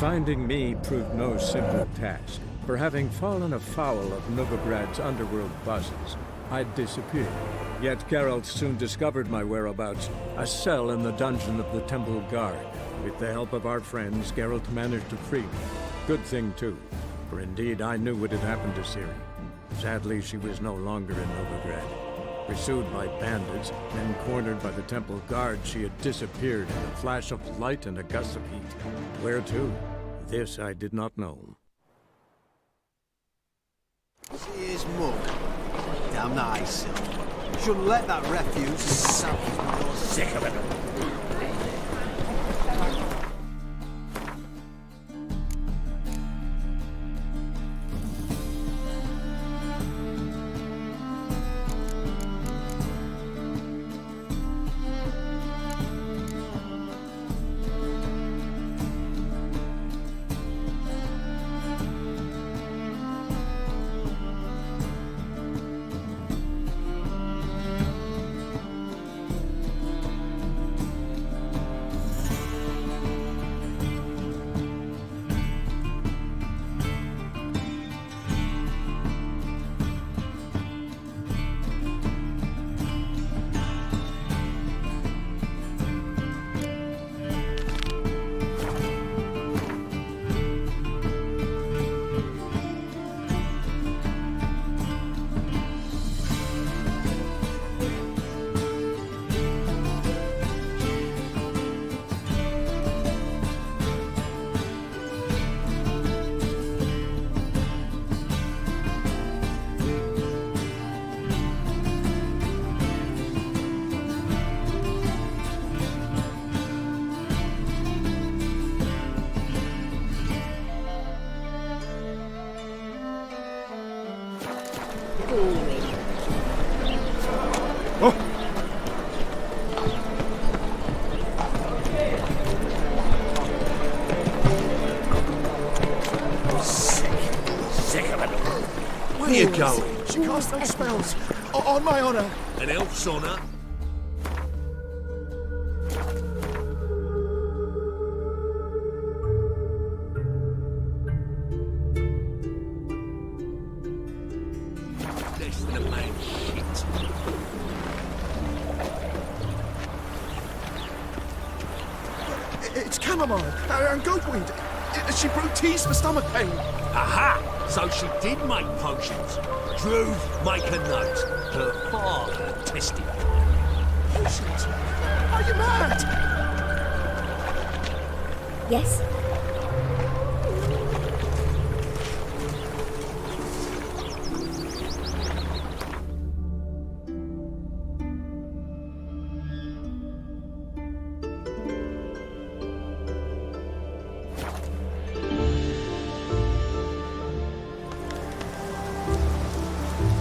Finding me proved no simple task, for having fallen afoul of Novigrad's underworld bosses, I'd disappeared. Yet Geralt soon discovered my whereabouts, a cell in the dungeon of the Temple Guard. With the help of our friends, Geralt managed to free me. Good thing too, for indeed I knew what had happened to Ciri. Sadly, she was no longer in Novigrad. Pursued by bandits, then cornered by the Temple Guard, she had disappeared in a flash of light and a gust of heat. Where to? This I did not know. See his mug. Damn that ice. Shouldn't let that refuse sap his sick of it. Where are you going? She cast those spells. On my honor. An elf's honor? Less than a man shit. It's chamomile and goatweed. She brewed teas for stomach pain. Aha! So she did make potions. Drew, make a note. Her father tested. Potions? Are you mad? Yes?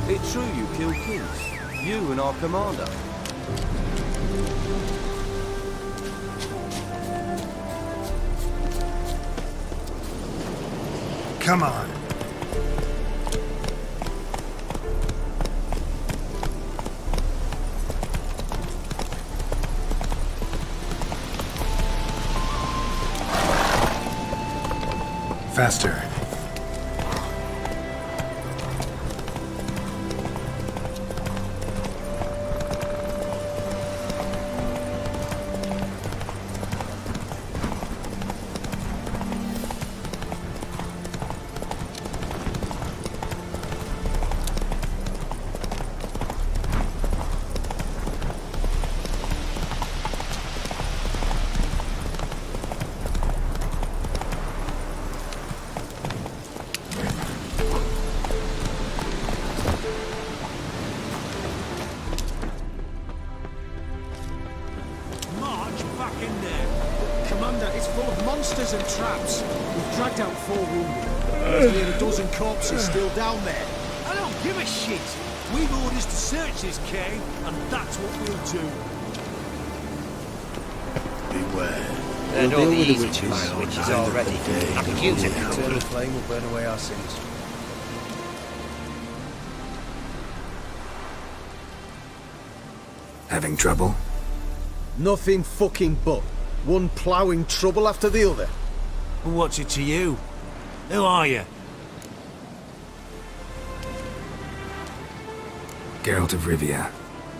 It's true you killed Keith. You and our commander. Come on. Faster. Monsters and traps. We've dragged out 4 wounded. There's nearly a dozen corpses still down there. I don't give a shit. We've orders to search this cave, and that's what we'll do. Beware. And all the easy witches already. I could use it now. Eternal flame will burn away our sins. Having trouble? Nothing fucking but. One ploughing trouble after the other. And what's it to you? Who are you? Geralt of Rivia.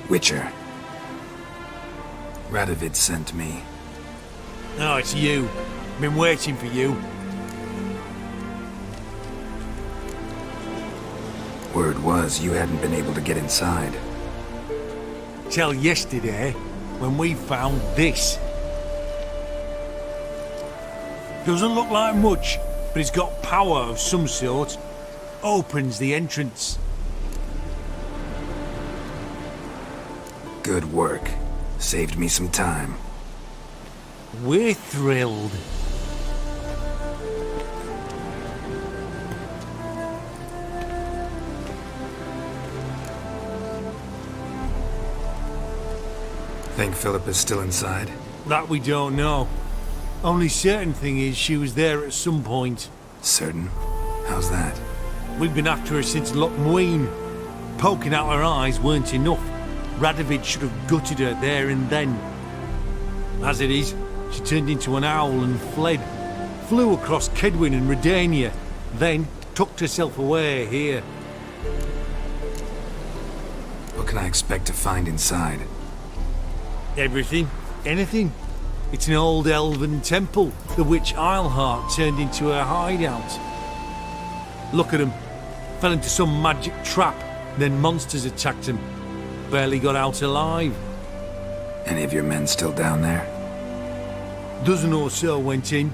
Witcher. Radovid sent me. Oh, it's you. Been waiting for you. Word was you hadn't been able to get inside. Till yesterday, when we found this. Doesn't look like much, but it's got power of some sort. Opens the entrance. Good work. Saved me some time. We're thrilled. Think Philip is still inside? That we don't know. Only certain thing is she was there at some point. Certain? How's that? We've been after her since Loch Muin. Poking out her eyes weren't enough. Radovid should have gutted her there and then. As it is, she turned into an owl and fled. Flew across Kedwin and Redania, then tucked herself away here. What can I expect to find inside? Everything. Anything. It's an old elven temple, the witch Isleheart turned into her hideout. Look at him. Fell into some magic trap, then monsters attacked him. Barely got out alive. Any of your men still down there? Dozen or so went in.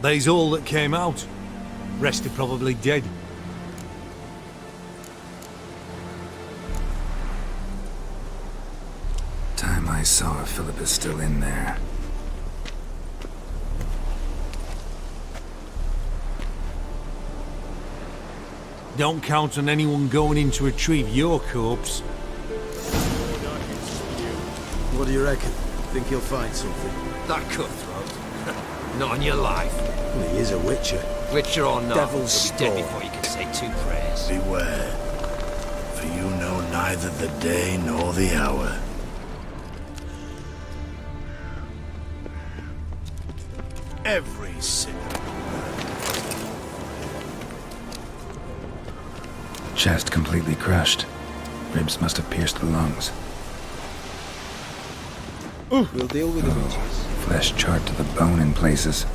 They's all that came out. Rest are probably dead. Time I saw her, Philip is still in there. Don't count on anyone going in to retrieve your corpse. What do you reckon? Think he'll find something? That cutthroat. Not on your life. Well, he is a witcher. Witcher or not, Devil's he'll be dead spawn. before you can say two prayers. Beware, for you know neither the day nor the hour. Every sinner. Chest completely crushed. Ribs must have pierced the lungs. We'll deal with the witches. Flesh charred to the bone in places.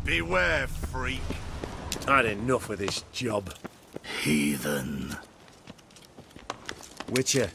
Beware, freak. I'd enough of this job. Heathen. Witcher.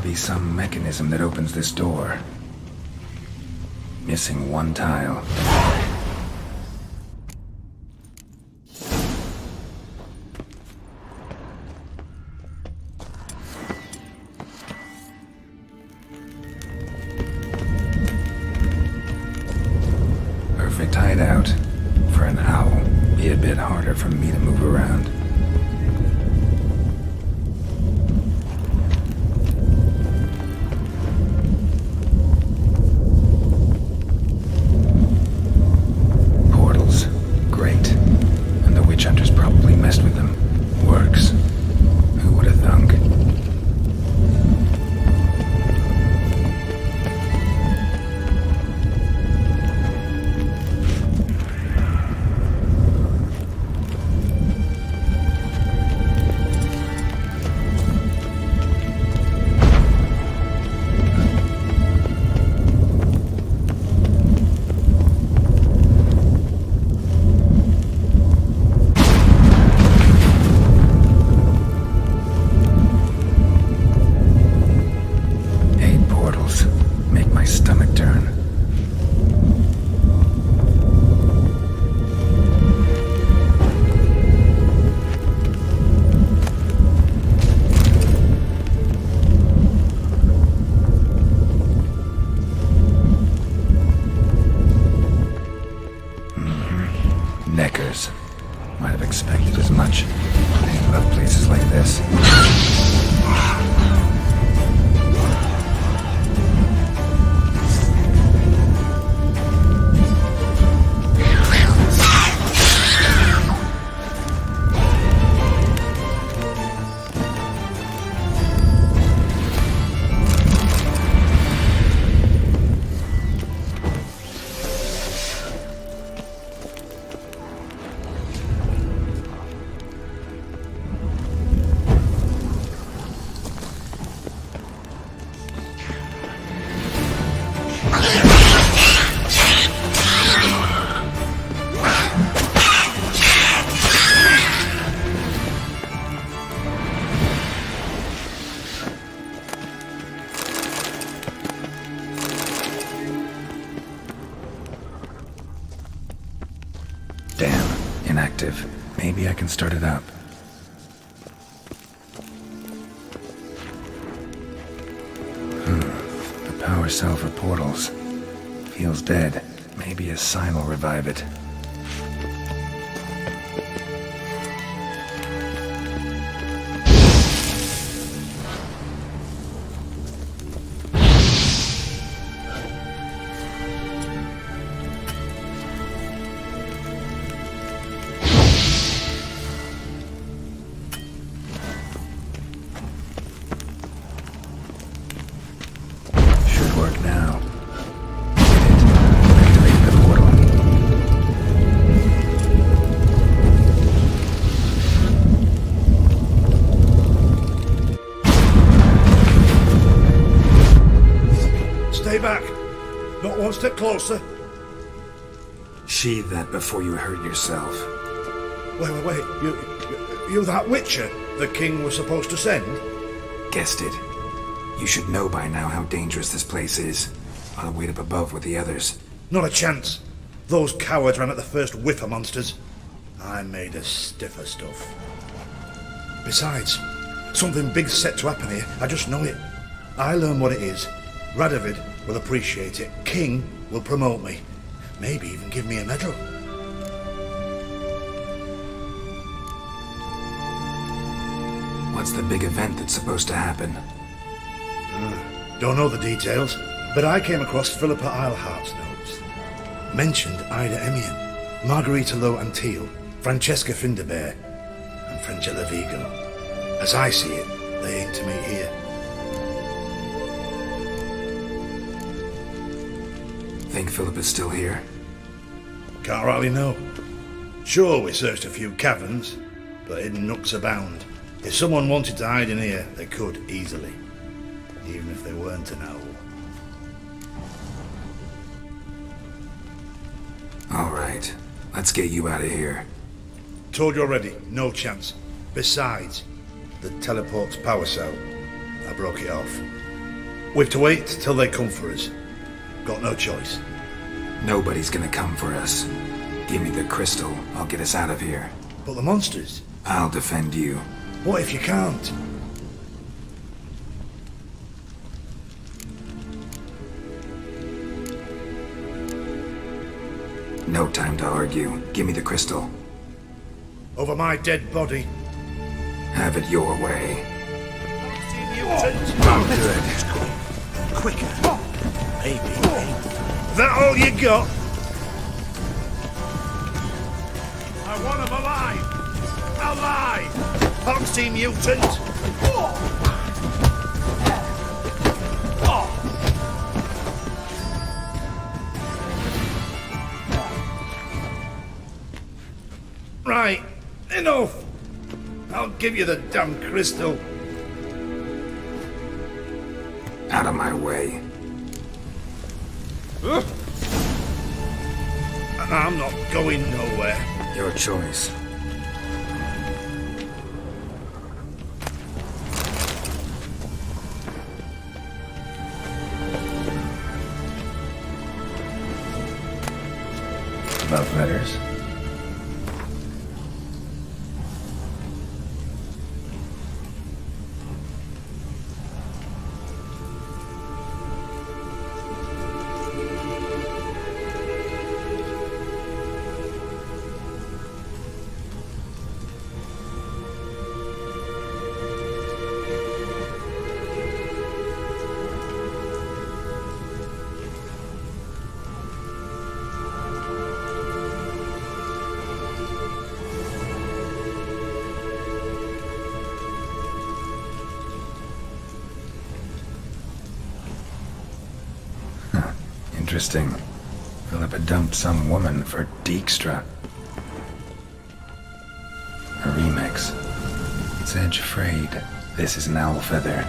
be some mechanism that opens this door. Missing one tile. Perfect hideout. For an owl. Be a bit harder for me to move around. Portals. Great. And the witch hunters probably messed with them. Works. Who would have thunk? Make my stomach turn. Neckers. Might have expected as much. I love places like this. Damn, inactive. Maybe I can start it up. The power cell for portals. Feels dead. Maybe a sign will revive it. Work now. Activate the portal. Stay back. Not one step closer. Sheathe that before you hurt yourself. Wait. You that Witcher the king was supposed to send? Guessed it. You should know by now how dangerous this place is. I'll wait up above with the others. Not a chance. Those cowards ran at the first whiff of monsters. I'm made of stiffer stuff. Besides, something big's set to happen here. I just know it. I learn what it is. Radovid will appreciate it. King will promote me. Maybe even give me a medal. What's the big event that's supposed to happen? Don't know the details, but I came across Philippa Eilhart's notes. Mentioned Ida Emian, Margarita Low Antil, Francesca Finderbear, and Frangella Vigo. As I see it, they aim to meet here. Think Philippa's still here? Can't rightly know. Sure, we searched a few caverns, but hidden nooks abound. If someone wanted to hide in here, they could easily. Even if they weren't an owl. All right, let's get you out of here. Told you already, no chance. Besides, the teleport's power cell, I broke it off. We have to wait till they come for us. Got no choice. Nobody's gonna come for us. Give me the crystal. I'll get us out of here. But the monsters? I'll defend you. What if you can't? No time to argue. Give me the crystal. Over my dead body. Have it your way. Good. Quicker. Maybe. That all you got? I want him alive! Alive! Foxy mutant! Right, enough! I'll give you the damn crystal. Out of my way. I'm not going nowhere. Your choice. Love letters. Interesting. Philippa dumped some woman for Dijkstra. A remix. It's Edge Frayed. This is an owl feather.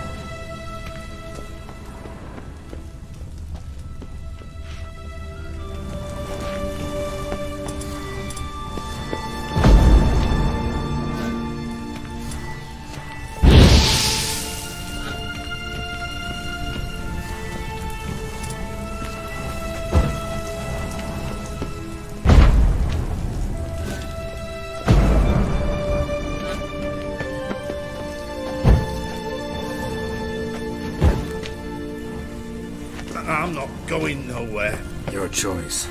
I'm not going nowhere. Your choice.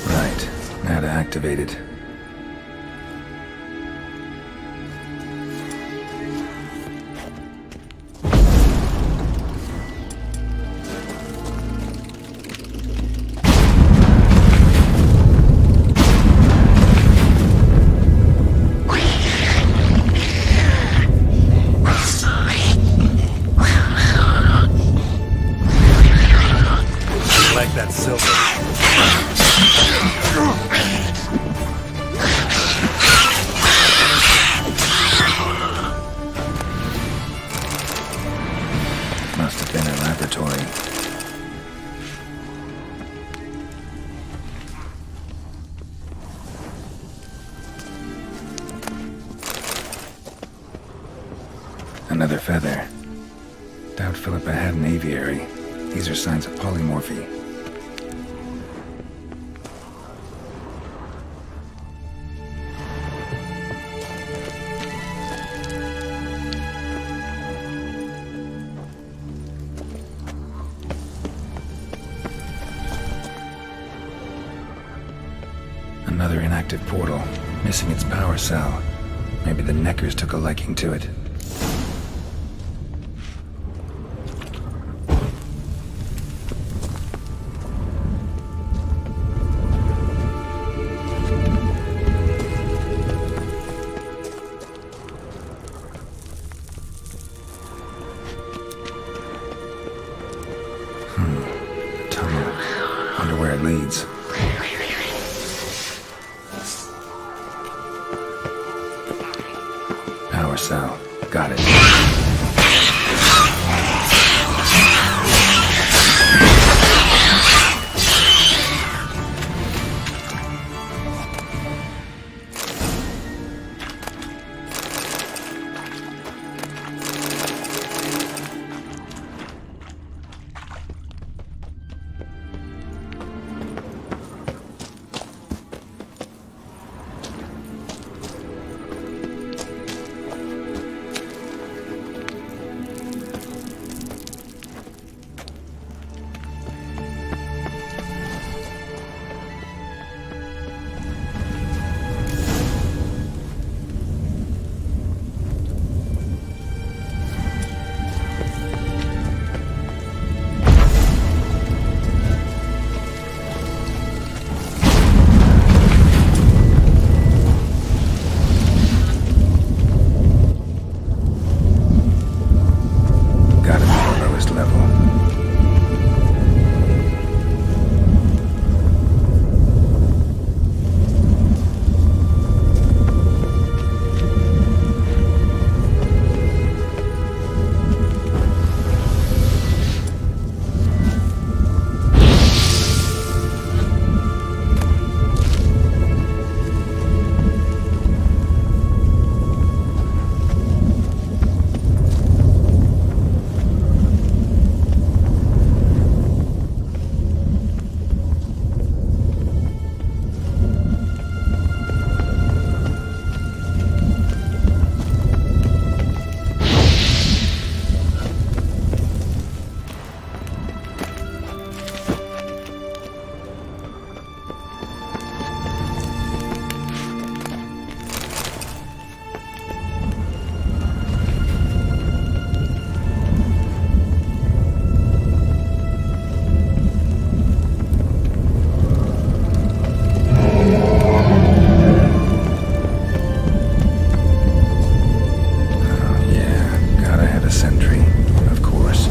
Right. Now to activate it. Like that silver. Must have been a laboratory. Another feather. Doubt Philippa had an aviary. These are signs of polymorphy. Another inactive portal, missing its power cell. Maybe the Neckers took a liking to it. Tunnel. Wonder where it leads. south. Got it. Got it at the lowest level. Yeah, gotta have a sentry, of course.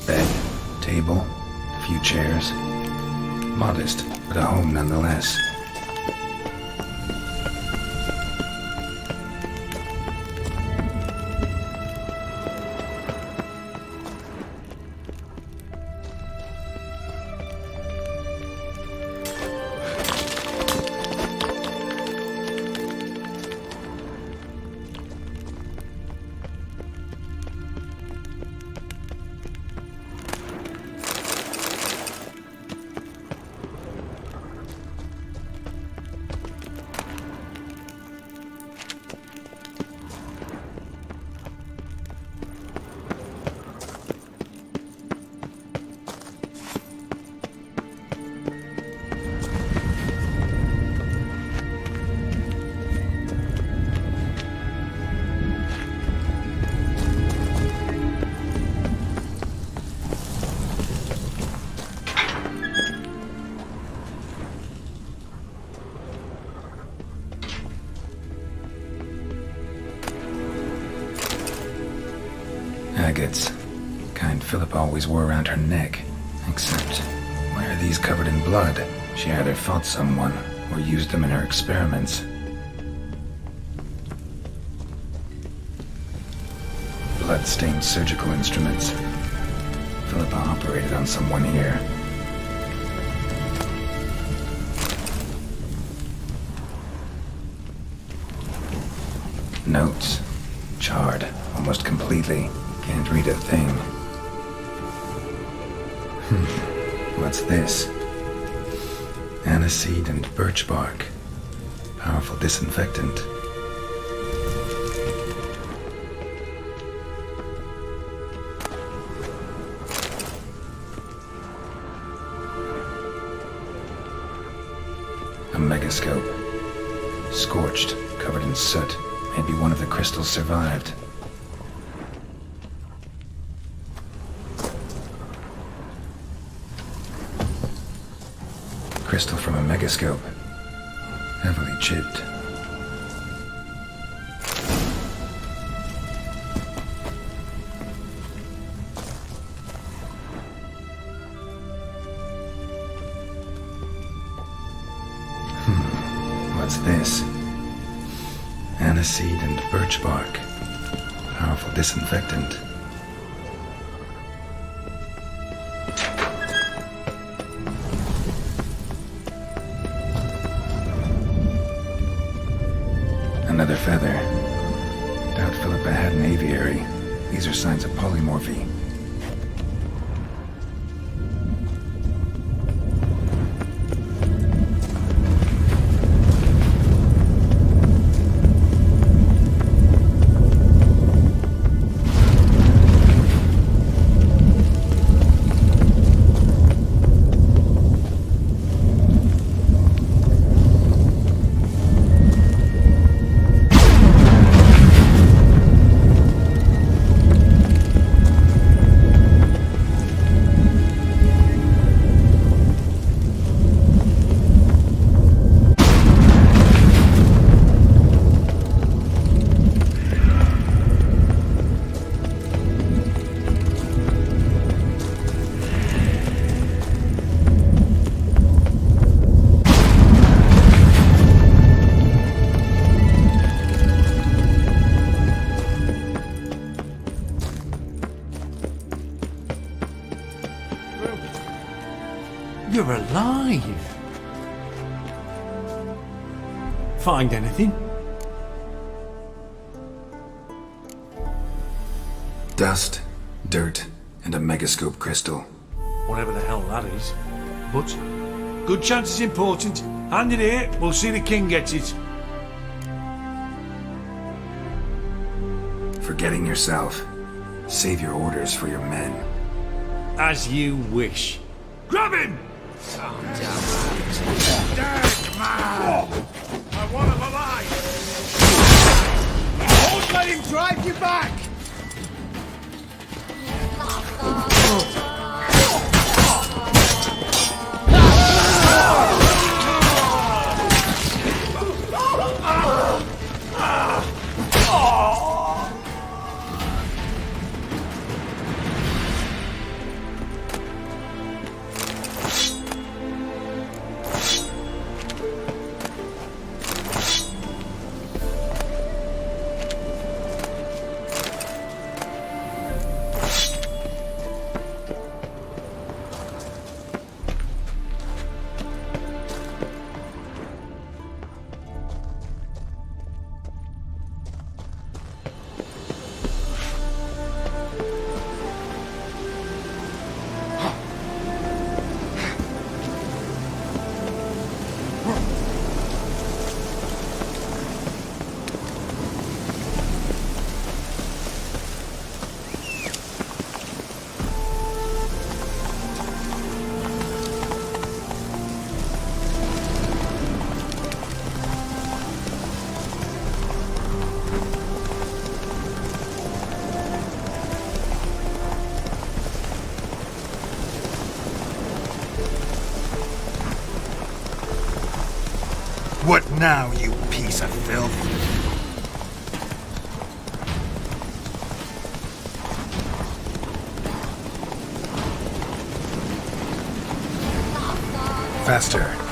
Bed, table, a few chairs. Modest, but a home nonetheless. Agates. Kind Philippa always wore around her neck. Except, why are these covered in blood? She either fought someone, or used them in her experiments. Blood-stained surgical instruments. Philippa operated on someone here. Notes. Charred, almost completely. Can't read a thing. What's this? Aniseed and birch bark. Powerful disinfectant. A megascope. Scorched, covered in soot. Maybe one of the crystals survived. Crystal from a megascope. Heavily chipped. What's this? Aniseed and birch bark. Powerful disinfectant. Another feather. Doubt Philippa had an aviary. These are signs of polymorphy. You're alive! Find anything? Dust, dirt, and a megascope crystal. Whatever the hell that is. But, good chance it's important. Hand it here, we'll see the king gets it. Forgetting yourself. Save your orders for your men. As you wish. Grab him! I want him alive! Don't let him drive you back! What now, you piece of filth? Faster.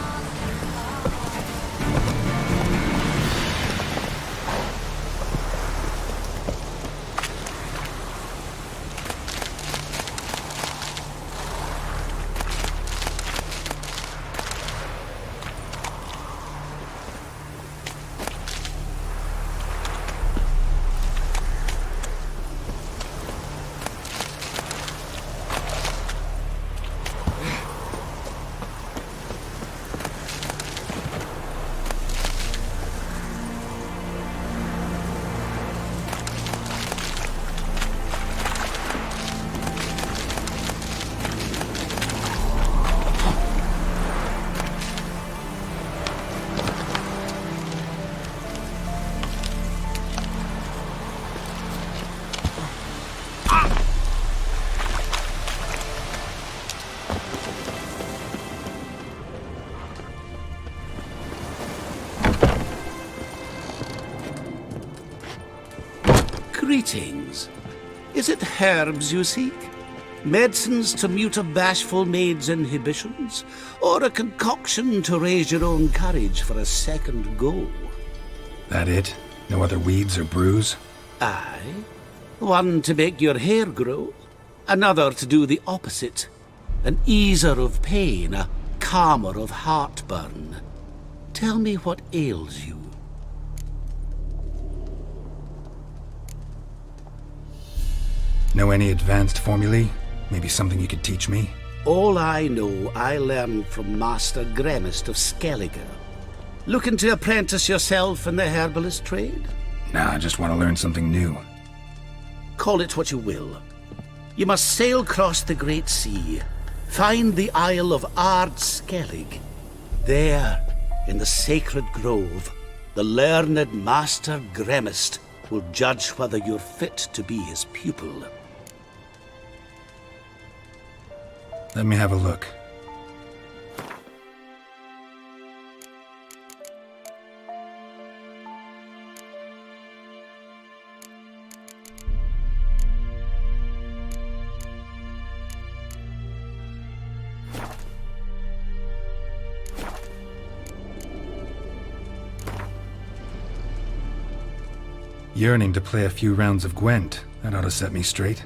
Greetings. Is it herbs you seek? Medicines to mute a bashful maid's inhibitions? Or a concoction to raise your own courage for a second go? That it? No other weeds or brews? Aye. One to make your hair grow, another to do the opposite. An easer of pain, a calmer of heartburn. Tell me what ails you. Know any advanced formulae? Maybe something you could teach me? All I know I learned from Master Gremist of Skellige. Looking to apprentice yourself in the herbalist trade? Nah, I just want to learn something new. Call it what you will. You must sail across the Great Sea, find the Isle of Ard Skellig. There, in the sacred grove, the learned Master Gremist will judge whether you're fit to be his pupil. Let me have a look. Yearning to play a few rounds of Gwent. That ought to set me straight.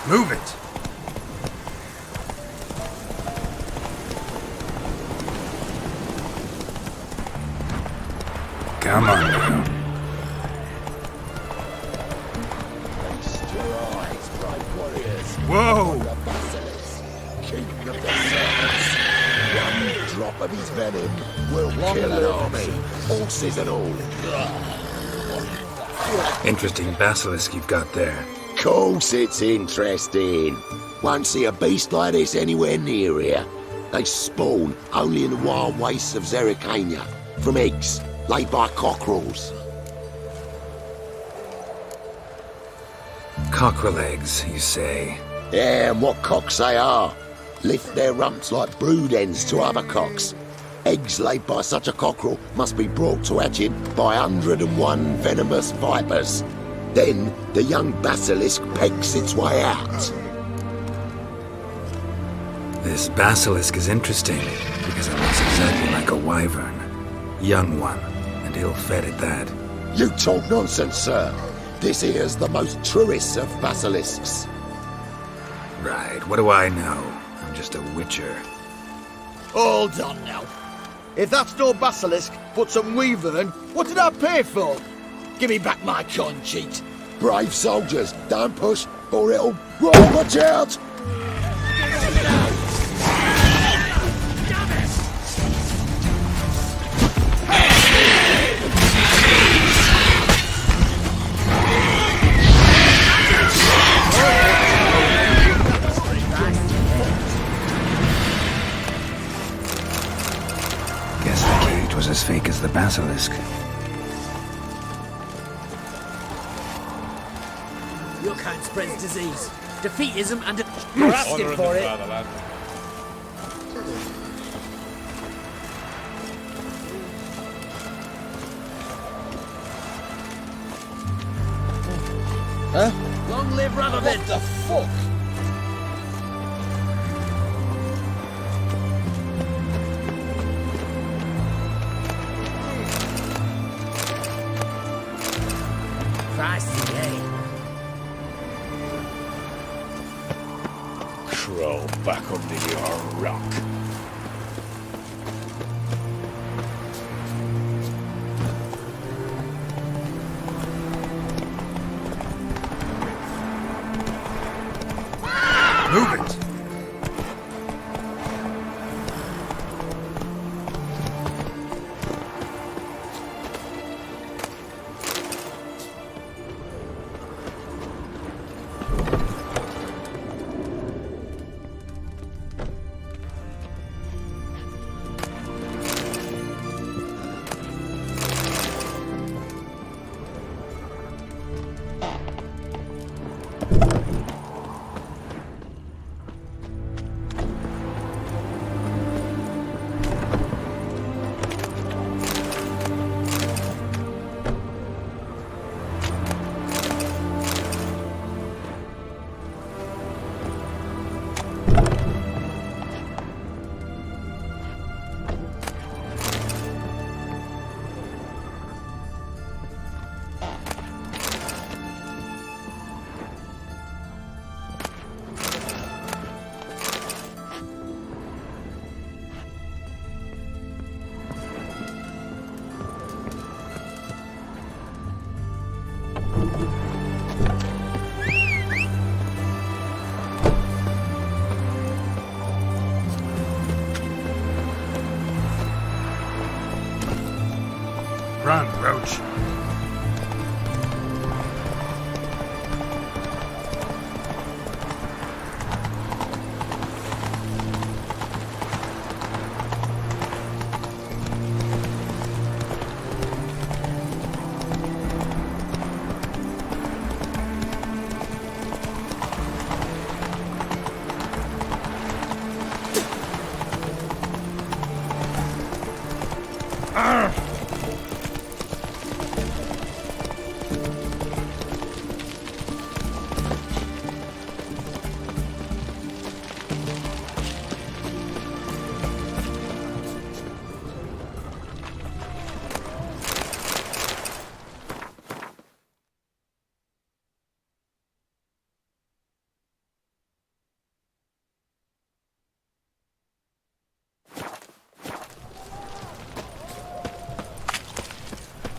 Move it! Come on now. Whoa! King of the Serpents. One drop of his venom will kill an army, horses and all. Interesting basilisk you've got there. Course it's interesting. Won't see a beast like this anywhere near here. They spawn only in the wild wastes of Zerrikania, from eggs laid by cockerels. Cockerel eggs, you say? Yeah, and what cocks they are. Lift their rumps like brood hens to other cocks. Eggs laid by such a cockerel must be brought to hatching by 101 venomous vipers. Then the young basilisk pegs its way out. This basilisk is interesting because it looks exactly like a wyvern. Young one, and ill-fed at that. You talk nonsense, sir. This here's the most truest of basilisks. Right, what do I know? I'm just a witcher. Hold on now. If that's no basilisk, but some wyvern, what did I pay for? Give me back my coin, cheat. Brave soldiers, don't push, or it'll... Whoa, watch out! Guess the cage was as fake as the basilisk. Your kind spreads disease, defeatism, and you're asking for it. Huh? Long live Radovid! What the fuck? Christ, yay. Crawl back under your rock. Move it!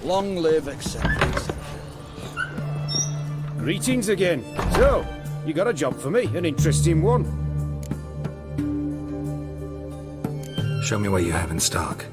Long live, etc., etc. Greetings again. So, you got a job for me, an interesting one. Show me what you have in stock.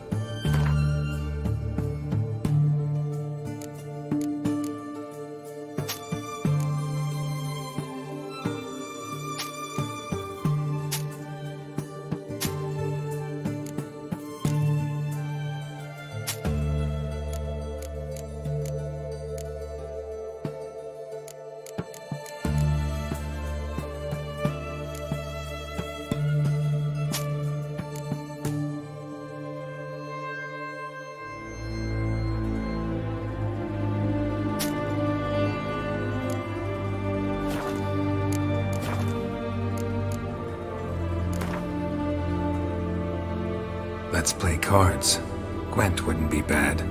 Let's play cards. Gwent wouldn't be bad.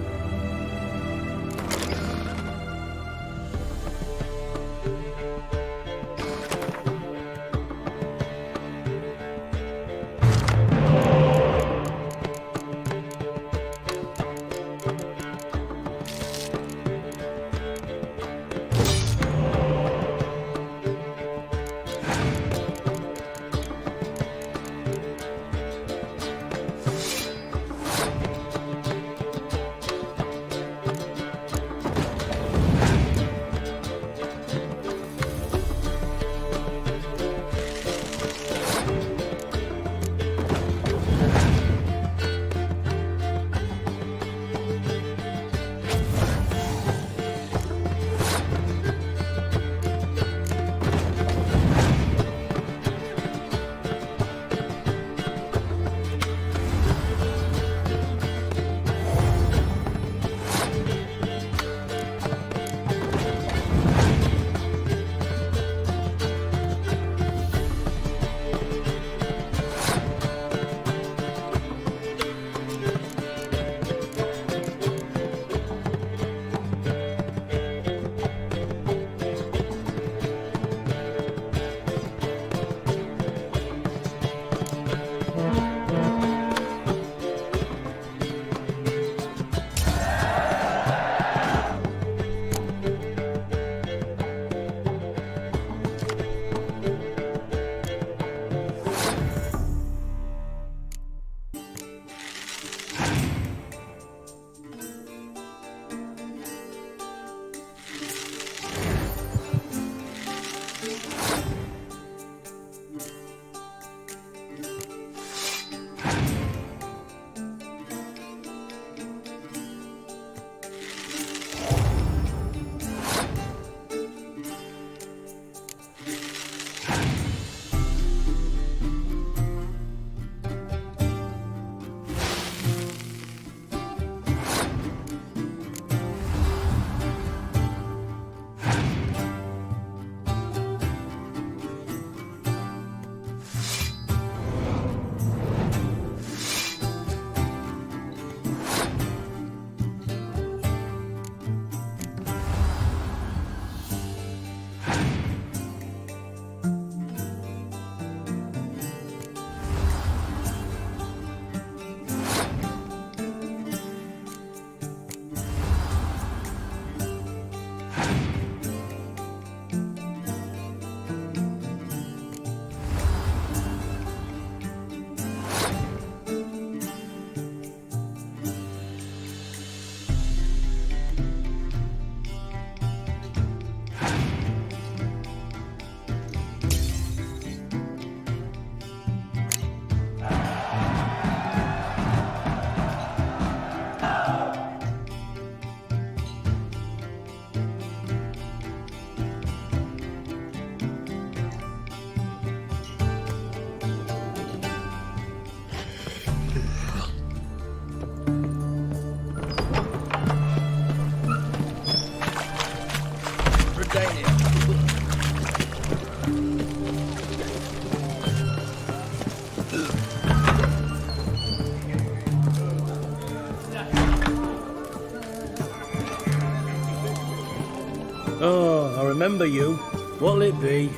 Oh, I remember you. What'll it be?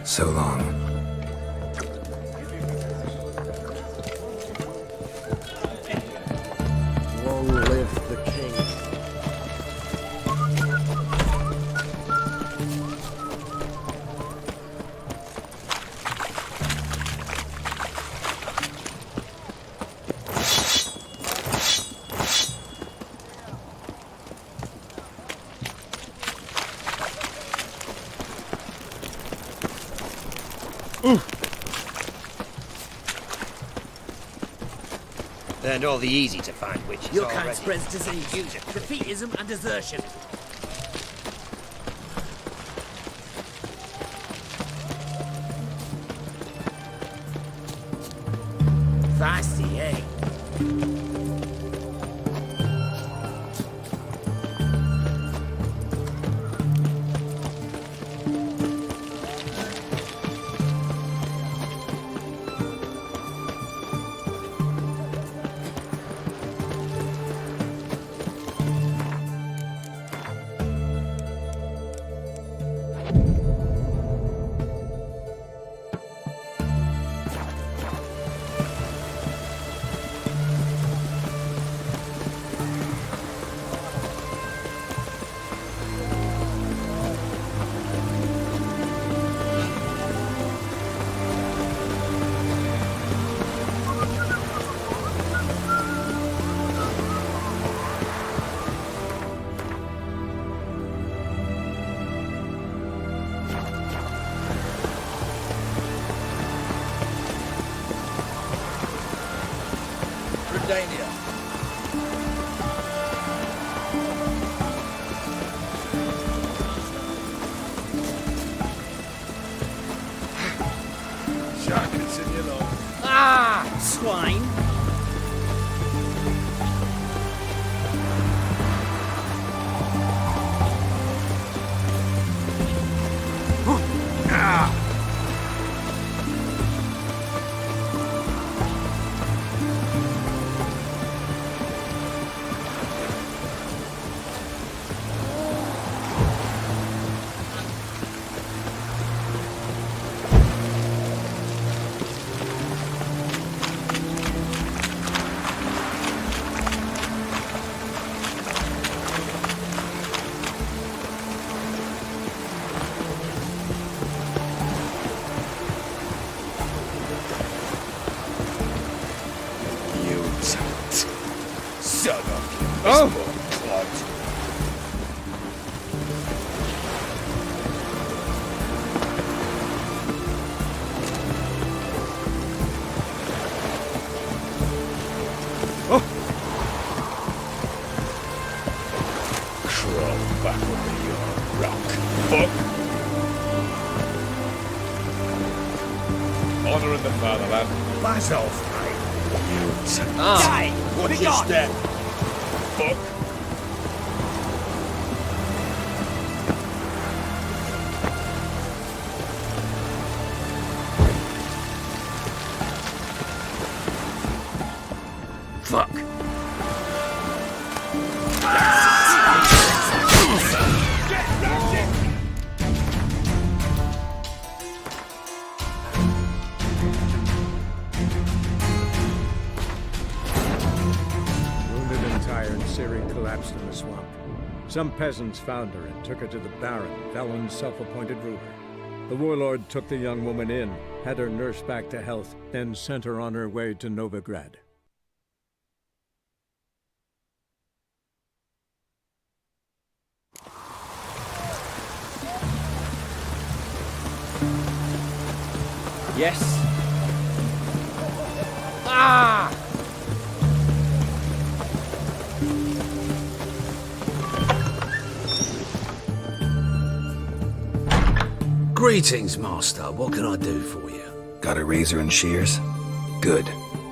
So long. Learned all the easy-to-find witches Your already. kind spreads disease, defeatism and desertion. Feisty, eh? Redania. Sharkets in your lawn. Ah, swine. Son of a Crawl back under your rock. Fuck. Honor in the fatherland. Buzz off, mate. You Die! Watch Be your gone! step. Fuck. Fuck. Wounded and tired, Ciri collapsed in the swamp. Some peasants found her and took her to the Baron, Valen's self-appointed ruler. The warlord took the young woman in, had her nursed back to health, then sent her on her way to Novigrad. Yes. Ah! Greetings, Master. What can I do for you? Got a razor and shears? Good.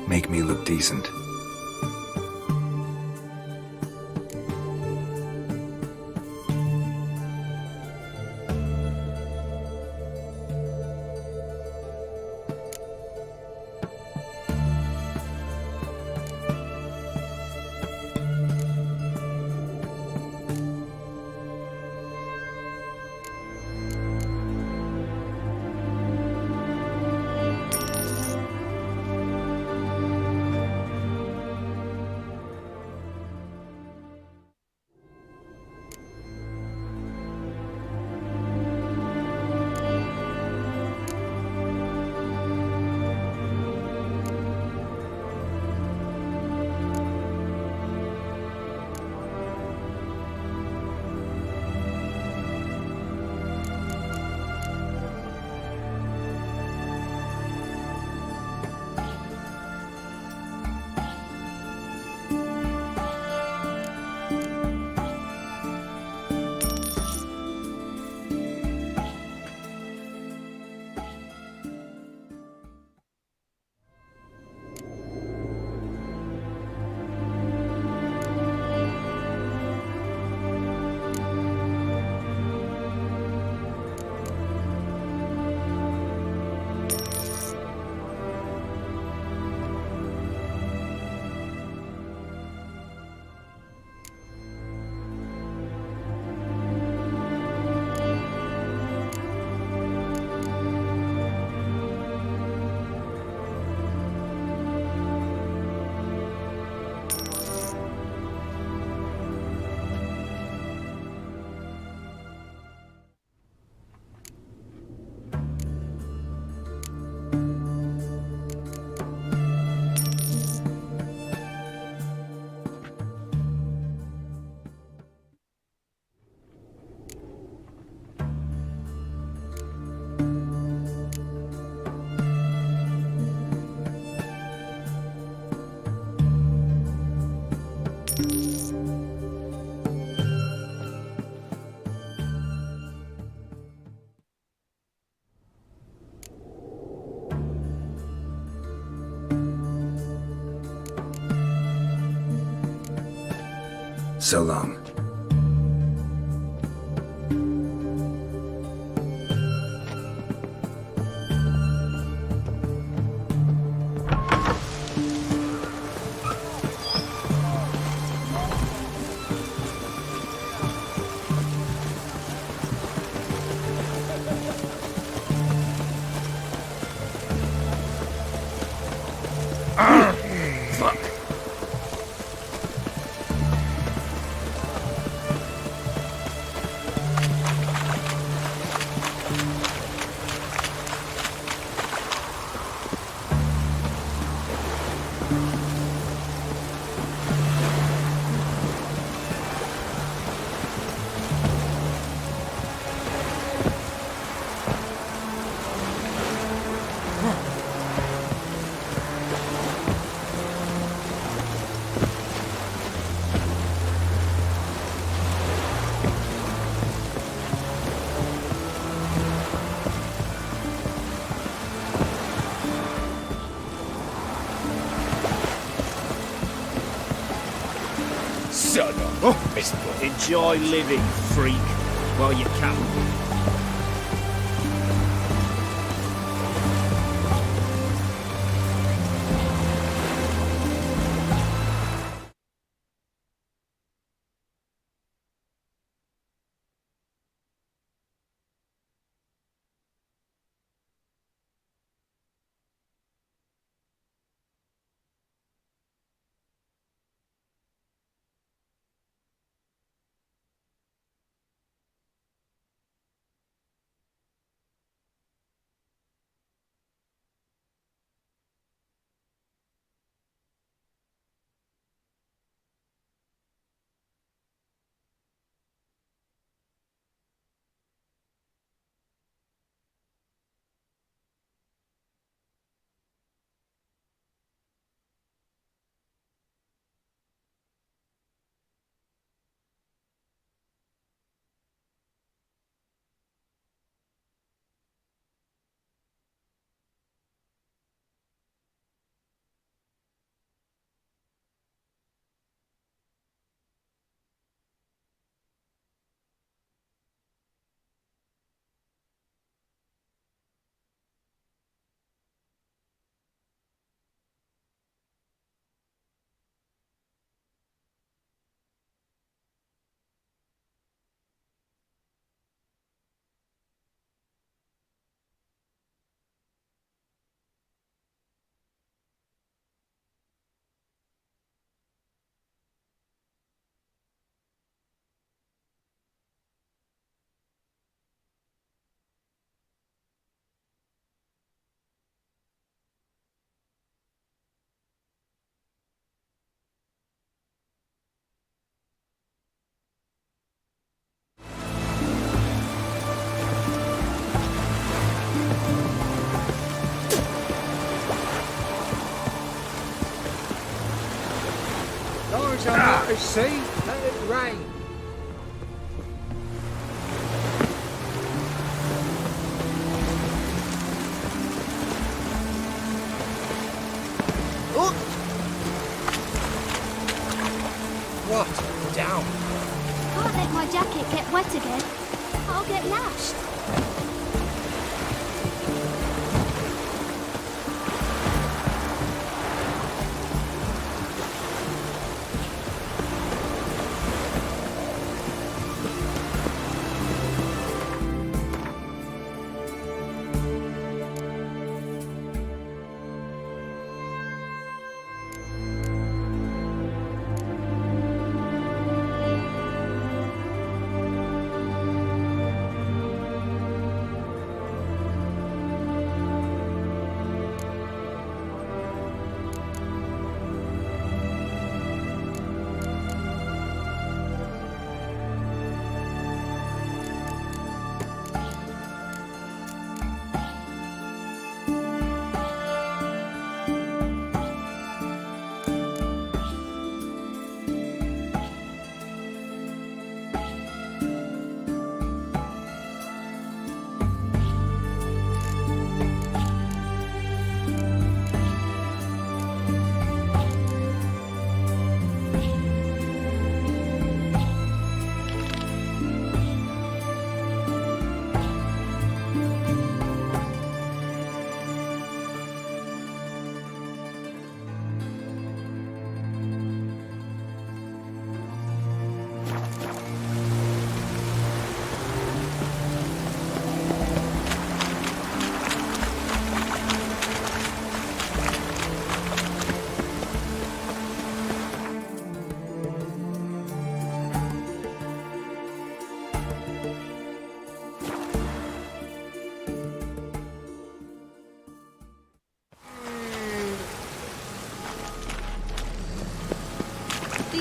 Make me look decent. So long. Fuck. Son of a biscuit. Enjoy living, freak, while you can. Lawrence, I'm out to sea. Let it rain. What? Down. Can't let my jacket get wet again. I'll get lashed.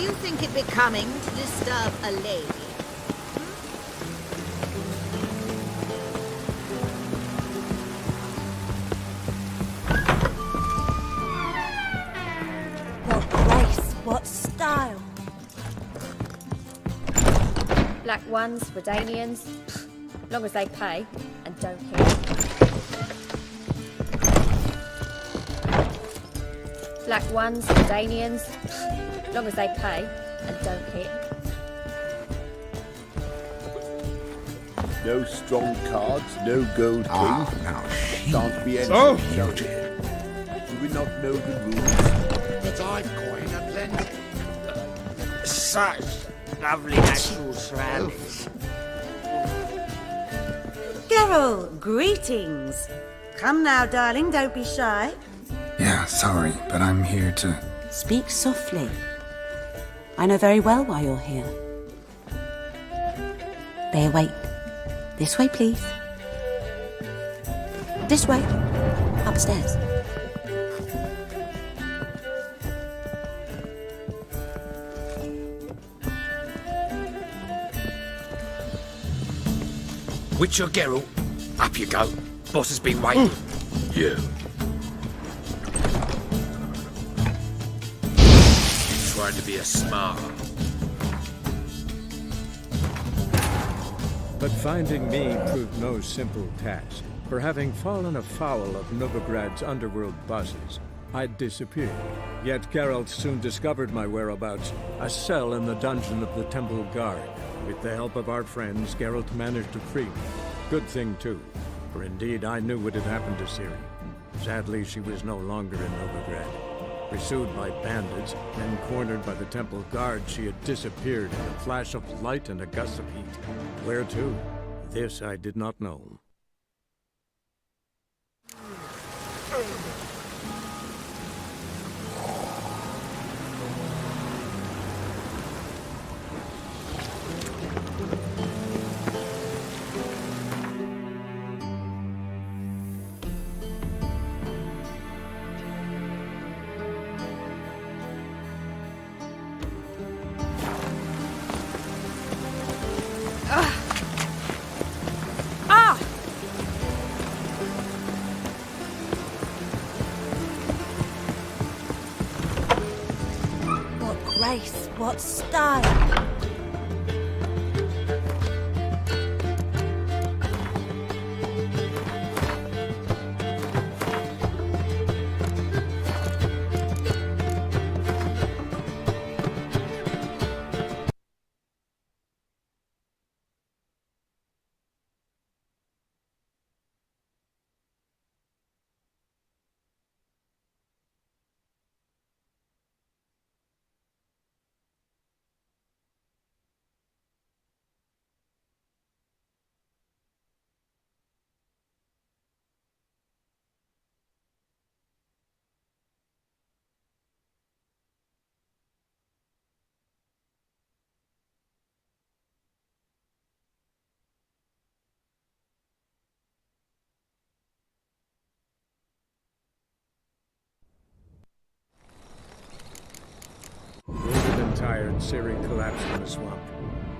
you think it becoming to disturb a lady? What grace, what style. Black ones, Redanians, long as they pay and don't hit. Black ones, Redanians, long as they pay and don't hit. No strong cards, no gold king. Now Can't be any. So? Do we not know the rules? But I've coined a plenty. Such lovely natural surroundings. Geralt, greetings. Come now, darling, don't be shy. Yeah, sorry, but I'm here to... Speak softly. I know very well why you're here. They await. This way, please. This way. Upstairs. Witcher Geralt, up you go. Boss has been waiting. You. Trying to be a smart. But finding me proved no simple task. For having fallen afoul of Novigrad's underworld bosses, I'd disappeared. Yet Geralt soon discovered my whereabouts, a cell in the dungeon of the Temple Guard. With the help of our friends, Geralt managed to free me. Good thing, too, for indeed I knew what had happened to Ciri. Sadly, she was no longer in Novigrad. Pursued by bandits, then cornered by the Temple Guard, she had disappeared in a flash of light and a gust of heat. Where to? This I did not know. Grace, what style. Wounded and tired, Ciri collapsed in the swamp.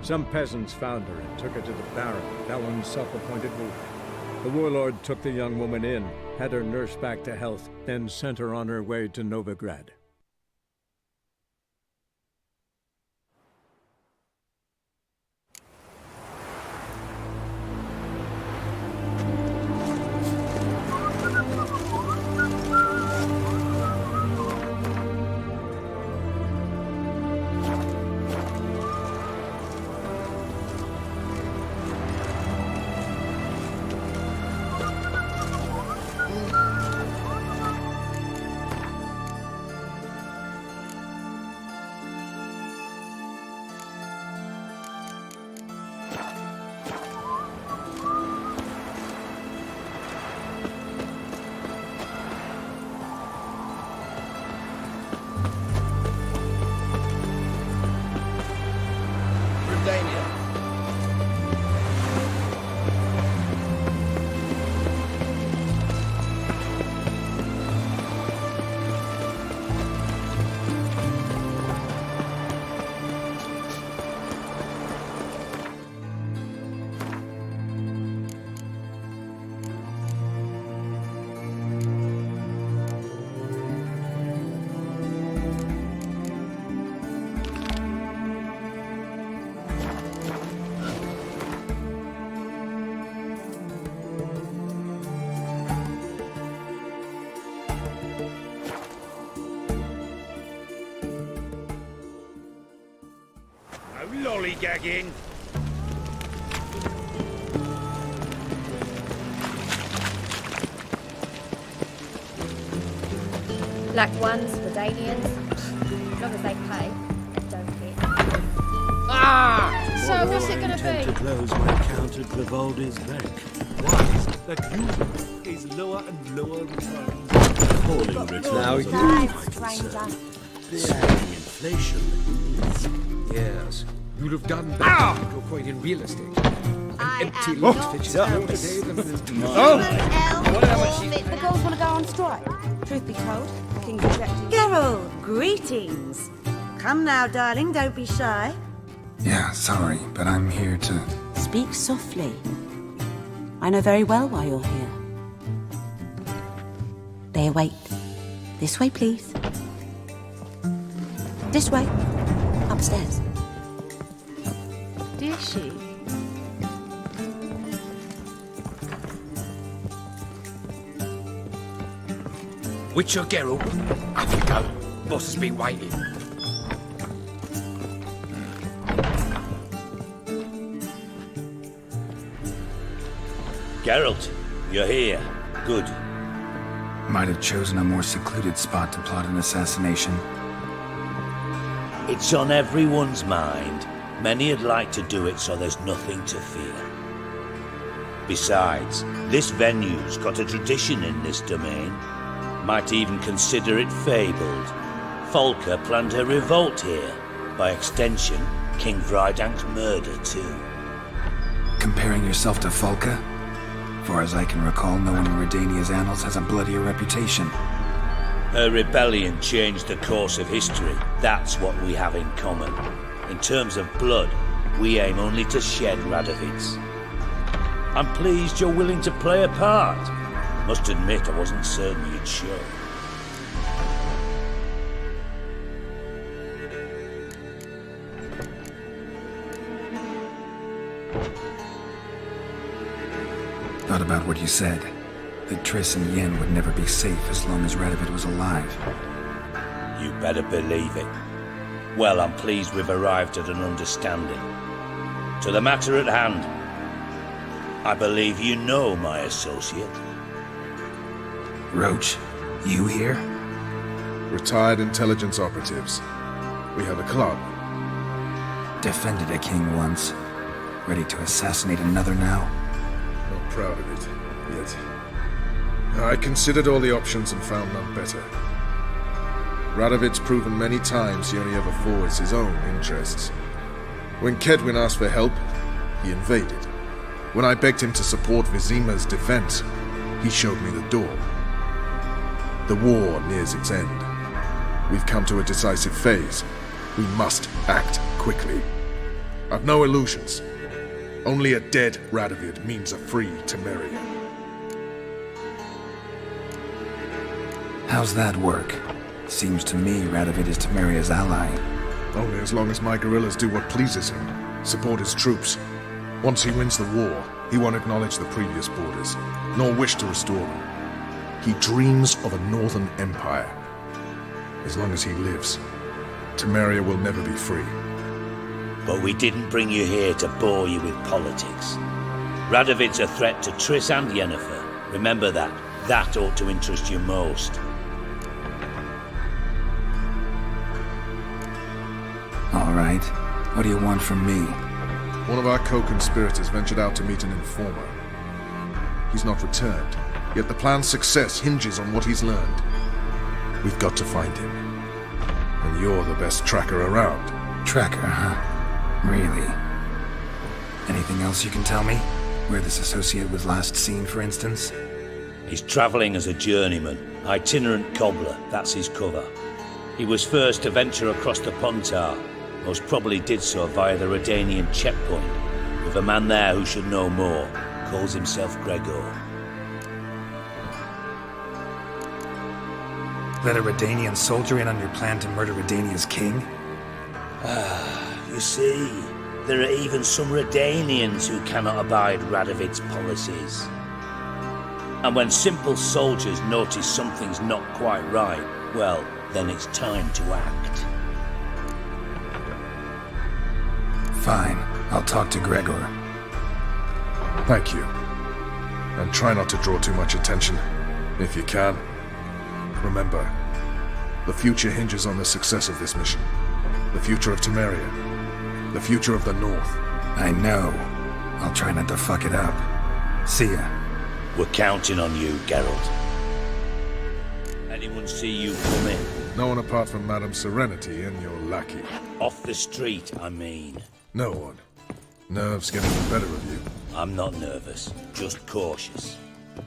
Some peasants found her and took her to the Baron, Elend's self-appointed ruler. The warlord took the young woman in, had her nursed back to health, then sent her on her way to Novigrad. gagging. Black ones, Redanians. As long as they pay and don't hit. Ah! So what's it gonna To be? close my account at Grivaldi's bank. Why is it that you is lower and lower returns? Appalling returns. Now of you- the stranger. Staggering inflation. Yes, you'd have done better to avoid in real estate. An empty lot fetches more today than it is tomorrow. The girls want to go on strike. Truth be told, King's rejected. Geralt, greetings. Come now, darling, don't be shy. Yeah, sorry, but I'm here to... Speak softly. I know very well why you're here. They await. This way, please. This way. Upstairs. Did she? Witcher Geralt, up you go. Boss has been waiting. Geralt, you're here. Good. Might have chosen a more secluded spot to plot an assassination. It's on everyone's mind. Many would like to do it so there's nothing to fear. Besides, this venue's got a tradition in this domain. Might even consider it fabled. Folka planned her revolt here. By extension, King Vrydank's murder too. Comparing yourself to Folka? Far as I can recall, no one in Redania's annals has a bloodier reputation. Her rebellion changed the course of history. That's what we have in common. In terms of blood, we aim only to shed Radovids. I'm pleased you're willing to play a part. Must admit, I wasn't certain you'd show. Thought about what you said. That Triss and Yen would never be safe as long as Radovid was alive. You better believe it. Well, I'm pleased we've arrived at an understanding. To the matter at hand, I believe you know my associate. Roach, you here? Retired intelligence operatives. We have a club. Defended a king once. Ready to assassinate another now? Not proud of it, yet. I considered all the options and found none better. Radovid's proven many times he only ever forwards his own interests. When Kedwin asked for help, he invaded. When I begged him to support Vizima's defense, he showed me the door. The war nears its end. We've come to a decisive phase. We must act quickly. I've no illusions. Only a dead Radovid means a free Temeria. How's that work? Seems to me Radovid is Temeria's ally. Only as long as my guerrillas do what pleases him, support his troops. Once he wins the war, he won't acknowledge the previous borders, nor wish to restore them. He dreams of a northern empire. As long as he lives, Temeria will never be free. But we didn't bring you here to bore you with politics. Radovid's a threat to Triss and Yennefer. Remember that. That ought to interest you most. All right. What do you want from me? One of our co-conspirators ventured out to meet an informer. He's not returned, yet the plan's success hinges on what he's learned. We've got to find him. And you're the best tracker around. Tracker, huh? Really? Anything else you can tell me? Where this associate was last seen, for instance? He's travelling as a journeyman, itinerant cobbler, that's his cover. He was first to venture across the Pontar, most probably did so via the Redanian checkpoint, with a man there who should know more, calls himself Gregor. Let a Redanian soldier in on your plan to murder Redania's king? You see, there are even some Redanians who cannot abide Radovid's policies. And when simple soldiers notice something's not quite right, well, then it's time to act. Fine. I'll talk to Gregor. Thank you. And try not to draw too much attention, if you can. Remember, the future hinges on the success of this mission. The future of Temeria. The future of the North. I know. I'll try not to fuck it up. See ya. We're counting on you, Geralt. Anyone see you come in? No one apart from Madame Serenity and your lackey. Off the street, I mean. No one. Nerves getting the better of you. I'm not nervous, just cautious.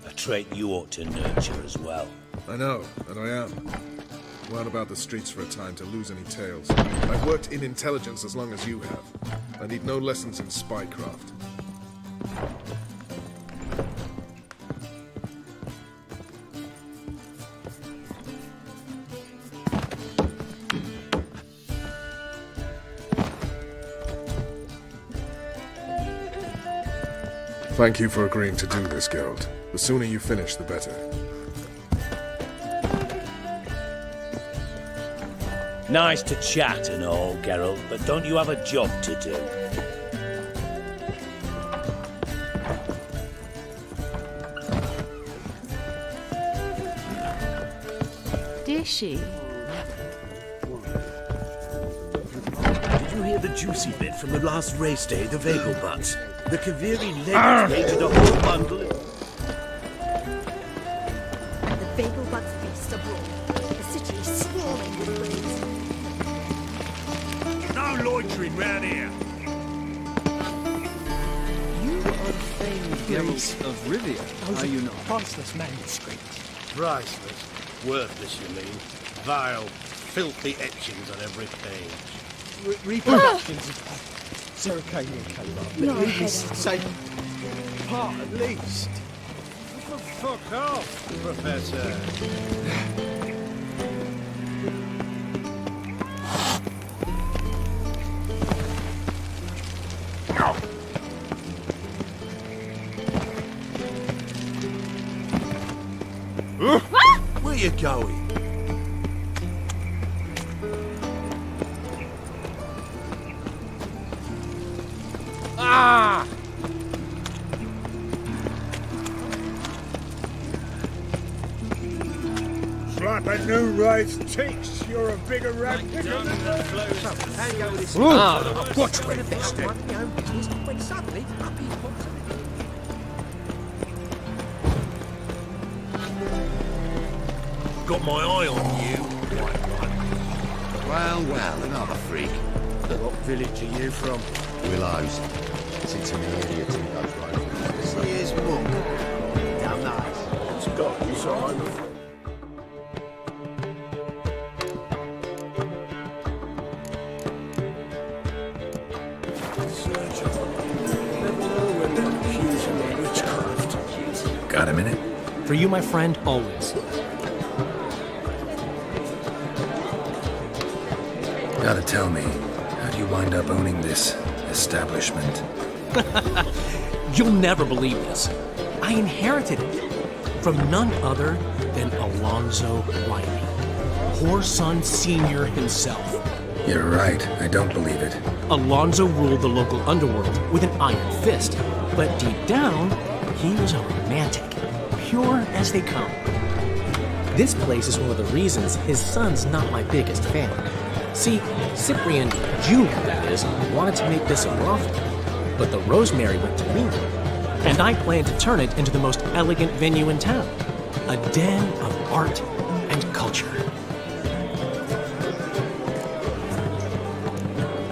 A trait you ought to nurture as well. I know, and I am. Run about the streets for a time to lose any tales. I've worked in intelligence as long as you have. I need no lessons in spycraft. Thank you for agreeing to do this, Geralt. The sooner you finish, the better. Nice to chat and all, Geralt, but don't you have a job to do? Did she? Did you hear the juicy bit from the last race day, the Vegelbutts? The Kaviri ladies raided a whole bundle. The Vegelbutts feast abroad. The city is swarming with birds. No loitering round here. You are the famed Geralt of Rivia, are you not? Priceless manuscript. Priceless. Worthless, you mean? Vile, filthy etchings on every page. Reproductions of Sericanian caliber. No, At least, say, part at least. Fuck off, Professor. Where you going? Ah! Slap a new rice takes. You're a bigger rat picker than that. Watch where they step. When suddenly, up he pops. Got my eye on you. Well, another freak. What village are you from? Willows. Since an idiot who goes right. See his mug. Damn nice. It's got inside. Got a minute? For you, my friend, always. Gotta tell me, how do you wind up owning this establishment? You'll never believe this. I inherited it from none other than Alonzo Riley, Whoreson Sr. himself. You're right, I don't believe it. Alonzo ruled the local underworld with an iron fist, but deep down, he was a romantic, pure as they come. This place is one of the reasons his son's not my biggest fan. See, Cyprian Jr., that is, wanted to make this a brothel, but the Rosemary went to me, and I plan to turn it into the most elegant venue in town, a den of art and culture.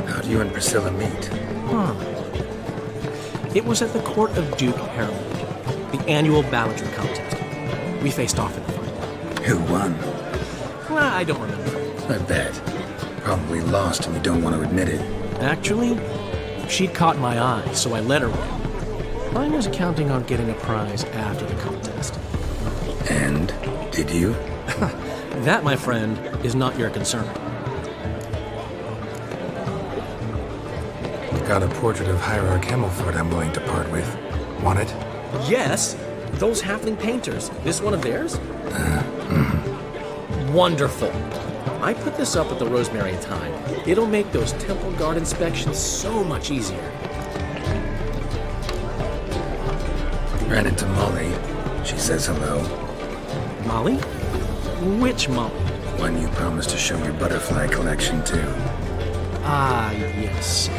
How do you and Priscilla meet? It was at the court of Duke Harold, the annual balladry contest. We faced off in the final. Who won? Well, I don't remember. I bet. Probably lost and you don't want to admit it. Actually, she'd caught my eye, so I let her win. I was counting on getting a prize after the contest. And did you? That, my friend, is not your concern. Got a portrait of Hierarch Himmelford I'm willing to part with. Want it? Yes, those halfling painters. This one of theirs? Wonderful. I put this up at the Rosemary Thyme. It'll make those temple guard inspections so much easier. Ran into Molly. She says hello. Molly? Which Molly? One you promised to show your butterfly collection to. Ah, yes.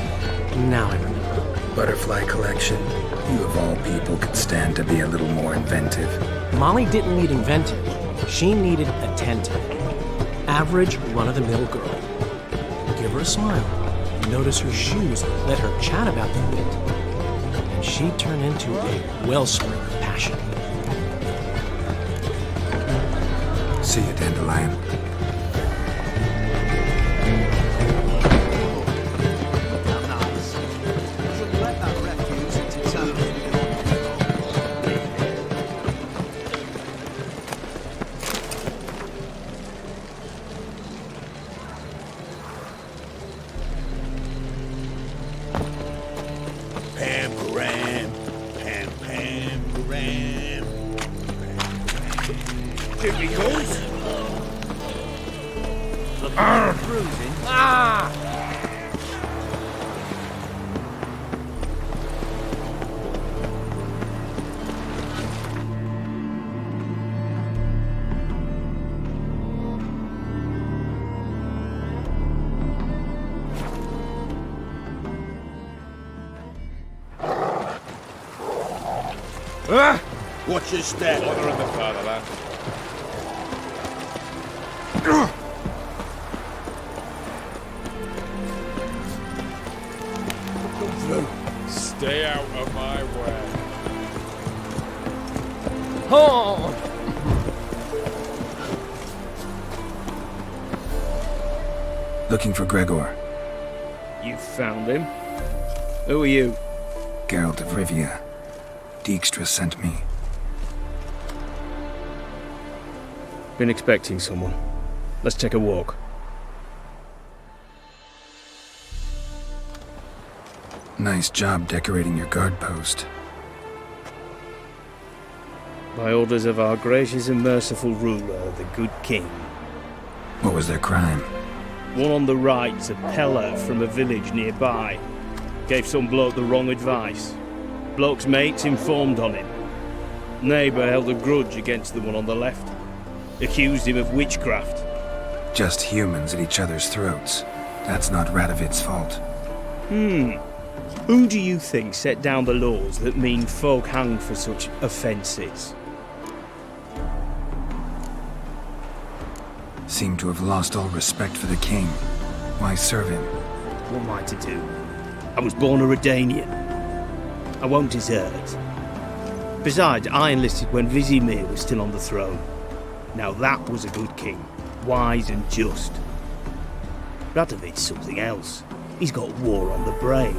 Now I remember. Butterfly collection? You of all people could stand to be a little more inventive. Molly didn't need inventive. She needed attentive. Average, run-of-the-mill girl. Give her a smile. Notice her shoes. Let her chat about them a bit. And she'd turn into a wellspring of passion. See you, Dandelion. Watch your step. Honor in the fatherland. Come through. Stay out of my way. Oh! Looking for Gregor. You found him? Who are you? Geralt of Rivia. Dijkstra sent me. Been expecting someone. Let's take a walk. Nice job decorating your guard post. By orders of our gracious and merciful ruler, the good king. What was their crime? One on the right's a peller from a village nearby. Gave some bloke the wrong advice. Bloke's mates informed on him. Neighbour held a grudge against the one on the left. Accused him of witchcraft. Just humans at each other's throats. That's not Radovic's fault. Who do you think set down the laws that mean folk hanged for such offences? Seem to have lost all respect for the king. Why serve him? What am I to do? I was born a Redanian. I won't desert. Besides, I enlisted when Vizimir was still on the throne. Now that was a good king, wise and just. Radovic's something else. He's got war on the brain.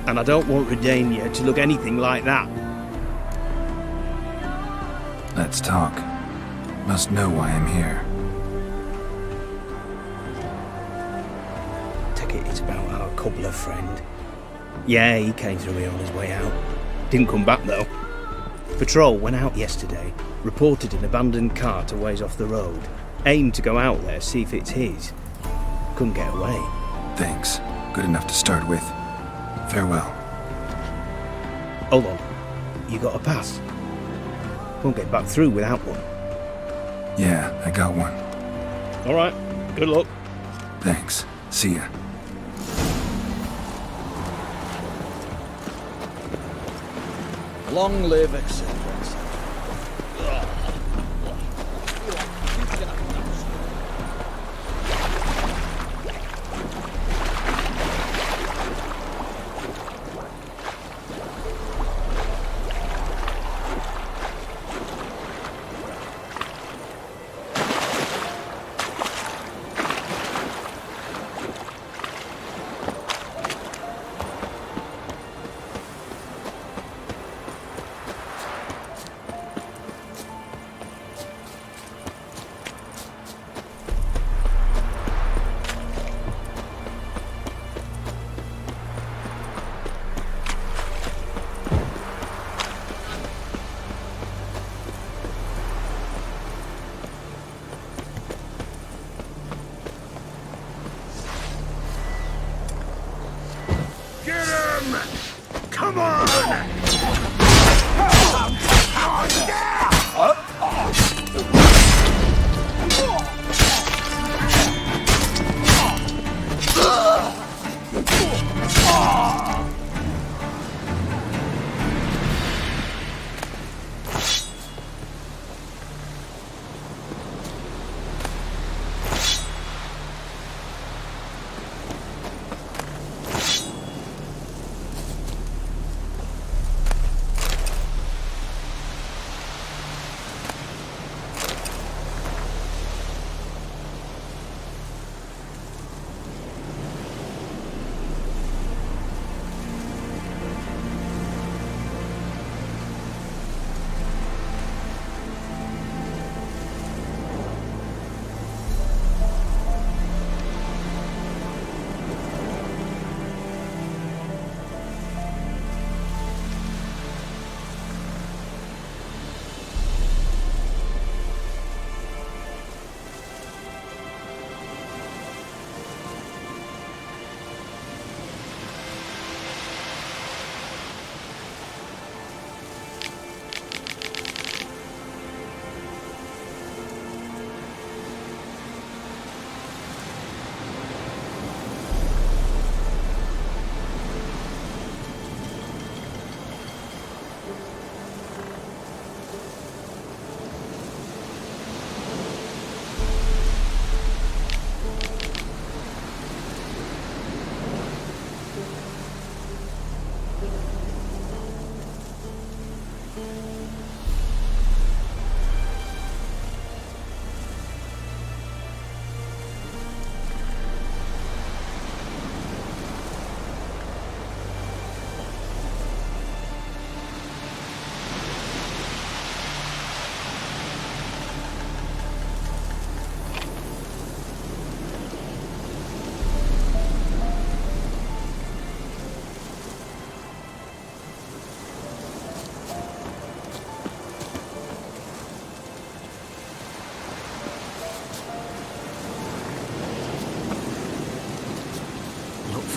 And I don't want Redania to look anything like that. Let's talk. Must know why I'm here. Take it it's about our cobbler friend. Yeah, he came through here on his way out. Didn't come back though. Patrol went out yesterday, reported an abandoned cart a ways off the road. Aimed to go out there, see if it's his. Couldn't get away. Thanks. Good enough to start with. Farewell. Hold on. You got a pass? Won't get back through without one. Yeah, I got one. Alright, good luck. Thanks. See ya. Long live, etc.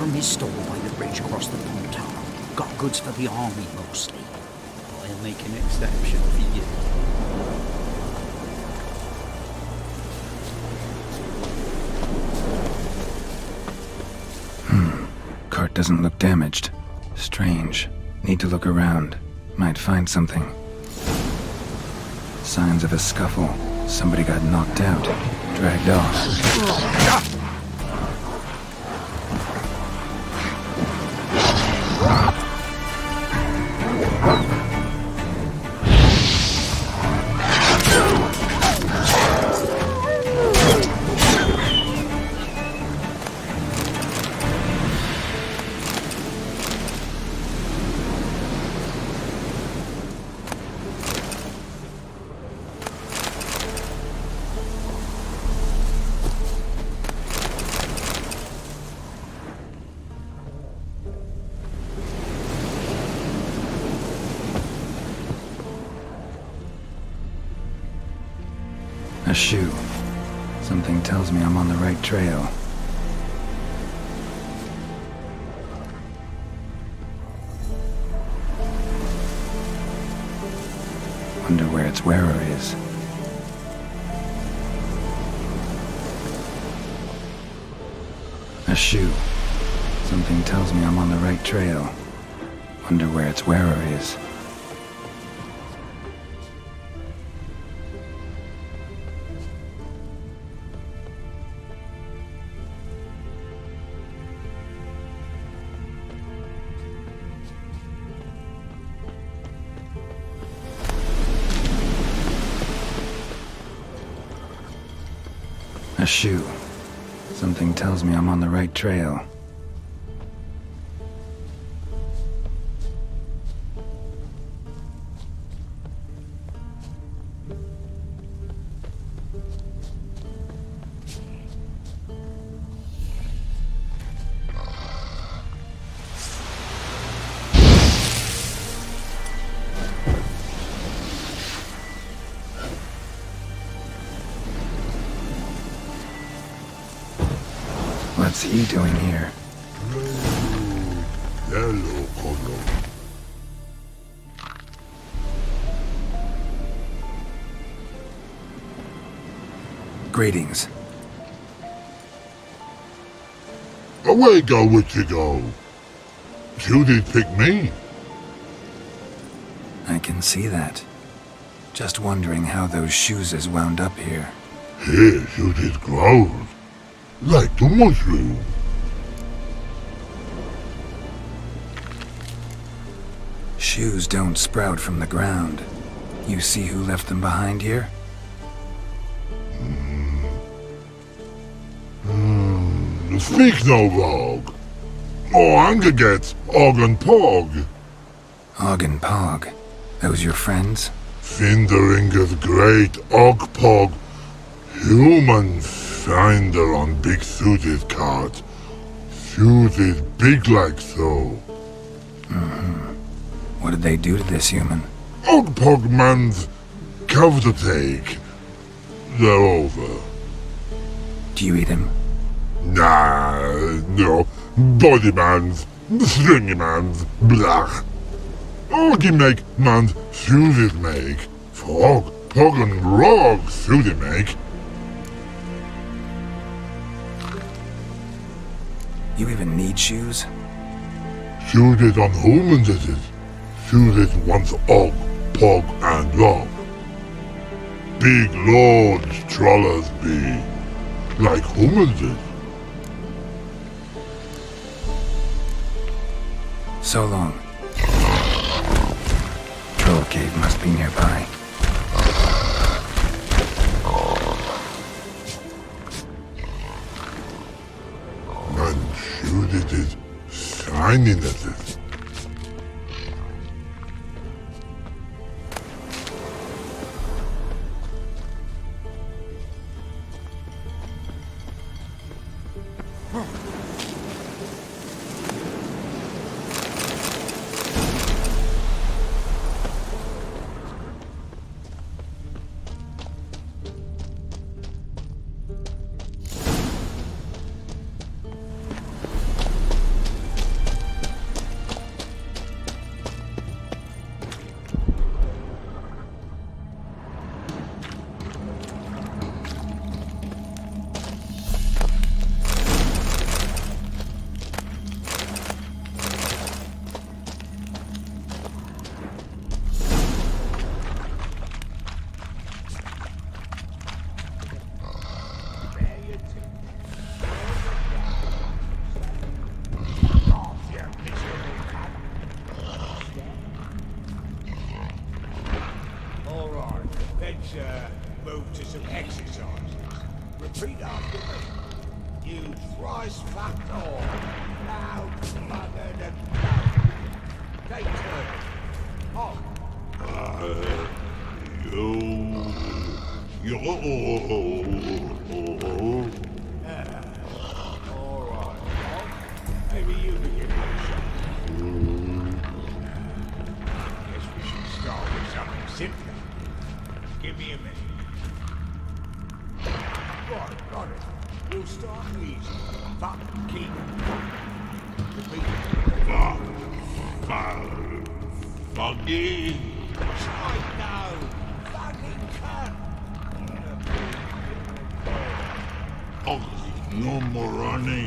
from his stall by the bridge across the Pontar. Got goods for the army mostly. I'll make an exception for you. Cart doesn't look damaged. Strange. Need to look around. Might find something. Signs of a scuffle. Somebody got knocked out. Dragged off. A shoe. Something tells me I'm on the right trail. Wonder where its wearer is. A shoe. Something tells me I'm on the right trail. Wonder where its wearer is. A shoe. Something tells me I'm on the right trail. What's he doing here? Hello, Connor. Greetings. Away go with you go. You did pick me. I can see that. Just wondering how those shoes is wound up here. Here you did grow. Like the mushroom. Shoes don't sprout from the ground. You see who left them behind here? Speak no rogue. Or anger gets Og and Pog. Og and Pog. Those your friends? Finderinger's great Og Pog. Human finder on big suited cart. Suited big like so. What did they do to this human? Og Pog man's cover to take. They're over. Do you eat him? Nah, no. Body man's, stringy man's, blah. Oggy make man's suited make. Frog, Pog and Rog suited make. You even need shoes? Suited on humans it is. Suited once Og, Pog and Rog. Big lords trollers be. Like humans is. So long. Troll cave must be nearby. Man shoot it is shining at it. All right, let's move to some exercises. Repeat after me. You thrice fucked all. Now, mother and blood. Take turns. Oh. All right. Maybe you begin with guess we should start with something simpler. Give me a minute. Right, got it. We'll start easy. Fuck, keep. Repeat. Foggy. Try now. Fucking cunt. No Morani.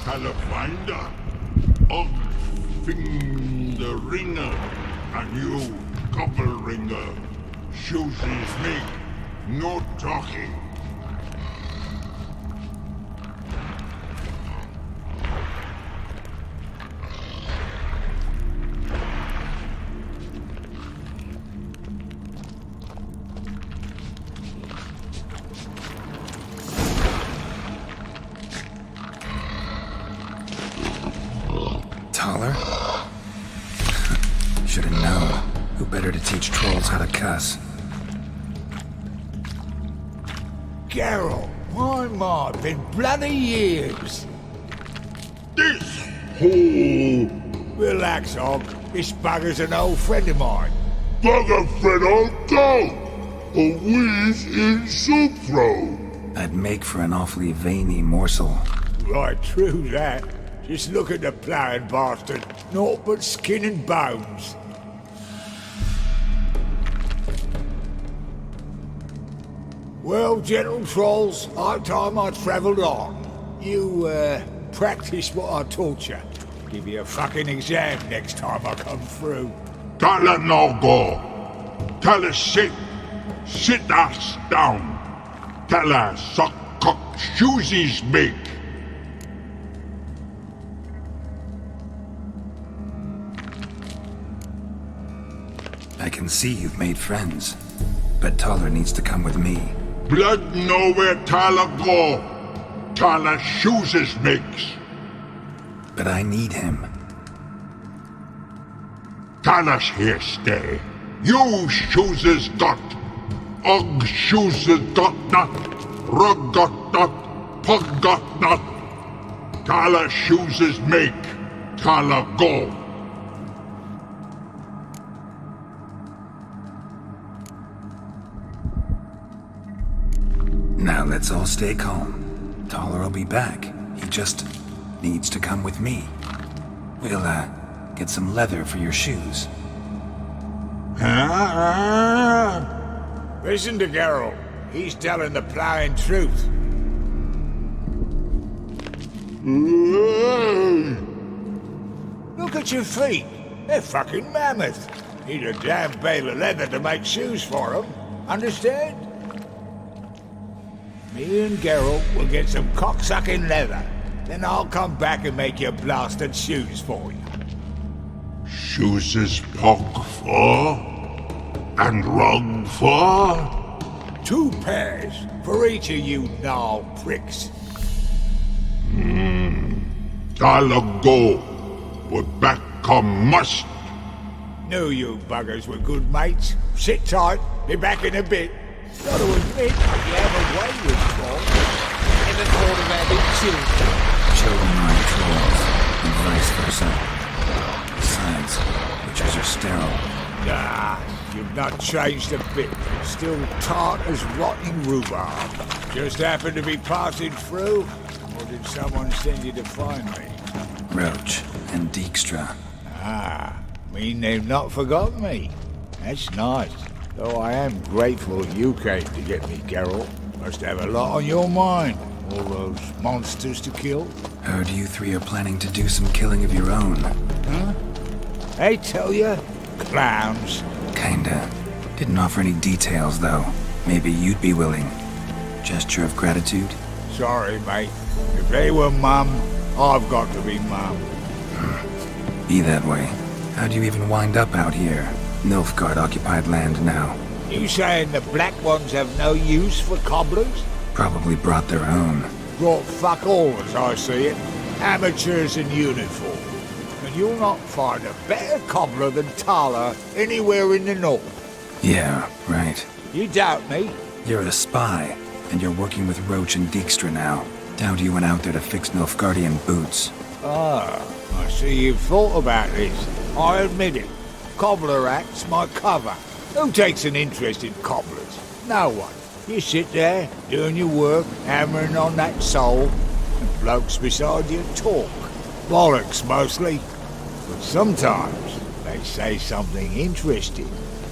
Telefinder. Finger ringer. And you, couple ringer. Shoes is me. No talking. Taller? Should've known. Who better to teach trolls how to cuss? Geralt, my, been bloody years. This hole. Relax, Og. This bugger's an old friend of mine. Bugger friend old dog. A whiz in soup throw. I'd make for an awfully veiny morsel. Right, true that. Just look at the ploughing bastard. Naught but skin and bones. Well, gentle trolls, high time I travelled on. You, practice what I taught you. Give you a fucking exam next time I come through. Tala no go. Tala sit. Sit us down. Tala suck cock shoesies make. I can see you've made friends, but Taller needs to come with me. Blood nowhere Tala go. Tala shoesies makes. But I need him. Tala's here stay. You shoeses got. Og shoeses got not. Rug got not. Pug got not. Tala shoeses make. Tala go. Now let's all stay calm. Taller will be back. He just needs to come with me. We'll, get some leather for your shoes. Listen to Geralt. He's telling the ploughing truth. Look at your feet. They're fucking mammoth. Need a damn bale of leather to make shoes for them. Understand? Me and Geralt will get some cocksucking leather. Then I'll come back and make your blasted shoes for you. Shoeses pug for? And rug for? 2 pairs for each of you gnarl pricks. Tala go. But back come must. Knew you buggers were good mates. Sit tight. Be back in a bit. Got to admit, you have a way with trolls. Never thought of having children. Children are trolls, and vice versa. Besides, witches are sterile. Nah, you've not changed a bit. Still tart as rotting rhubarb. Just happened to be passing through? Or did someone send you to find me? Roach and Dijkstra. Ah, mean they've not forgotten me. That's nice. Though I am grateful you came to get me, Geralt. Must have a lot on your mind. All those monsters to kill. Heard you 3 are planning to do some killing of your own. Huh? They tell you? Clowns. Kinda. Didn't offer any details, though. Maybe you'd be willing. Gesture of gratitude? Sorry, mate. If they were mum, I've got to be mum. Be that way. How'd you even wind up out here? Nilfgaard-occupied land now. You saying the Black Ones have no use for cobblers? Probably brought their own. Brought fuck all, as I see it. Amateurs in uniform. And you'll not find a better cobbler than Tala anywhere in the north. Yeah, right. You doubt me? You're a spy, and you're working with Roach and Dijkstra now. Doubt you went out there to fix Nilfgaardian boots. Ah, I see you've thought about this. I admit it. Cobbler act's my cover. Who takes an interest in cobblers? No one. You sit there, doing your work, hammering on that sole, and blokes beside you talk. Bollocks, mostly. But sometimes they say something interesting.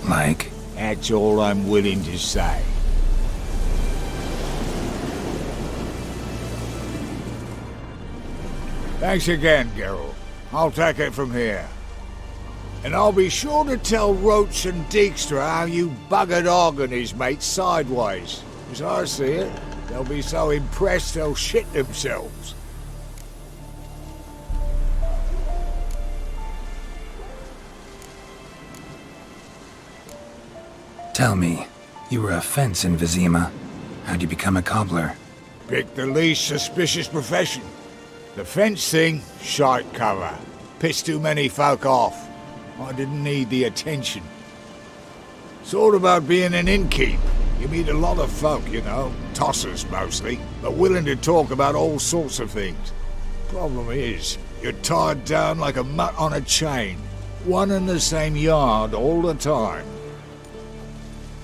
Like? That's all I'm willing to say. Thanks again, Geralt. I'll take it from here. And I'll be sure to tell Roach and Dijkstra how you buggered Og and his mates sideways. As I see it, they'll be so impressed they'll shit themselves. Tell me, you were a fence in Vizima. How'd you become a cobbler? Pick the least suspicious profession. The fence thing, shite cover. Pissed too many folk off. I didn't need the attention. Sort about being an innkeep. You meet a lot of folk, you know, tossers mostly, but willing to talk about all sorts of things. Problem is, you're tied down like a mutt on a chain. One and the same yard all the time.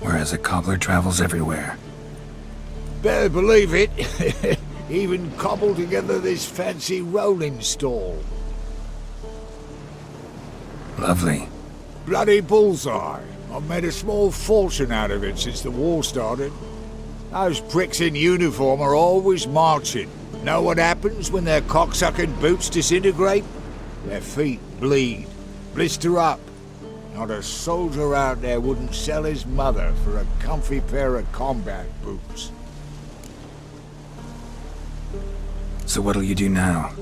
Whereas a cobbler travels everywhere. Better believe it. Even cobbled together this fancy rolling stall. Lovely. Bloody bullseye. I've made a small fortune out of it since the war started. Those pricks in uniform are always marching. Know what happens when their cocksucking boots disintegrate? Their feet bleed, blister up. Not a soldier out there wouldn't sell his mother for a comfy pair of combat boots. So what'll you do now?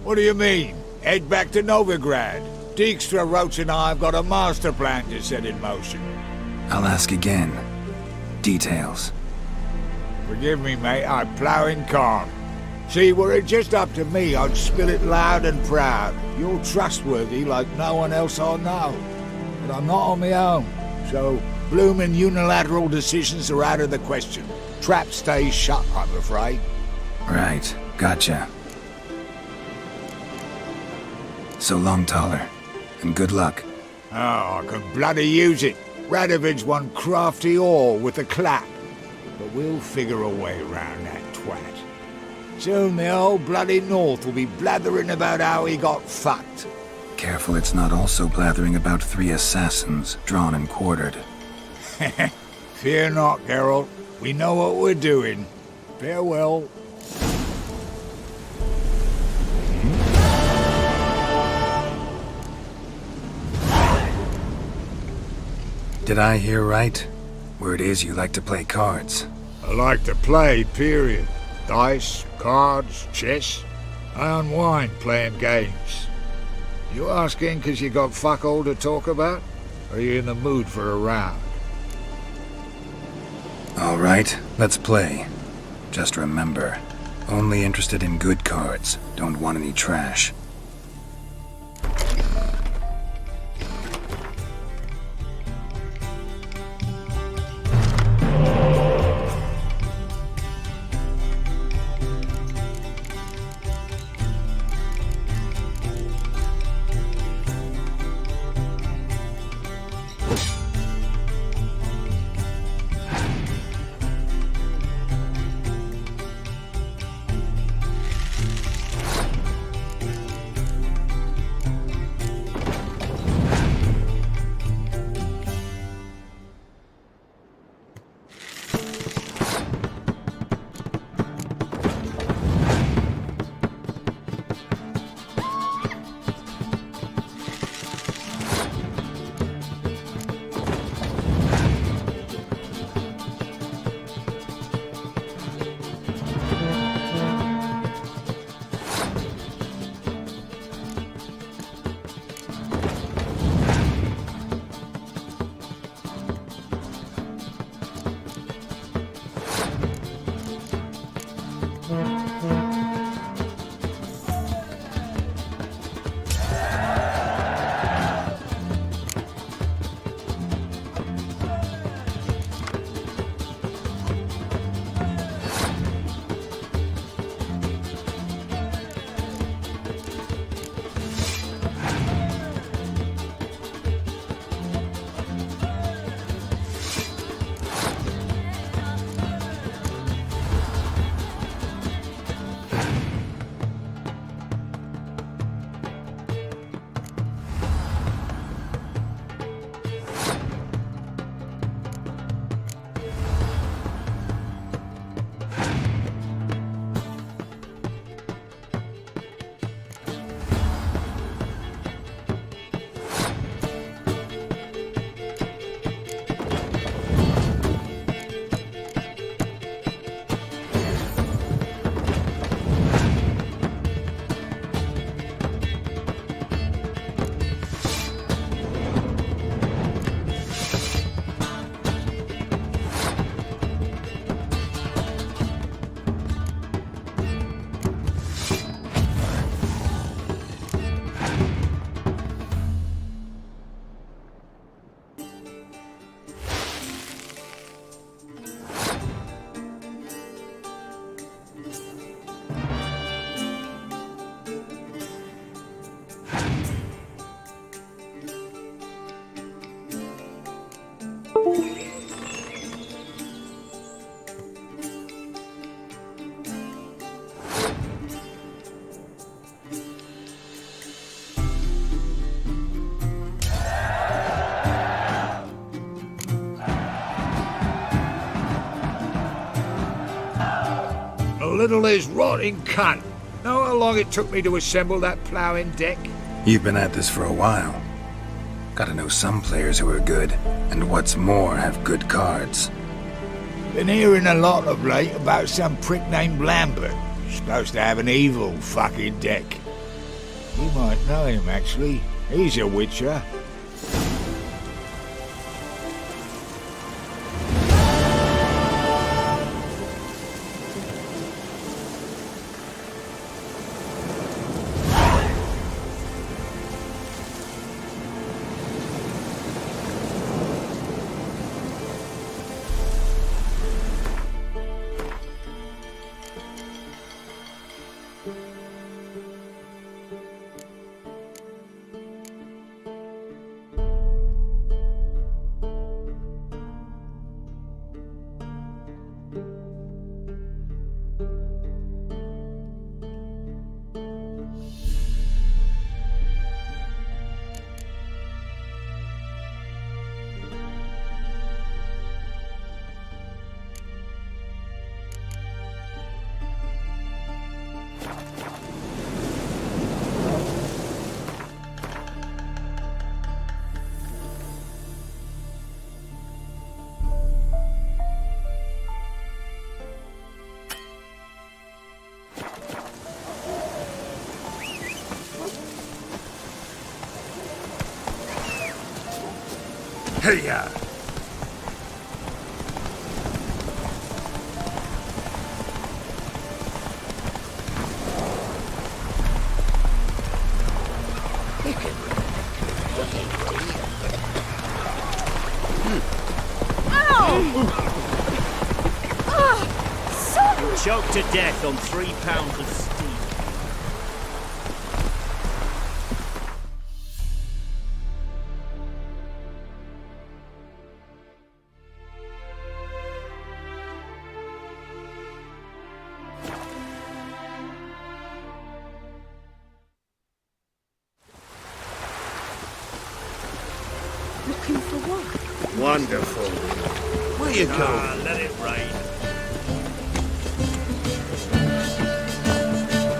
What do you mean? Head back to Novigrad. Dijkstra, Roach and I have got a master plan to set in motion. I'll ask again. Details. Forgive me, mate, I plough in calm. See, were it just up to me, I'd spill it loud and proud. You're trustworthy like no one else I know. But I'm not on my own, so bloomin' unilateral decisions are out of the question. Trap stays shut, I'm afraid. Right, gotcha. So long, Taller. And good luck. Oh, I can bloody use it. Radovid's one crafty ore with a clap. But we'll figure a way around that twat. Soon the old bloody North will be blathering about how he got fucked. Careful it's not also blathering about 3 assassins, drawn and quartered. Fear not, Geralt. We know what we're doing. Farewell. Did I hear right? Word is you like to play cards. I like to play, period. Dice, cards, chess. I unwind playing games. You asking because you got fuck all to talk about? Or are you in the mood for a round? All right, let's play. Just remember, only interested in good cards. Don't want any trash. little is rotting cunt. Know how long it took me to assemble that ploughing deck? You've been at this for a while. Gotta know some players who are good, and what's more, have good cards. Been hearing a lot of late about some prick named Lambert. Supposed to have an evil fucking deck. You might know him, actually. He's a witcher. Hey-ya! Choked to death on 3 pounds of steel. Looking for what? Wonderful. Where you going? Let it rain.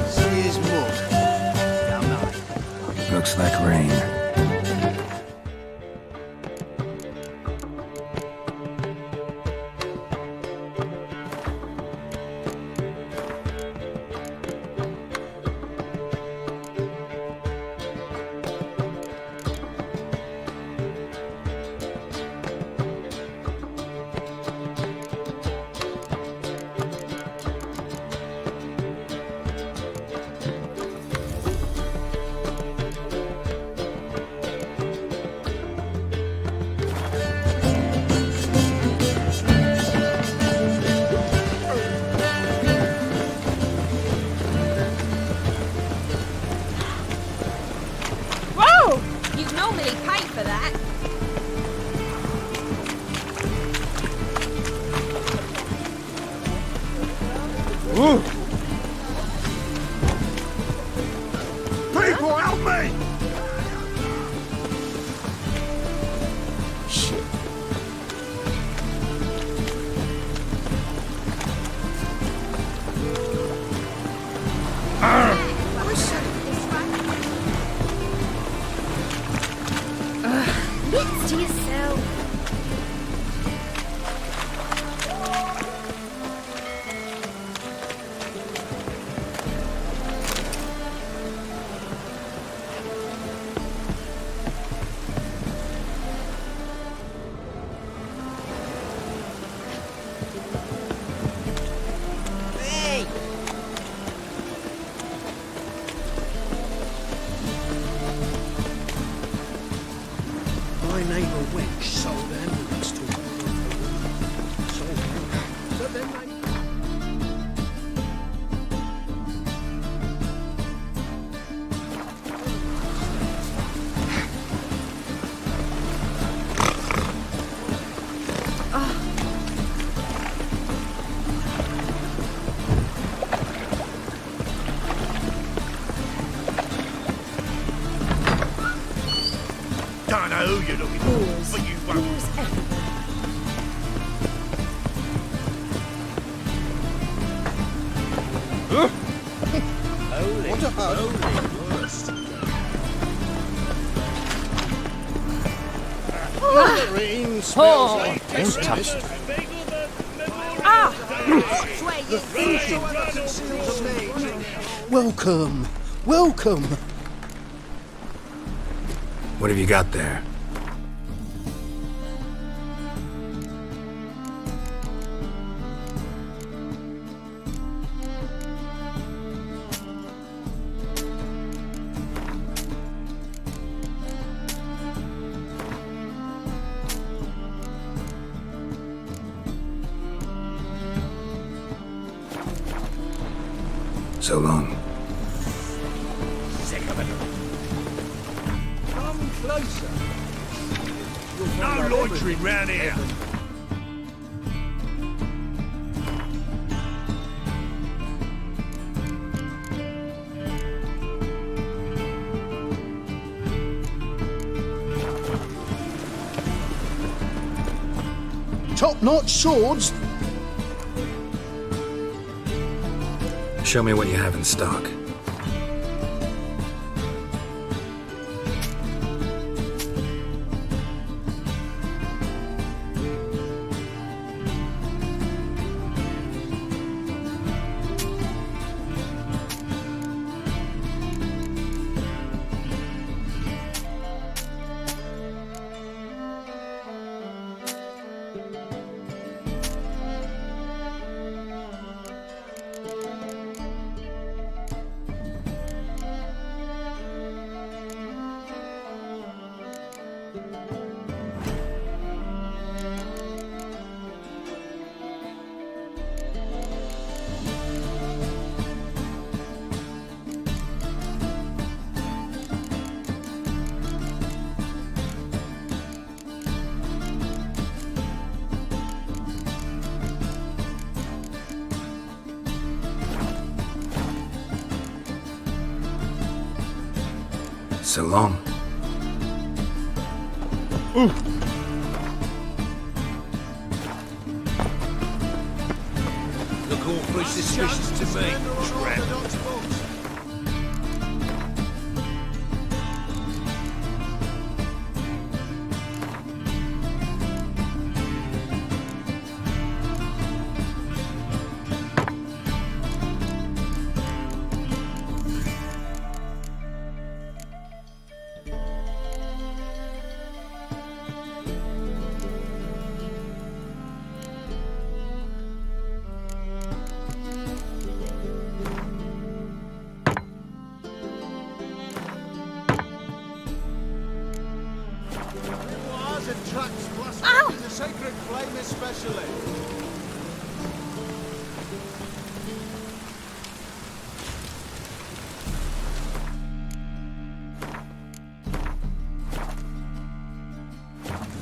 See his mug. Damn nice. Looks like rain. You'd normally pay for that. Ooh. People, help me! Shit. Bits to yourself. Hey! My neighbour wench sold ambulance to but then they... Don't know who you're looking for, but you won't. What a holy worst. The rain smells like Don't touch it. the thinking that conceals a mage. Welcome, welcome. What have you got there? So long. Sick of it. Come closer. No loitering round here. Top-notch swords. Show me what you have in stock. So long. Look awfully suspicious to me, tramp. Wars attracts blasphemy to sacred flame especially.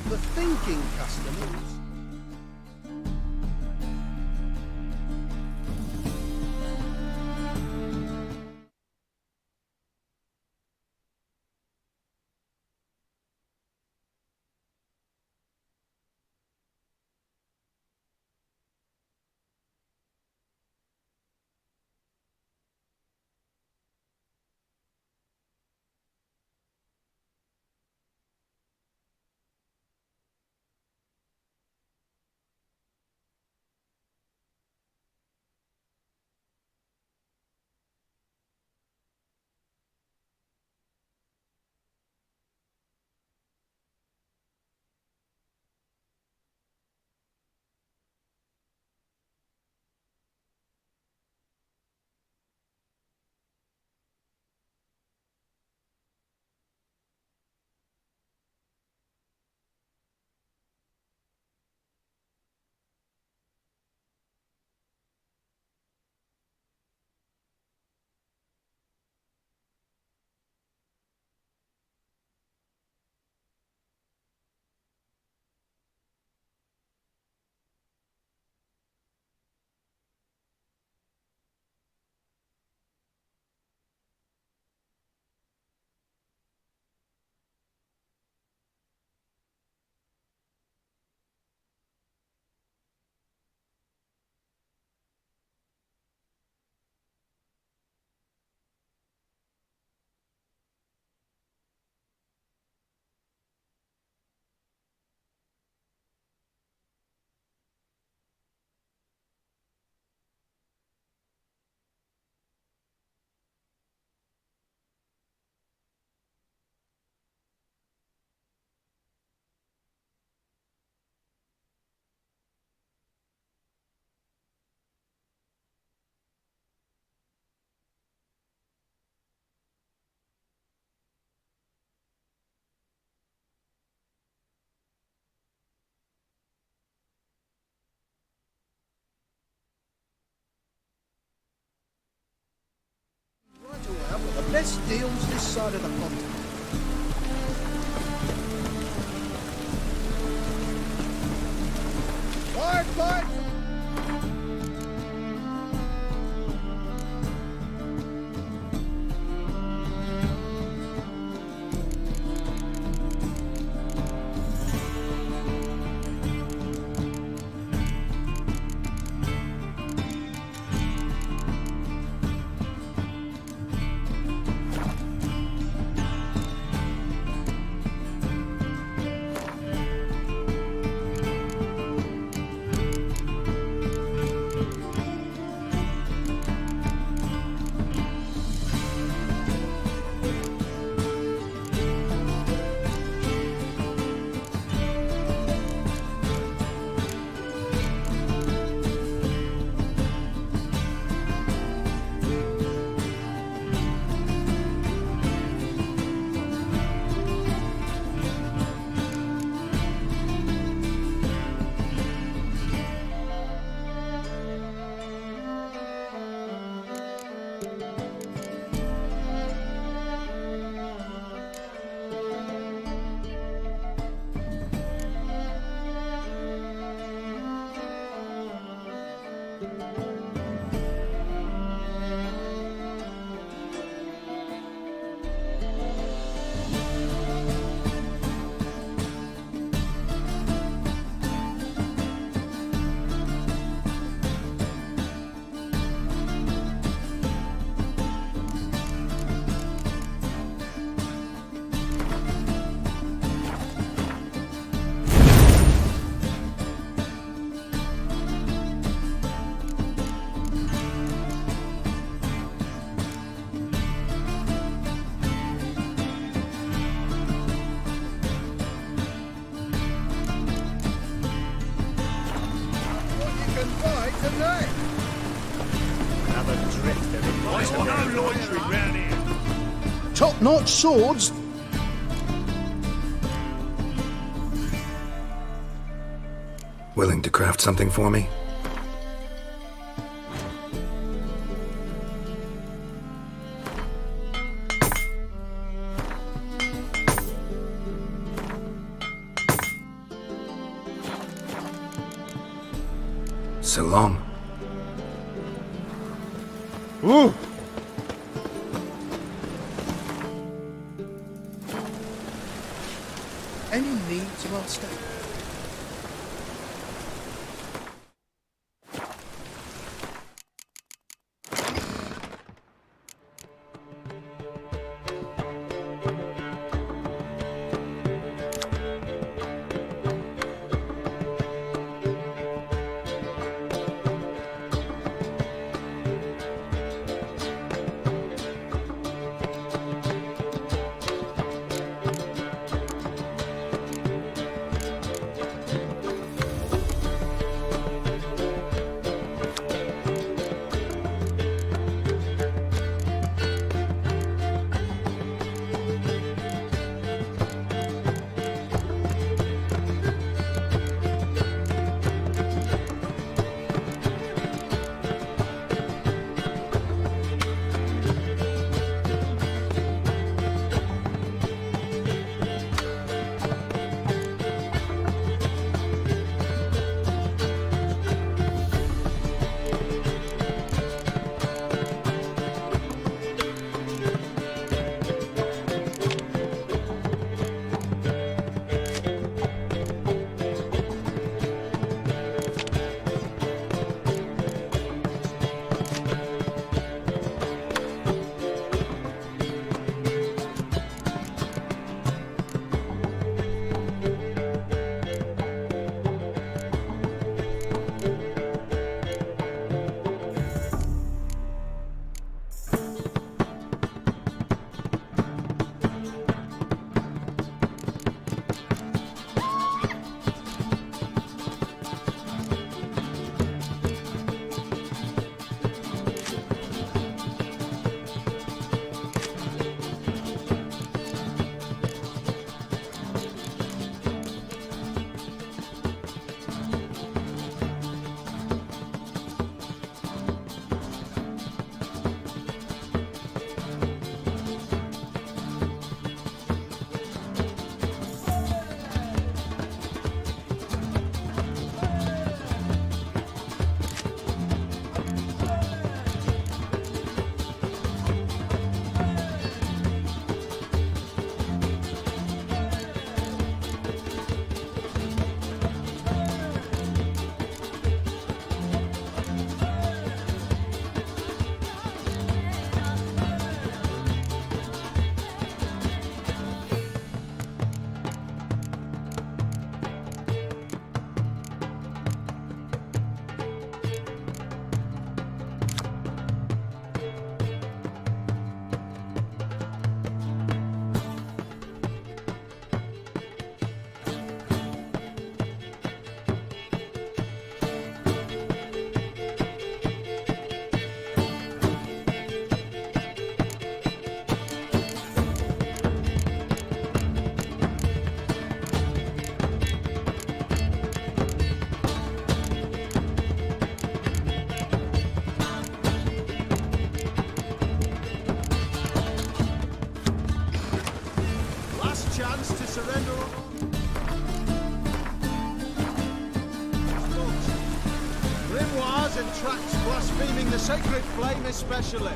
The thinking custom is Let's deals this side of the pond. Fight! Top-notch swords? Willing to craft something for me? So long. Ooh! Any need to our stay? and tracts blaspheming the sacred flame especially.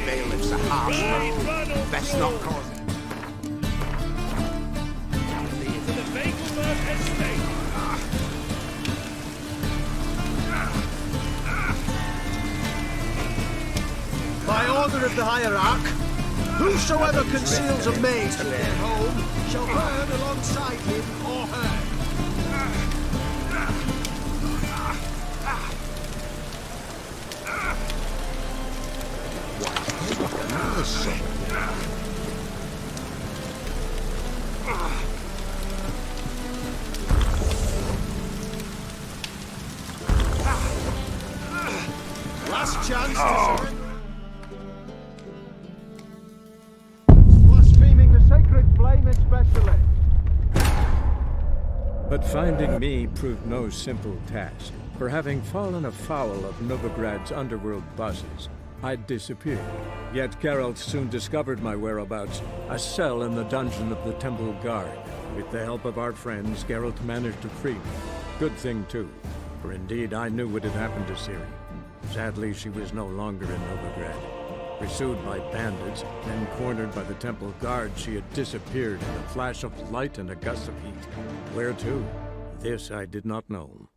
Bailiff's a harsh man. Best not cause it. By order of the hierarch, whosoever conceals a maze in their home shall burn alongside him or her. Last chance to surrender. Blaspheming the sacred flame especially. But finding me proved no simple task. For having fallen afoul of Novigrad's underworld bosses, I'd disappeared. Yet Geralt soon discovered my whereabouts, a cell in the dungeon of the Temple Guard. With the help of our friends, Geralt managed to free me. Good thing, too, for indeed I knew what had happened to Ciri. Sadly, she was no longer in Novigrad. Pursued by bandits, then cornered by the Temple Guard, she had disappeared in a flash of light and a gust of heat. Where to? This I did not know.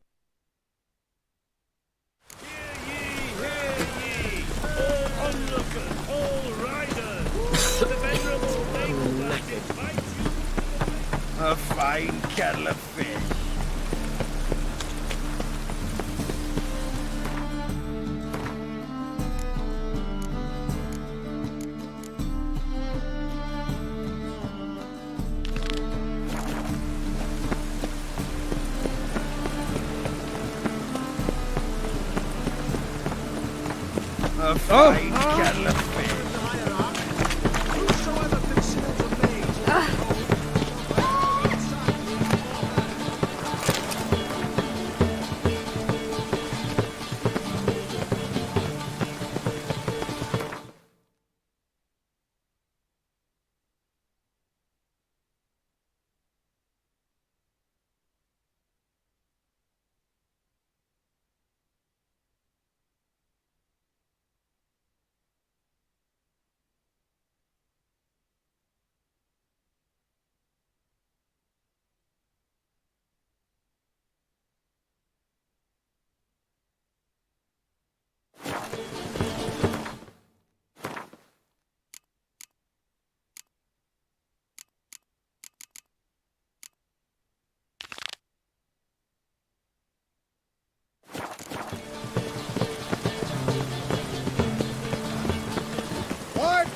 A fine kettle of fish. A fine kettle of fish.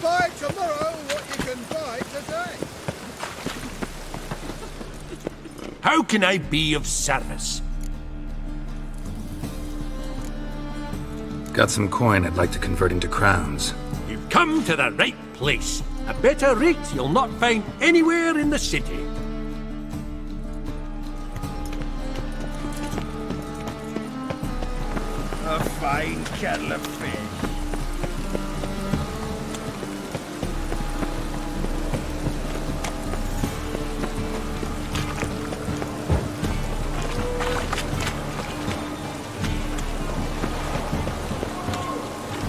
Buy tomorrow what you can buy today. How can I be of service? Got some coin I'd like to convert into crowns. You've come to the right place. A better rate you'll not find anywhere in the city. A fine kettle of fish.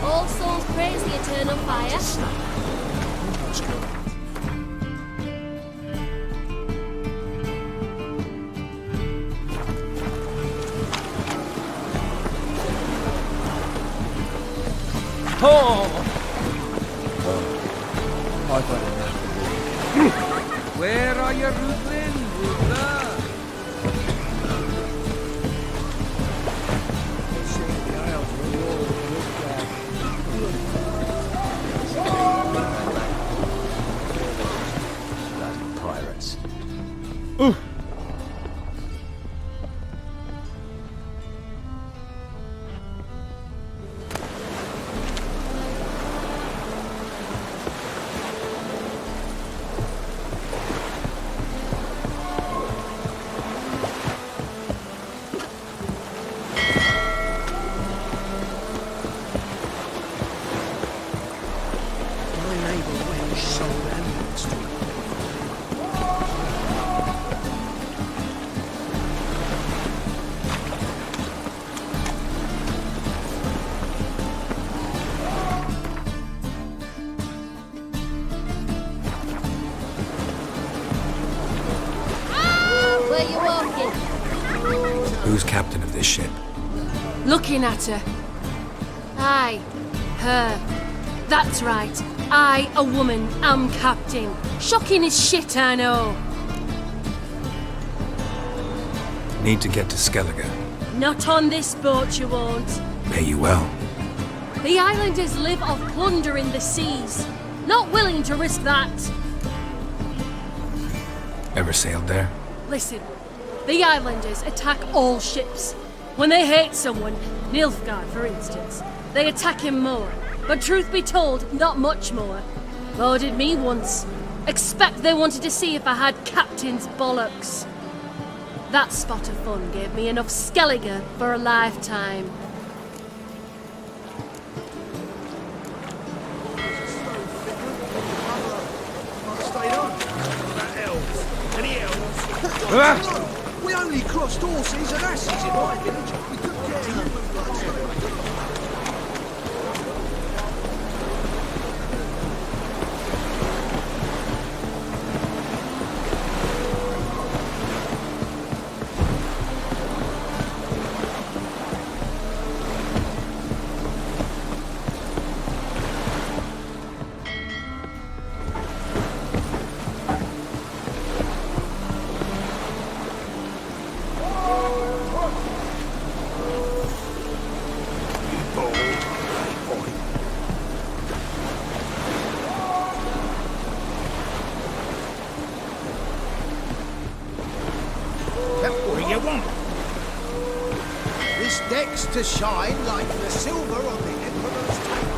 All souls praise the eternal fire. Where are your Ruthlin, Ruther? Pirates. Who's captain of this ship? Looking at her. Aye, her. That's right. I, a woman, am captain. Shocking as shit, I know. Need to get to Skellige. Not on this boat, you won't. Pay you well. The islanders live off plunder in the seas. Not willing to risk that. Ever sailed there? Listen, the islanders attack all ships. When they hate someone, Nilfgaard for instance, they attack him more. But truth be told, not much more. Boarded me once. Expect they wanted to see if I had captain's bollocks. That spot of fun gave me enough Skellige for a lifetime. We only crossed horses and asses in my village. We couldn't get human blood. This deck's to shine like the silver on the Emperor's table.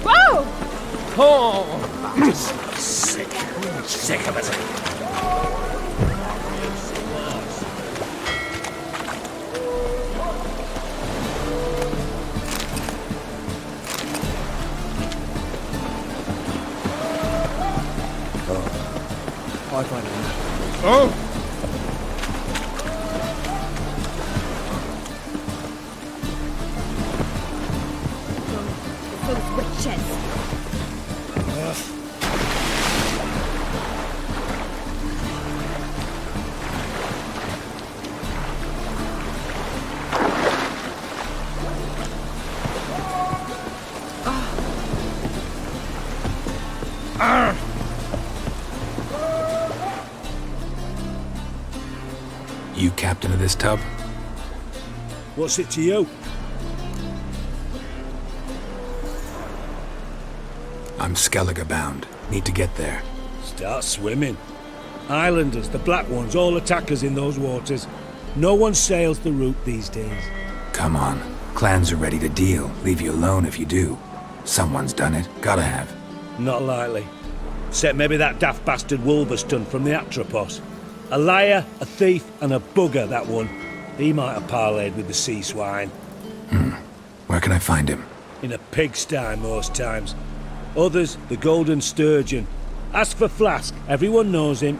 Whoa! Oh! I'm just sick of it. I find it. Oh! Those witches. You captain of this tub? What's it to you? I'm Skellige bound. Need to get there. Start swimming. Islanders, the black ones, all attackers in those waters. No one sails the route these days. Come on. Clans are ready to deal. Leave you alone if you do. Someone's done it. Gotta have. Not likely. Except maybe that daft bastard Wolverston from the Atropos. A liar, a thief, and a bugger, that one. He might have parlayed with the sea swine. Where can I find him? In a pigsty most times. Others, the Golden Sturgeon. Ask for Flask. Everyone knows him.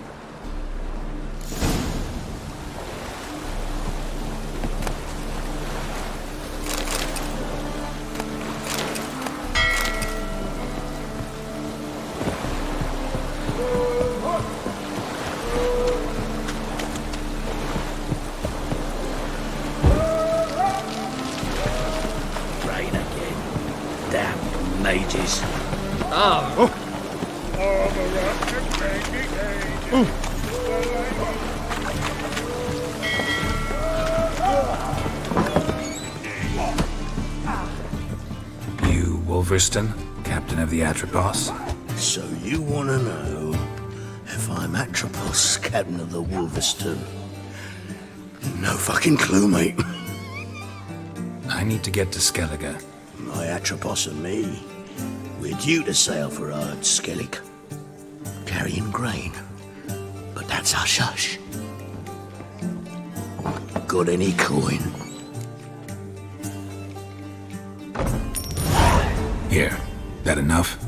Rain again. Damn mages. You, Wolverston, captain of the Atropos? So you want to know if I'm Atropos, captain of the Wolverston? No fucking clue, mate. I need to get to Skellige. My Atropos and me, we're due to sail for Ard Skellig, carrying grain. But that's hush-hush. Got any coin? Here, that enough?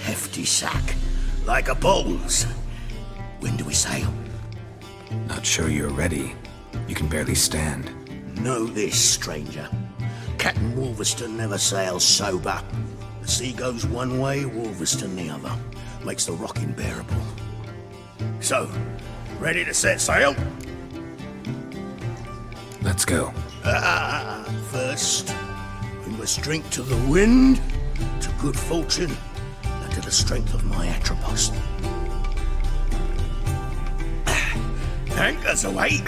Hefty sack, like a bull's. When do we sail? Not sure you're ready. You can barely stand. Know this, stranger. Captain Wolverston never sails sober. The sea goes one way, Wolverston the other. Makes the rocking bearable. So, ready to set sail? Let's go. First, we must drink to the wind, to good fortune, and to the strength of my Atropos. Anchors away!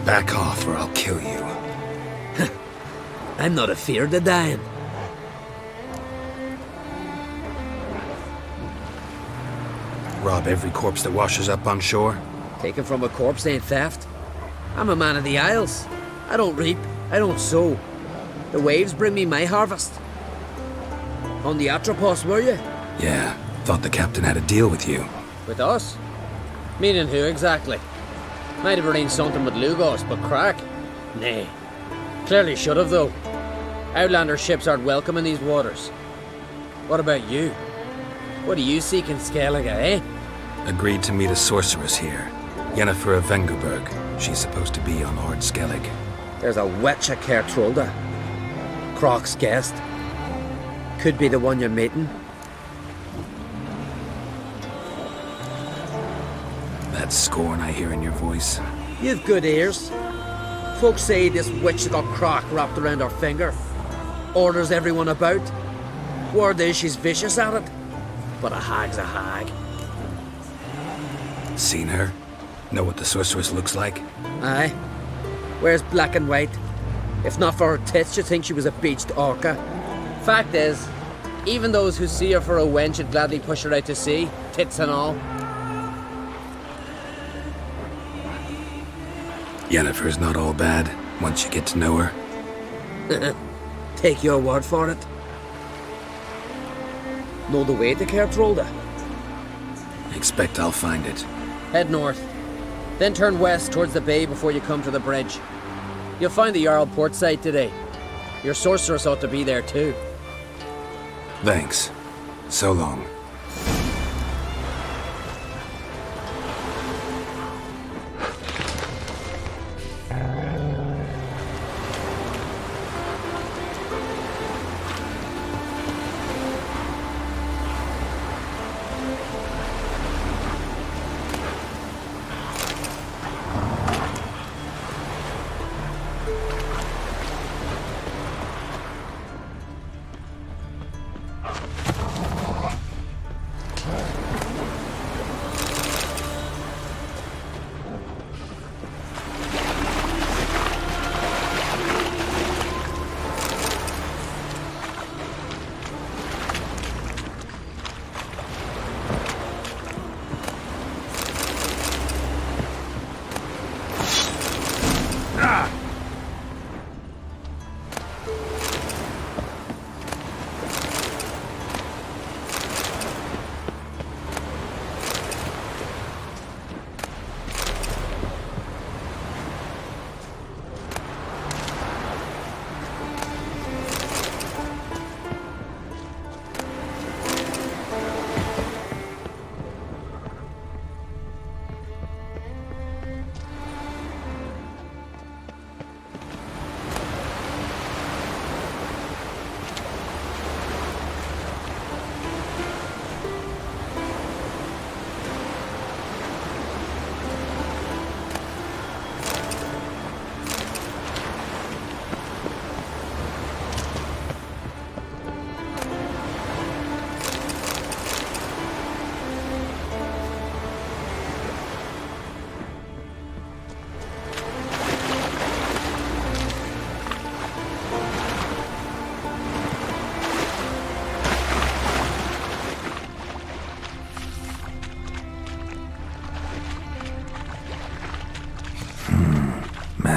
Back off or I'll kill you. I'm not afeard of dying. Rob every corpse that washes up on shore? Taken from a corpse ain't theft. I'm a man of the Isles. I don't reap, I don't sow. The waves bring me my harvest. On the Atropos, were you? Yeah, thought the captain had a deal with you. With us? Meaning who exactly? Might have arranged something with Lugos, but crack? Nay. Clearly should have, though. Outlander ships aren't welcome in these waters. What about you? What do you seek in Skellige, eh? Agreed to meet a sorceress here. Yennefer of Vengerberg. She's supposed to be on Ard Skellig. There's a witch at Kertrolda. Croc's guest. Could be the one you're meeting. That scorn I hear in your voice. You've good ears. Folks say this witch got Croc wrapped around her finger. Orders everyone about. Word is she's vicious at it. But a hag's a hag. Seen her? Know what the sorceress looks like? Aye. Wears black and white. If not for her tits, you'd think she was a beached orca. Fact is, even those who see her for a wench would gladly push her out to sea, tits and all. Yennefer's not all bad, once you get to know her. Take your word for it. Know the way to Kertrolda? Expect I'll find it. Head north. Then turn west towards the bay before you come to the bridge. You'll find the Jarl port site today. Your sorceress ought to be there too. Thanks. So long.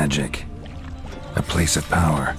Magic. A place of power.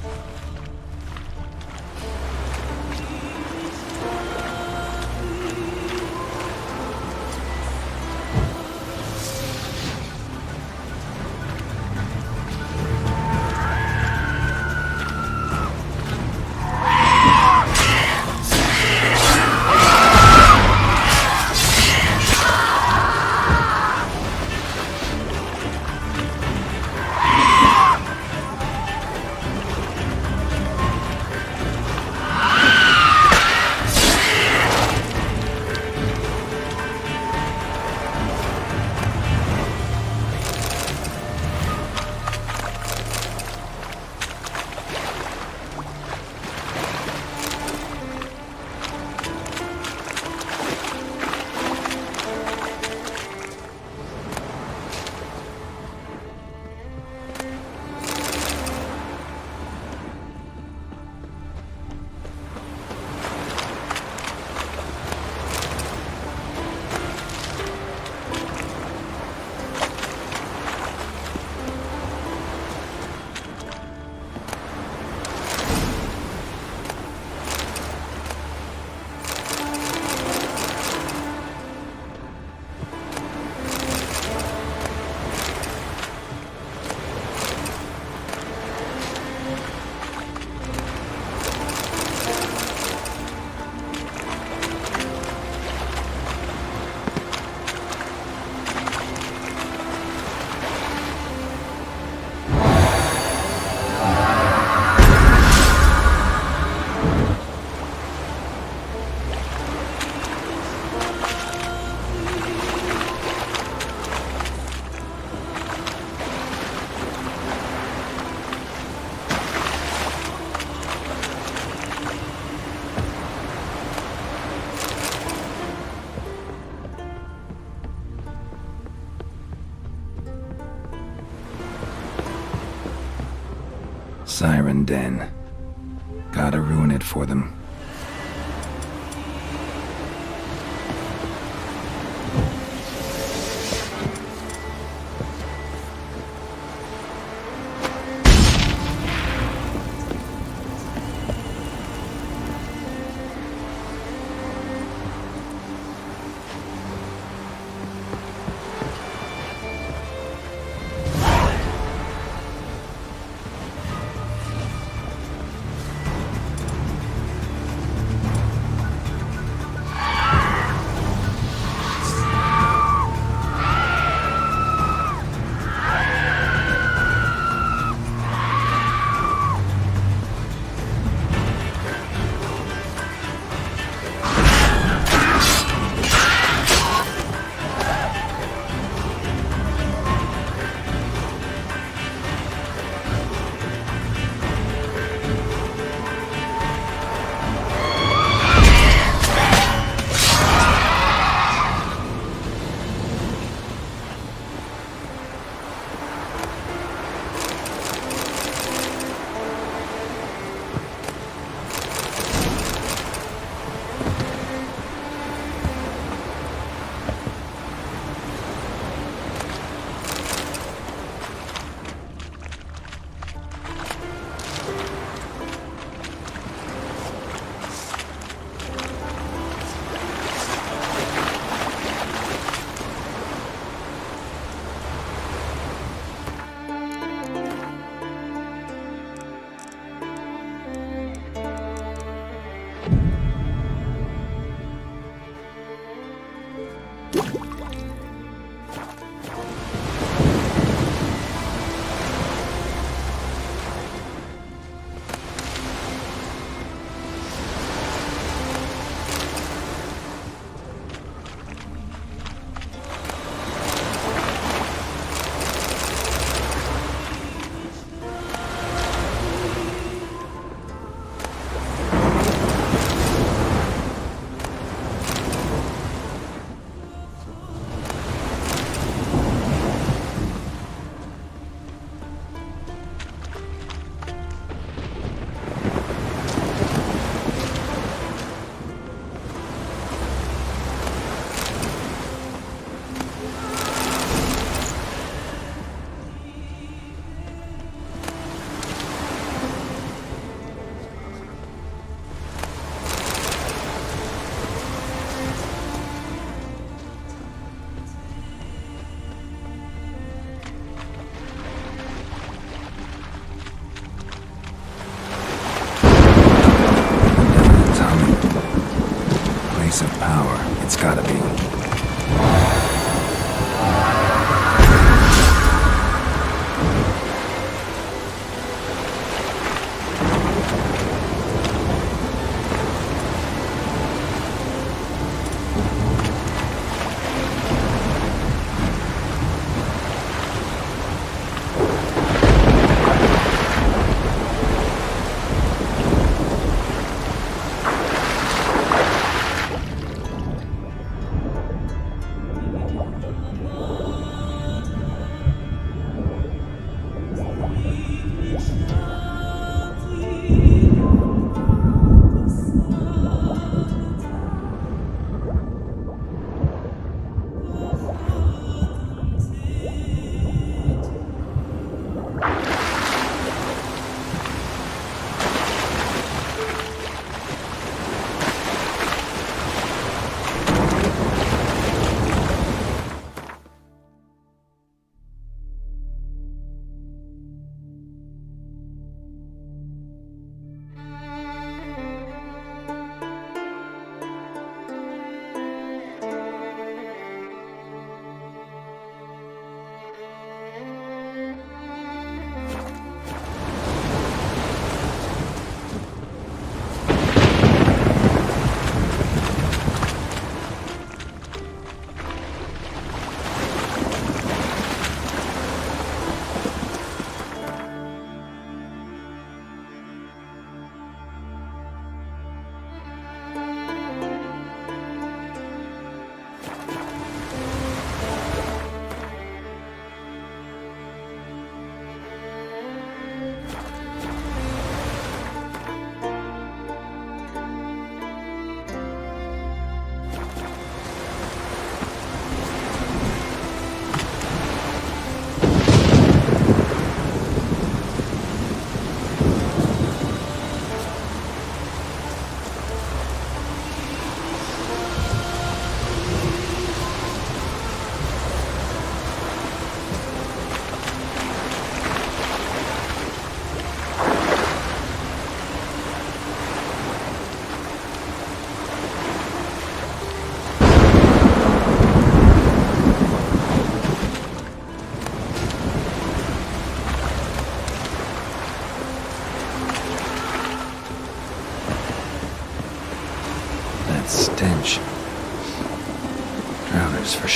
Siren Den. Gotta ruin it for them.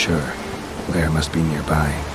sure. Lair must be nearby.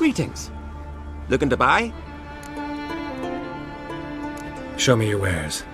Greetings. Looking to buy? Show me your wares.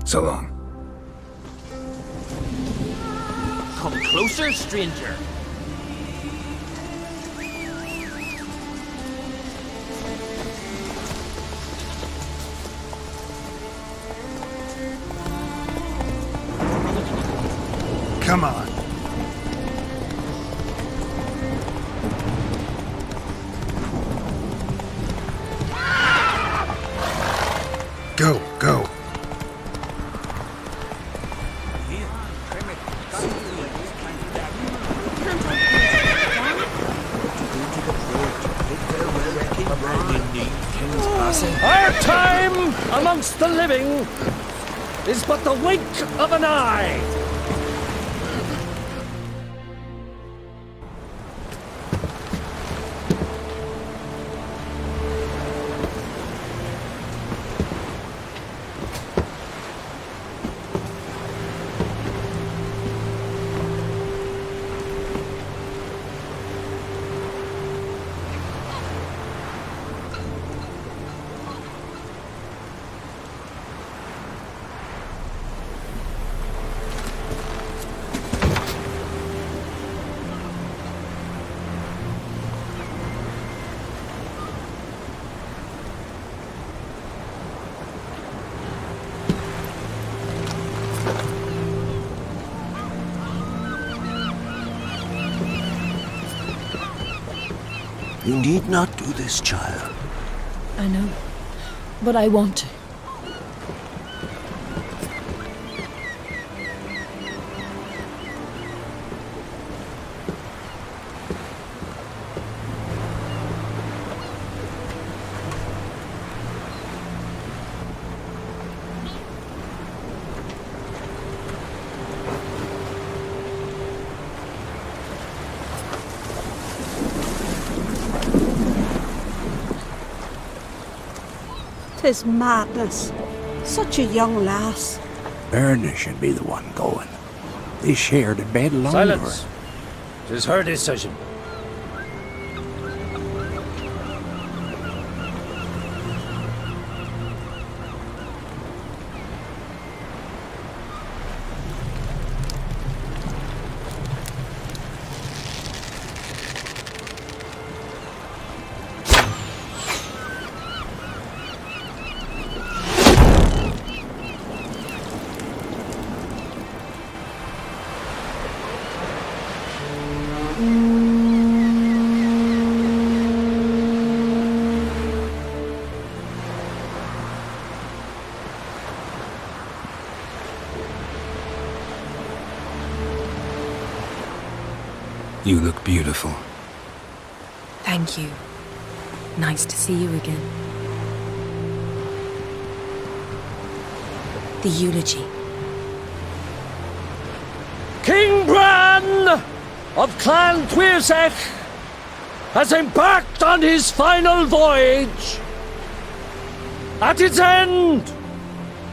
So long. Come closer, stranger. Come on. Go, go. Our time amongst the living is but the wink of an eye. You need not do this, child. I know, but I want to. Tis madness. Such a young lass. Erna should be the one going. They shared a bed longer. Silence. 'Tis her decision. You look beautiful. Thank you. Nice to see you again. The eulogy. King Bran of Clan Tuirsech has embarked on his final voyage. At its end,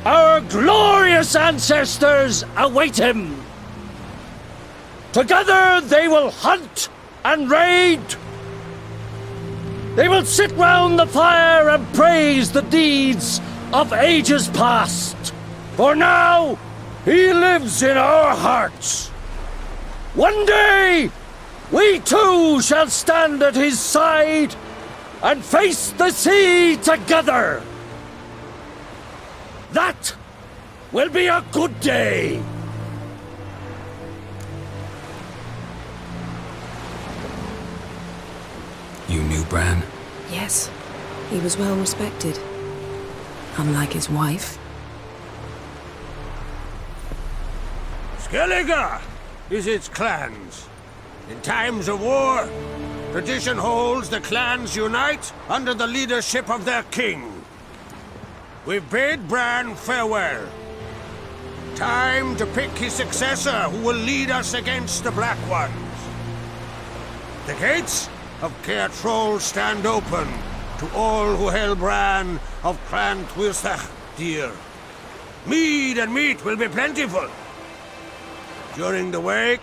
our glorious ancestors await him. Together they will hunt and raid. They will sit round the fire and praise the deeds of ages past. For now, he lives in our hearts. One day, we too shall stand at his side and face the sea together. That will be a good day. Bran? Yes, he was well respected. Unlike his wife. Skellige is its clans. In times of war, tradition holds the clans unite under the leadership of their king. We've bid Bran farewell. Time to pick his successor who will lead us against the Black Ones. The gates of Caer Troll stand open to all who held Bran of Clan Tuilsach dear. Mead and meat will be plentiful. During the wake,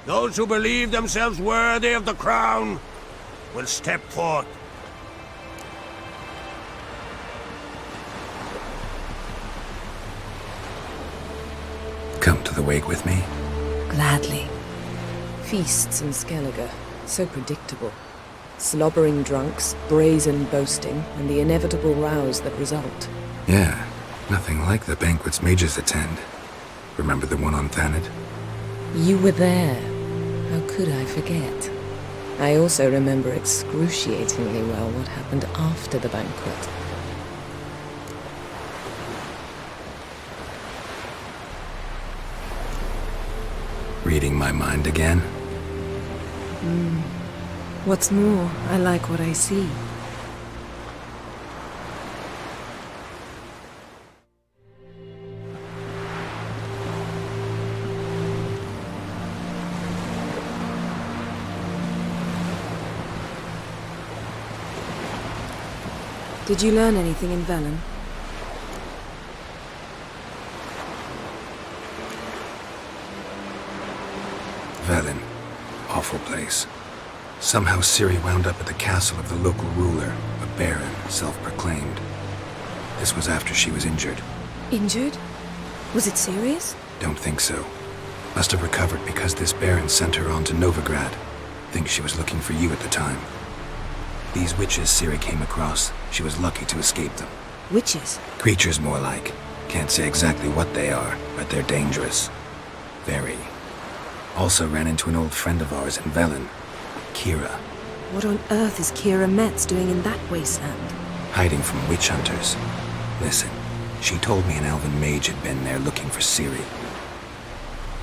those who believe themselves worthy of the crown will step forth. Come to the wake with me? Gladly. Feasts in Skellige, so predictable. Slobbering drunks, brazen boasting, and the inevitable rows that result. Yeah, nothing like the banquets mages attend. Remember the one on Thanedd? You were there. How could I forget? I also remember excruciatingly well what happened after the banquet. Reading my mind again? What's more, I like what I see. Did you learn anything in Velen? Velen. Awful place. Somehow Ciri wound up at the castle of the local ruler, a baron, self-proclaimed. This was after she was injured. Injured? Was it serious? Don't think so. Must have recovered because this baron sent her on to Novigrad. Think she was looking for you at the time. These witches Ciri came across, she was lucky to escape them. Witches? Creatures more like. Can't say exactly what they are, but they're dangerous. Very. Also ran into an old friend of ours in Velen, Kira. What on earth is Kira Metz doing in that wasteland? Hiding from witch hunters. Listen, she told me an elven mage had been there looking for Ciri.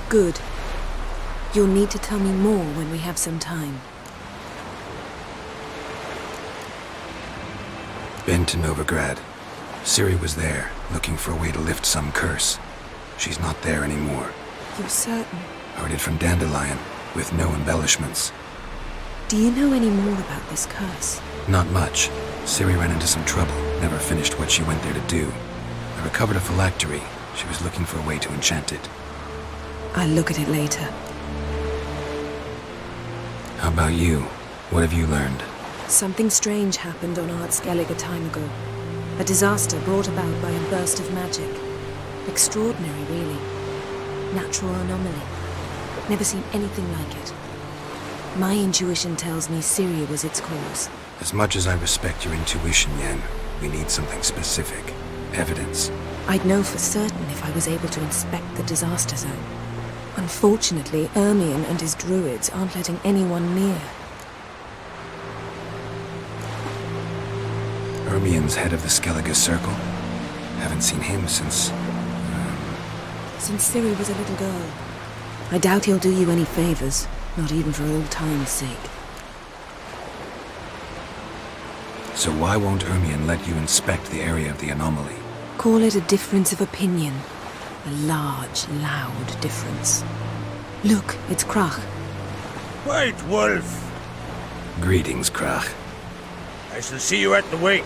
Good. You'll need to tell me more when we have some time. Been to Novigrad. Ciri was there, looking for a way to lift some curse. She's not there anymore. You're certain? Heard it from Dandelion, with no embellishments. Do you know any more about this curse? Not much. Ciri ran into some trouble, never finished what she went there to do. I recovered a phylactery. She was looking for a way to enchant it. I'll look at it later. How about you? What have you learned? Something strange happened on Ard Skellige a time ago. A disaster brought about by a burst of magic. Extraordinary, really. Natural anomaly. Never seen anything like it. My intuition tells me Ciri was its cause. As much as I respect your intuition, Yen, we need something specific. Evidence. I'd know for certain if I was able to inspect the disaster zone. Unfortunately, Ermion and his druids aren't letting anyone near. Ermion's head of the Skellige Circle? Haven't seen him since... Since Ciri was a little girl. I doubt he'll do you any favors, not even for old time's sake. So why won't Ermion let you inspect the area of the anomaly? Call it a difference of opinion. A large, loud difference. Look, it's Crach. White Wolf! Greetings, Crach. I shall see you at the wake,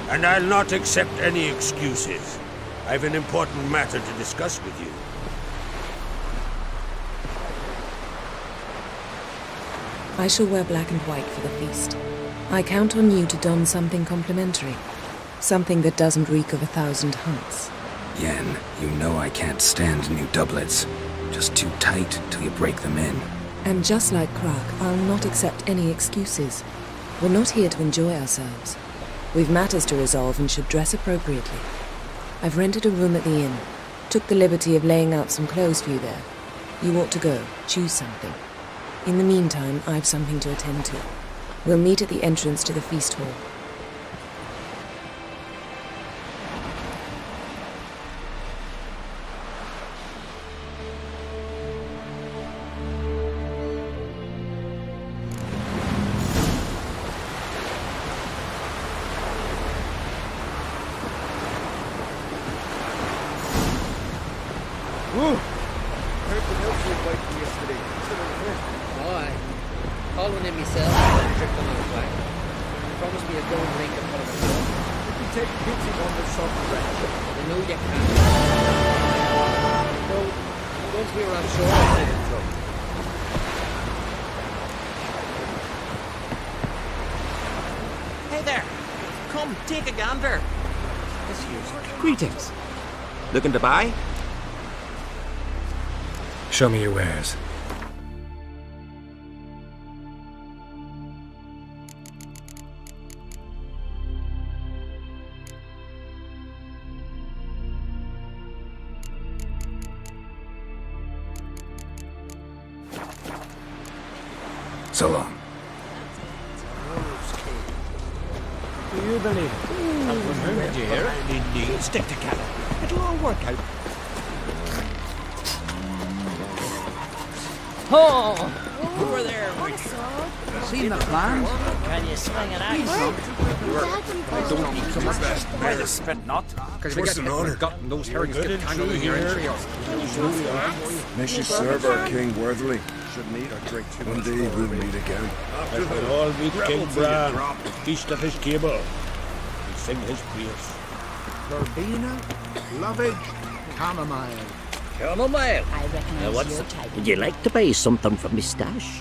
and I'll not accept any excuses. I've an important matter to discuss with you. I shall wear black and white for the feast. I count on you to don something complimentary. Something that doesn't reek of 1,000 hunts. Yen, you know I can't stand new doublets. Just too tight till you break them in. And just like Crach, I'll not accept any excuses. We're not here to enjoy ourselves. We've matters to resolve and should dress appropriately. I've rented a room at the inn. Took the liberty of laying out some clothes for you there. You ought to go. Choose something. In the meantime, I've something to attend to. We'll meet at the entrance to the feast hall. Aye. Call one in myself and trick them out back. Promise me a gold ring to put on the floor. If you take pity on the soft wretch. I know you can. Though, once we were on shore, I said it through. Hey there! Come, take a gander. This here's Greetings. Looking to buy? Show me your wares. So long. Do you believe it? Did you hear it? Indeed. Stick together. It'll all work out. Oh! Over there, Seen the plans? Can you swing an axe? Don't eat so much by the spit not. Because we get gotten those herrings get tangled in your entrails. May she serve our king worthily. Shouldn't eat or drink too much. One day we'll meet again. As we all meet King Bran, feast of his cable, and sing his praise. Verbena, lovage, chamomile. Chamomile. I reckon Now, it's what's your it? type. Would you like to buy something from me stash?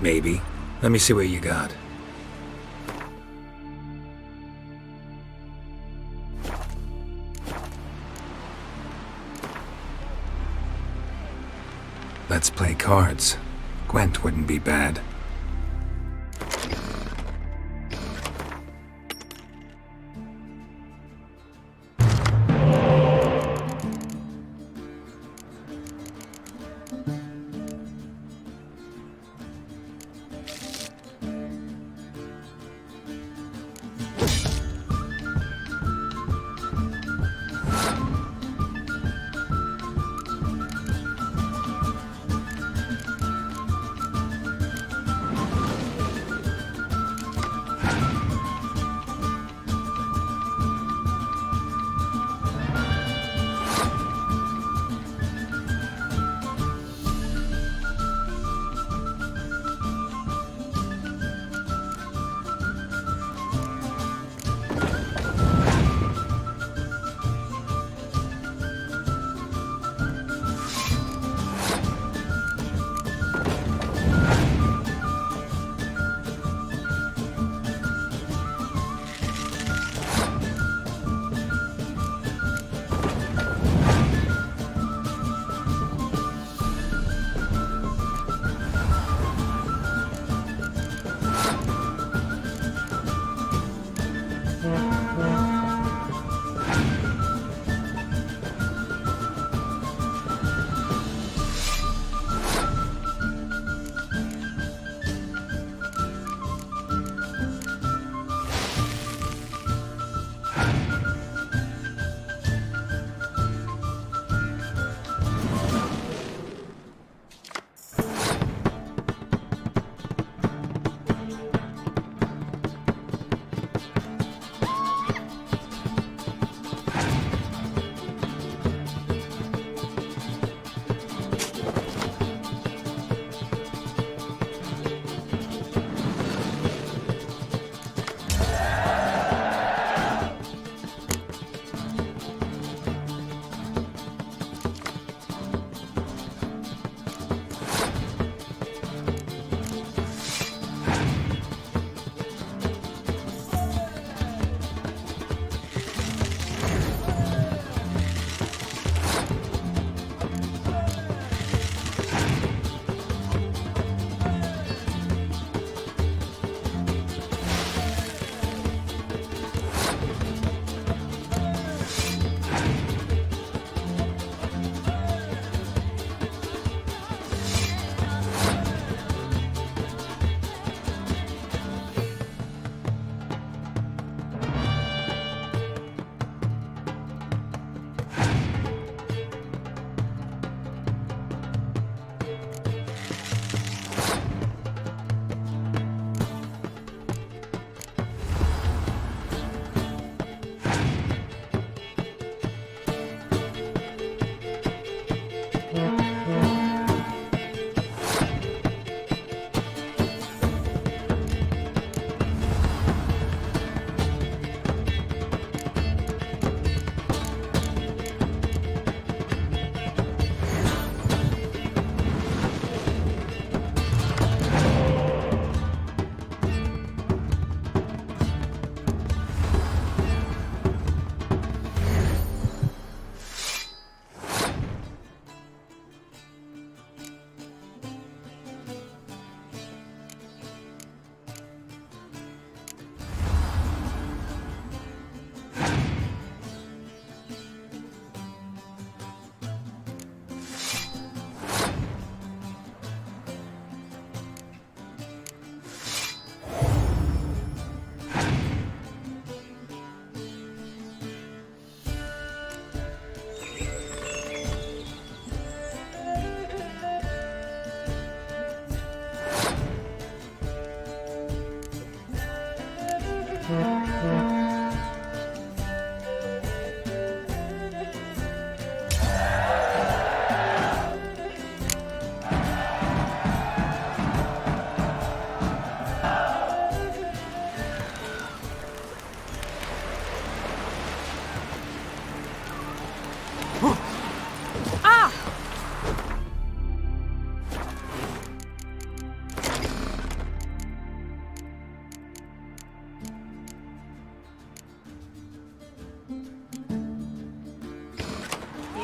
Maybe. Let me see what you got. Let's play cards. Gwent wouldn't be bad.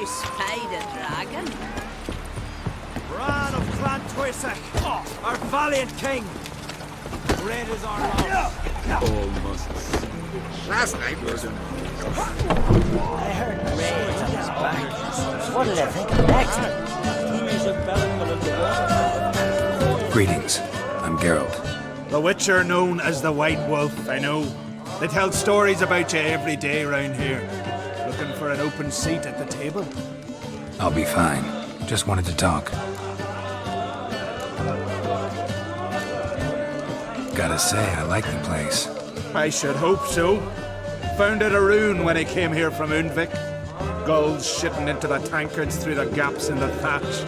you spied a dragon? Bran of Clan Twisek, our valiant king. Great is our love. All must see. Last night was I heard raids on his back. What did I think of next? Greetings. I'm Geralt. The Witcher known as the White Wolf, I know. They tell stories about you every day round here. Looking for an open seat at the table? I'll be fine. Just wanted to talk. Gotta say, I like the place. I should hope so. Found it a rune when I came here from Undvik. Gulls shitting into the tankards through the gaps in the thatch.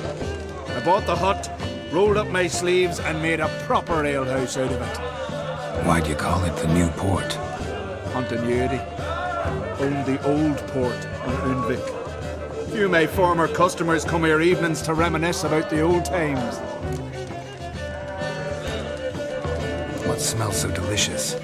I bought the hut, rolled up my sleeves, and made a proper alehouse out of it. Why'd you call it the New Port? Hunting Yuri. Owned the old port on Undvik. Few of my former customers come here evenings to reminisce about the old times. What smells so delicious?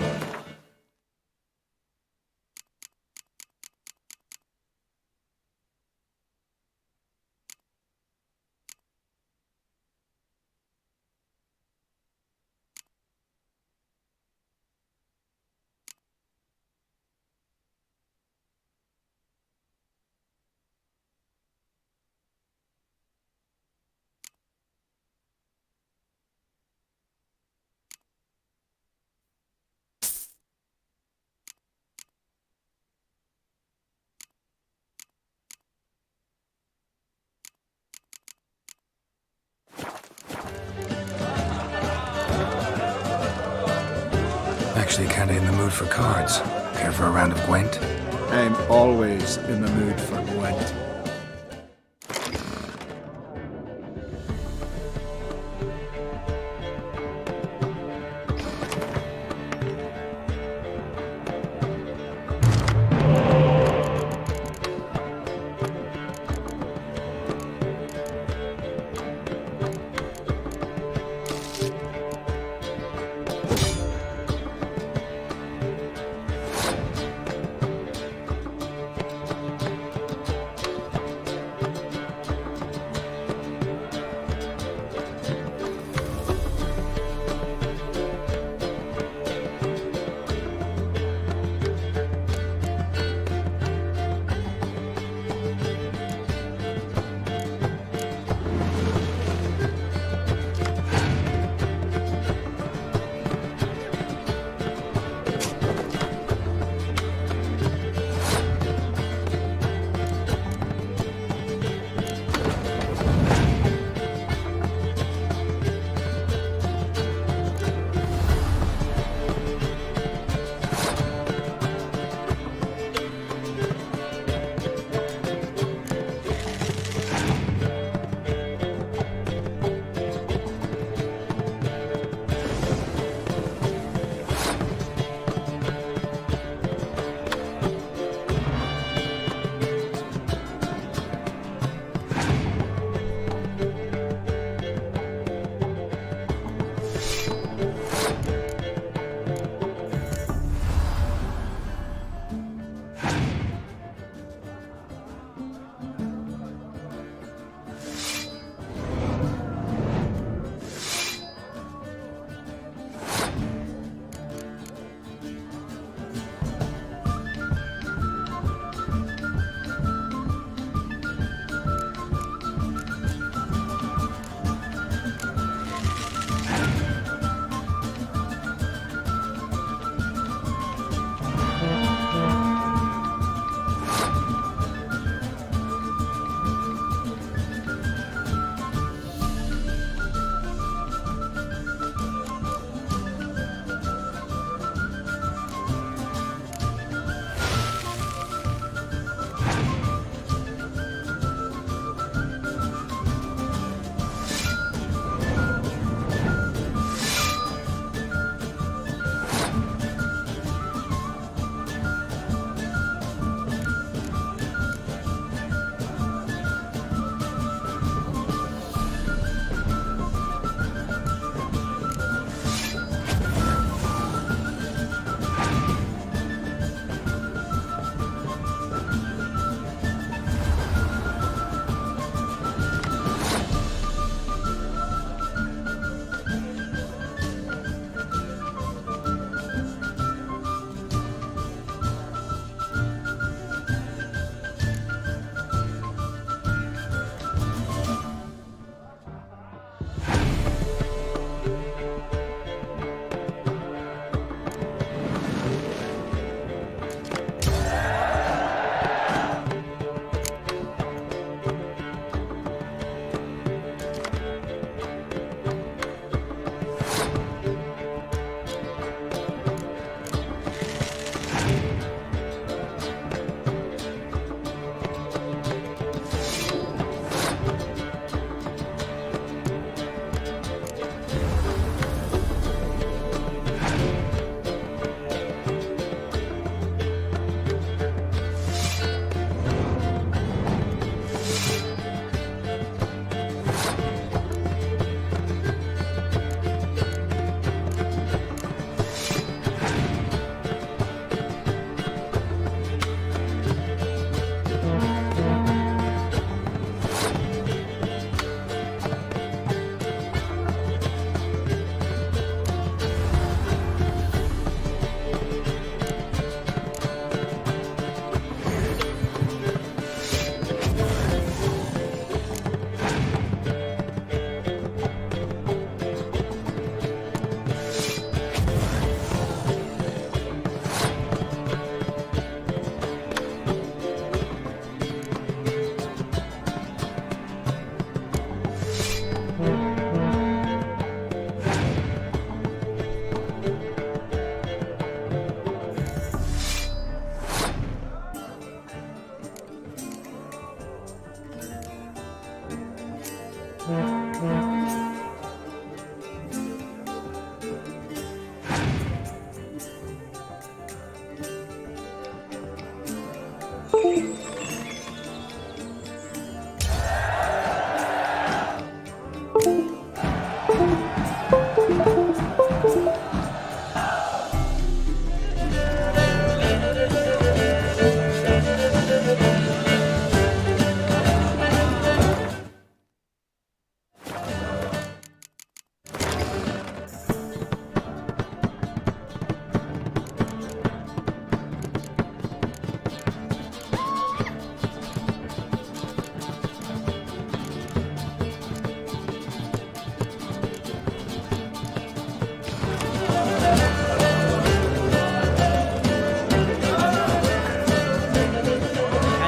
Actually kinda in the mood for cards. Care for a round of Gwent? I'm always in the mood for Gwent.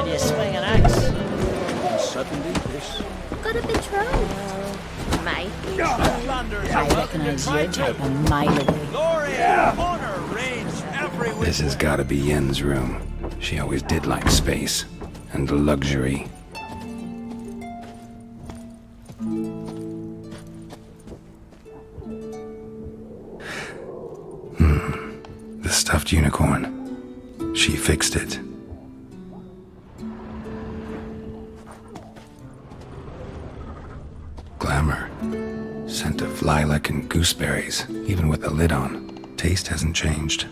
Can you swing an axe? And suddenly this... Got a betrothed. Mate. I recognize your type a mile away. Glory and honor reigns everywhere. This has got to be Yen's room. She always did like space and luxury. The stuffed unicorn. She fixed it. Glamour. Scent of lilac and gooseberries, even with the lid on. Taste hasn't changed.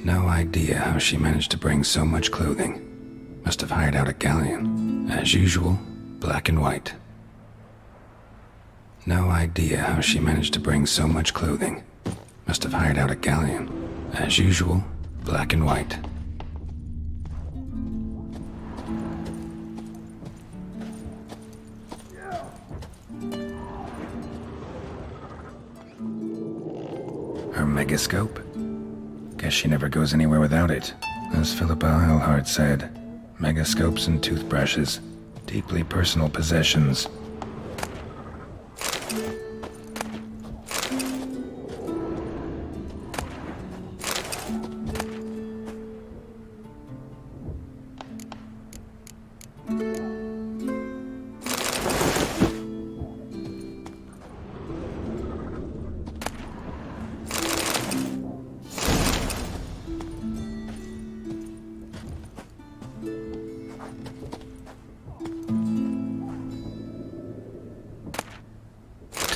No idea how she managed to bring so much clothing. Must have hired out a galleon. As usual, black and white. No idea how she managed to bring so much clothing. Must have hired out a galleon. As usual, black and white. Her megascope? Guess she never goes anywhere without it. As Philippa Eilhart said, megascopes and toothbrushes, deeply personal possessions.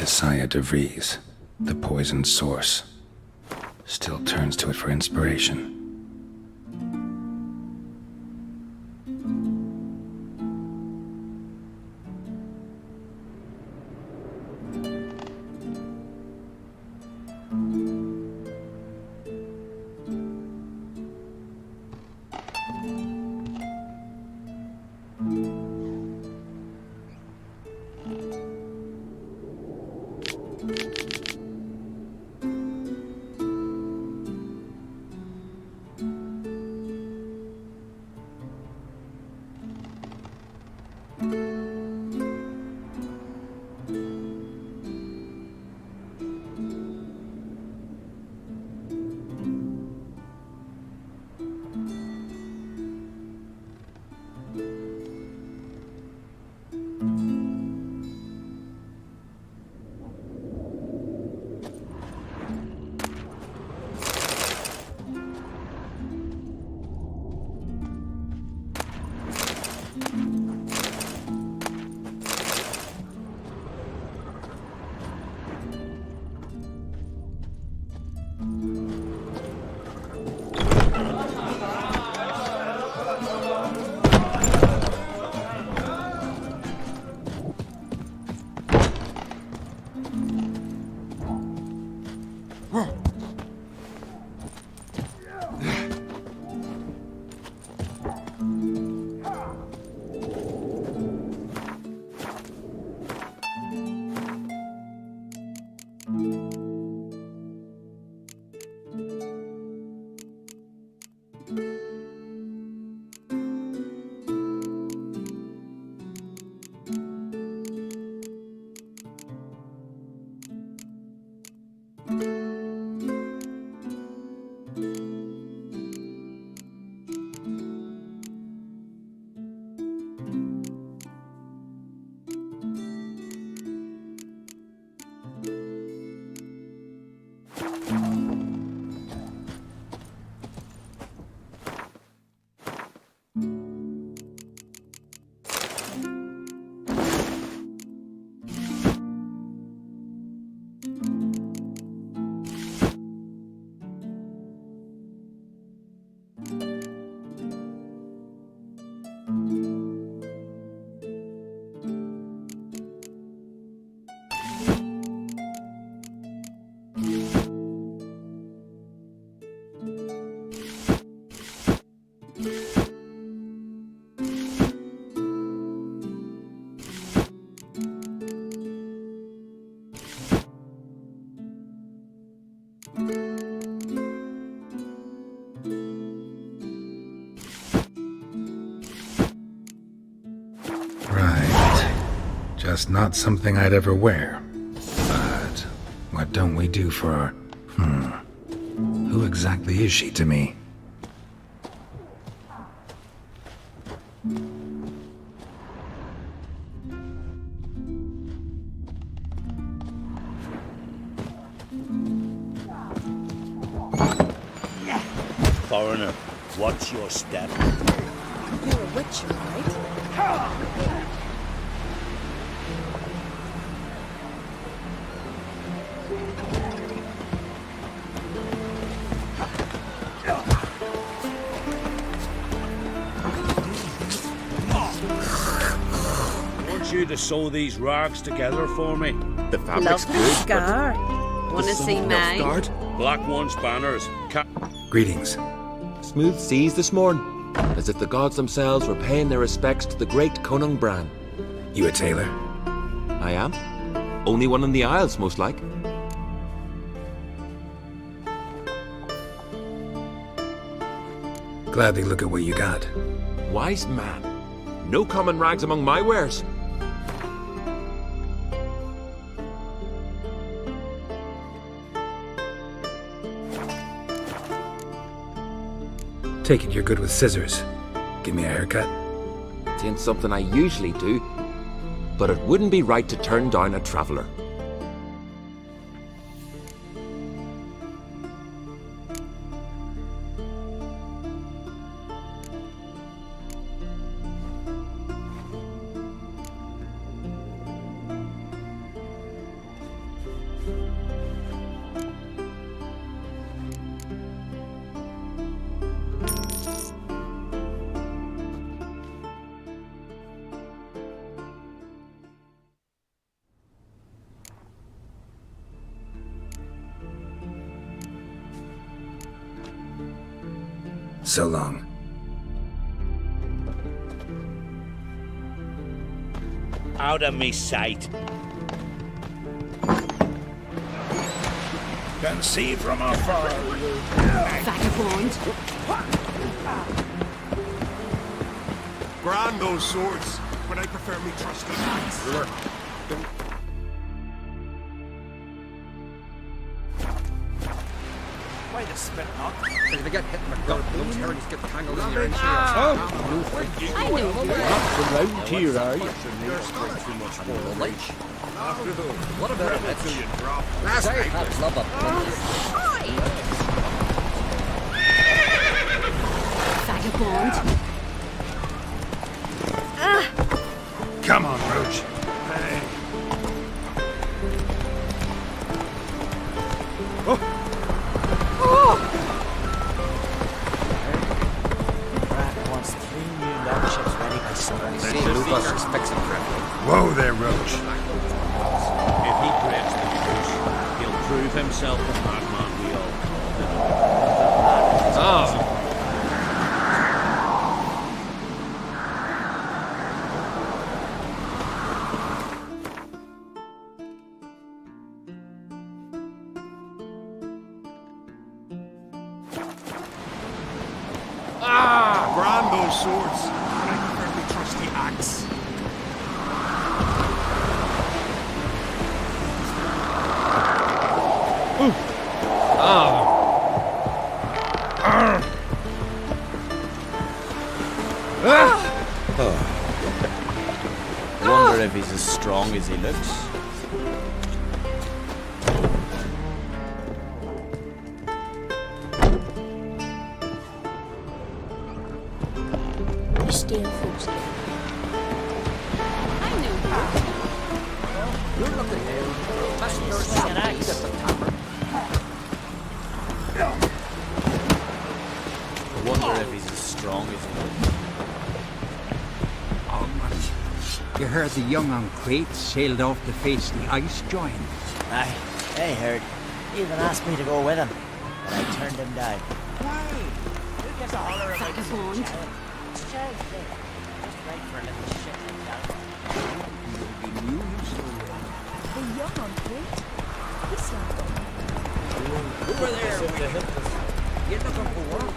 Tisaya de Vries, the poisoned source, still turns to it for inspiration. Just not something I'd ever wear. But what don't we do for our... Who exactly is she to me? Foreigner, watch your step. You're a witcher, right? You to sew these rags together for me. The fabric's Love good, scar. Want to see mine? Black one's banners. Greetings. Smooth seas this morning, as if the gods themselves were paying their respects to the great Conung Bran. You a tailor? I am. Only one in the Isles, most like. Gladly look at what you got. Wise man. No common rags among my wares. Take it you're good with scissors. Give me a haircut. It ain't something I usually do, but it wouldn't be right to turn down a traveller. So long. Out of me sight. Can see from afar. Vagabond. Grand those swords, but I prefer me trusty axe. Why the spit not? If they get hit in the gut, those herrings get tangled in your interior. I know. Not around here, are you? Too much more lunch. After those. What about it? Until you drop. Last night had love up. Vagabond. Come on, Roach. Hey. Wants 3 new longships ready by summer. Lucas fixing correctly. Whoa there, Roach. If he breaks the truce, he'll prove himself the madman we all call him. Grand those swords, but I prefer me trusty axe. Wonder if he's as strong as he looks. Steel foot. I knew You're looking here. Must nurse some meat at the tavern. I wonder if he's as strong as he looks. Oh, man. You heard the young on Crete sailed off to face the ice giant. Aye, I heard. He even asked me to go with him, but I turned him down. Why? Who gives a holler about this Vagabond. child? Just right for a little shit like that. The young on Crete? He slapped on. Over there, you're looking for work.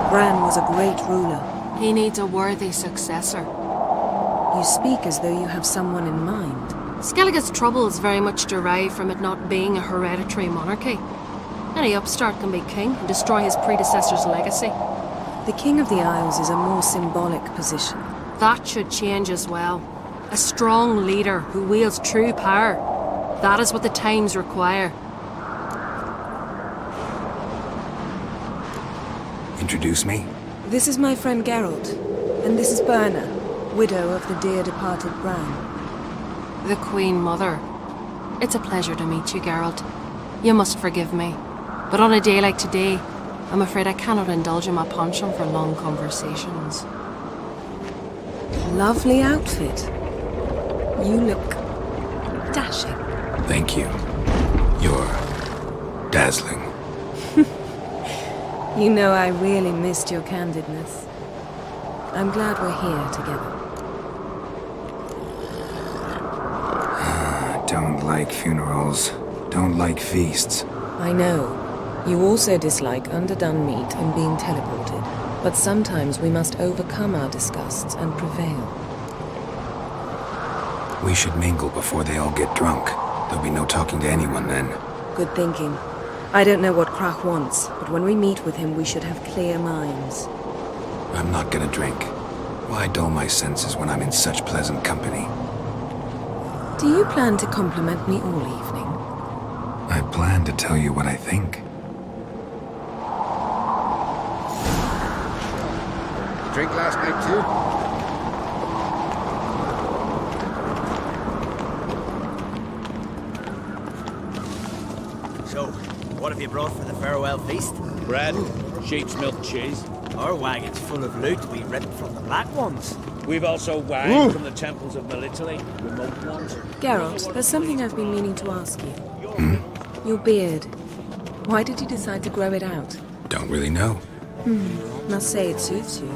Bran was a great ruler. He needs a worthy successor. You speak as though you have someone in mind. Skellige's troubles very much derive from it not being a hereditary monarchy. Any upstart can be king and destroy his predecessor's legacy. The King of the Isles is a more symbolic position. That should change as well. A strong leader who wields true power. That is what the times require. Introduce me? This is my friend Geralt, and this is Berna, widow of the dear departed Bran. The Queen Mother. It's a pleasure to meet you, Geralt. You must forgive me, but on a day like today, I'm afraid I cannot indulge in my penchant for long conversations. Lovely outfit. You look dashing. Thank you. You're dazzling. You know I really missed your candidness. I'm glad we're here together. Don't like funerals. Don't like feasts. I know. You also dislike underdone meat and being teleported. But sometimes we must overcome our disgusts and prevail. We should mingle before they all get drunk. There'll be no talking to anyone then. Good thinking. I don't know what Krach wants, but when we meet with him we should have clear minds. I'm not gonna drink. Why dull my senses when I'm in such pleasant company? Do you plan to compliment me all evening? I plan to tell you what I think. Drink last night too? So, what have you brought for the farewell feast? Bread, sheep's milk cheese. Our wagon's full of loot we ripped from the Black Ones. We've also wine from the temples of Melitele, remote ones. Geralt, there's something I've been meaning to ask you. Your beard. Why did you decide to grow it out? Don't really know. Must say it suits you.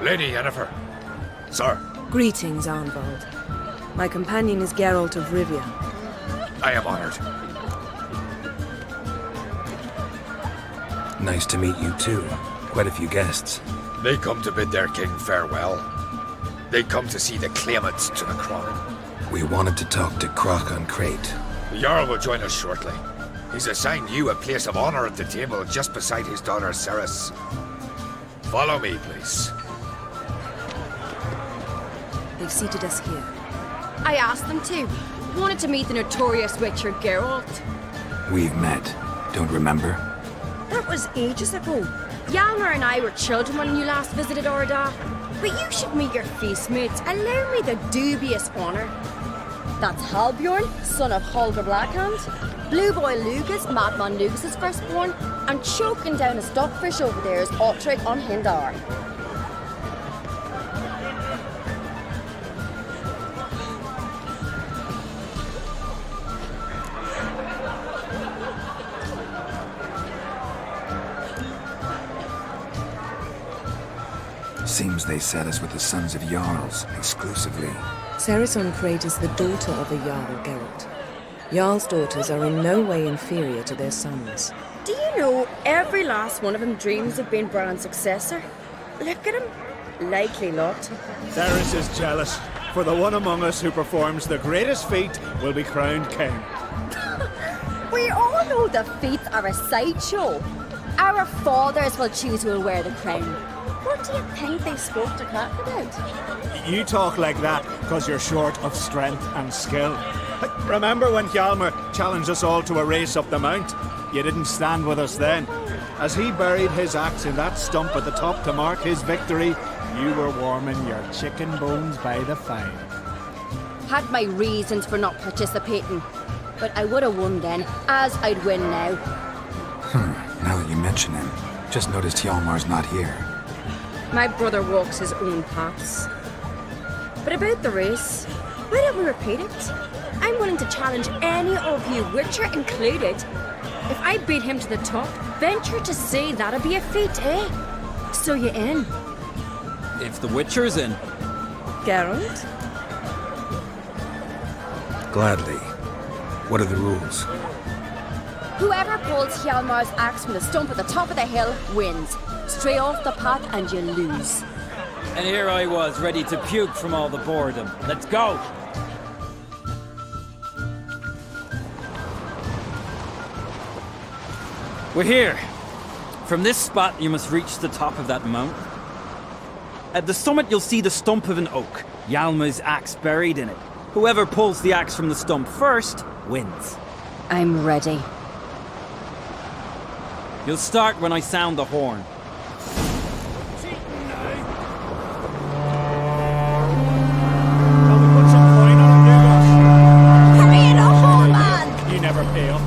Lady Yennefer. Sir. Greetings, Arnvald. My companion is Geralt of Rivia. I am honored. Nice to meet you too. Quite a few guests. They come to bid their king farewell. They come to see the claimants to the crown. We wanted to talk to Krach on Crate. The Jarl will join us shortly. He's assigned you a place of honor at the table just beside his daughter Cerys. Follow me, please. They've seated us here. I asked them to. Wanted to meet the notorious Witcher Geralt. We've met. Don't remember? That was ages ago. Hjalmar and I were children when you last visited Orda. But you should meet your feast mates. Allow me the dubious honor. That's Halbjorn, son of Holger Blackhand, Blue Boy Lugas, Madman Lugas' firstborn, and choking down a stockfish over there is Ottrig on Hindar. Seems they set us with the sons of Jarls, exclusively. Cerys Crate is the daughter of a Jarl, Geralt. Jarl's daughters are in no way inferior to their sons. Do you know every last one of them dreams of being Bran's successor? Look at him. Likely lot. Cerys is jealous, for the one among us who performs the greatest feat will be crowned king. We all know the feats are a sideshow. Our fathers will choose who will wear the crown. What do you think they spoke to Cat about? You talk like that because you're short of strength and skill. Remember when Hjalmar challenged us all to a race up the mount? You didn't stand with us then. As he buried his axe in that stump at the top to mark his victory, you were warming your chicken bones by the fire. Had my reasons for not participating, but I would have won then, as I'd win now. Now that you mention him, just noticed Hjalmar's not here. My brother walks his own paths. But about the race, why don't we repeat it? I'm willing to challenge any of you, Witcher included. If I beat him to the top, venture to say that'd be a feat, eh? So you in? If the Witcher's in. Geralt? Gladly. What are the rules? Whoever pulls Hjalmar's axe from the stump at the top of the hill wins. Stray off the path and you lose. And here I was, ready to puke from all the boredom. Let's go! We're here. From this spot, you must reach the top of that mountain. At the summit, you'll see the stump of an oak, Hjalmar's axe buried in it. Whoever pulls the axe from the stump first, wins. I'm ready. You'll start when I sound the horn. Hurry it up, old man! You never pay up.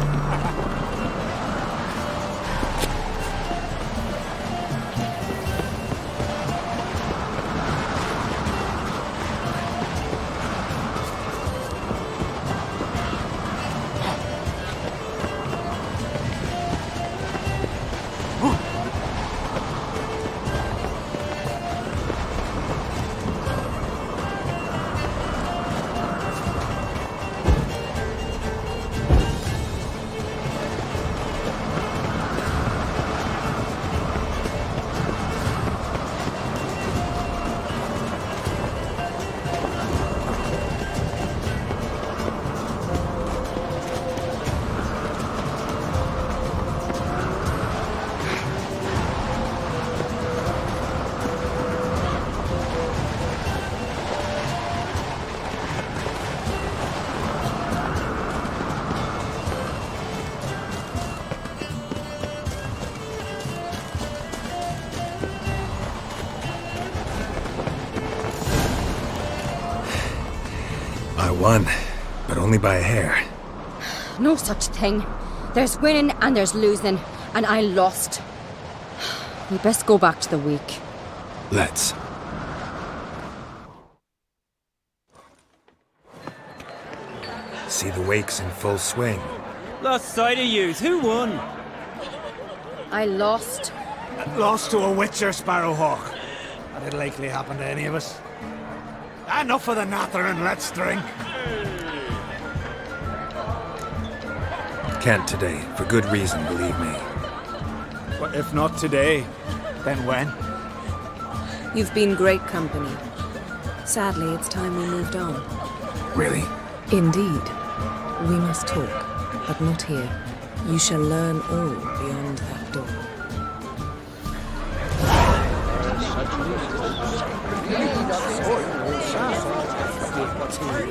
I won, but only by a hair. No such thing. There's winning and there's losing, and I lost. We best go back to the week. Let's. See the wakes in full swing. Lost sight of yous. Who won? I lost. Lost to a Witcher, Sparrowhawk. That'd likely happen to any of us. Enough of the natter and let's drink. Can't today, for good reason, believe me. But if not today, then when? You've been great company. Sadly, it's time we moved on. Really? Indeed. We must talk, but not here. You shall learn all beyond that door.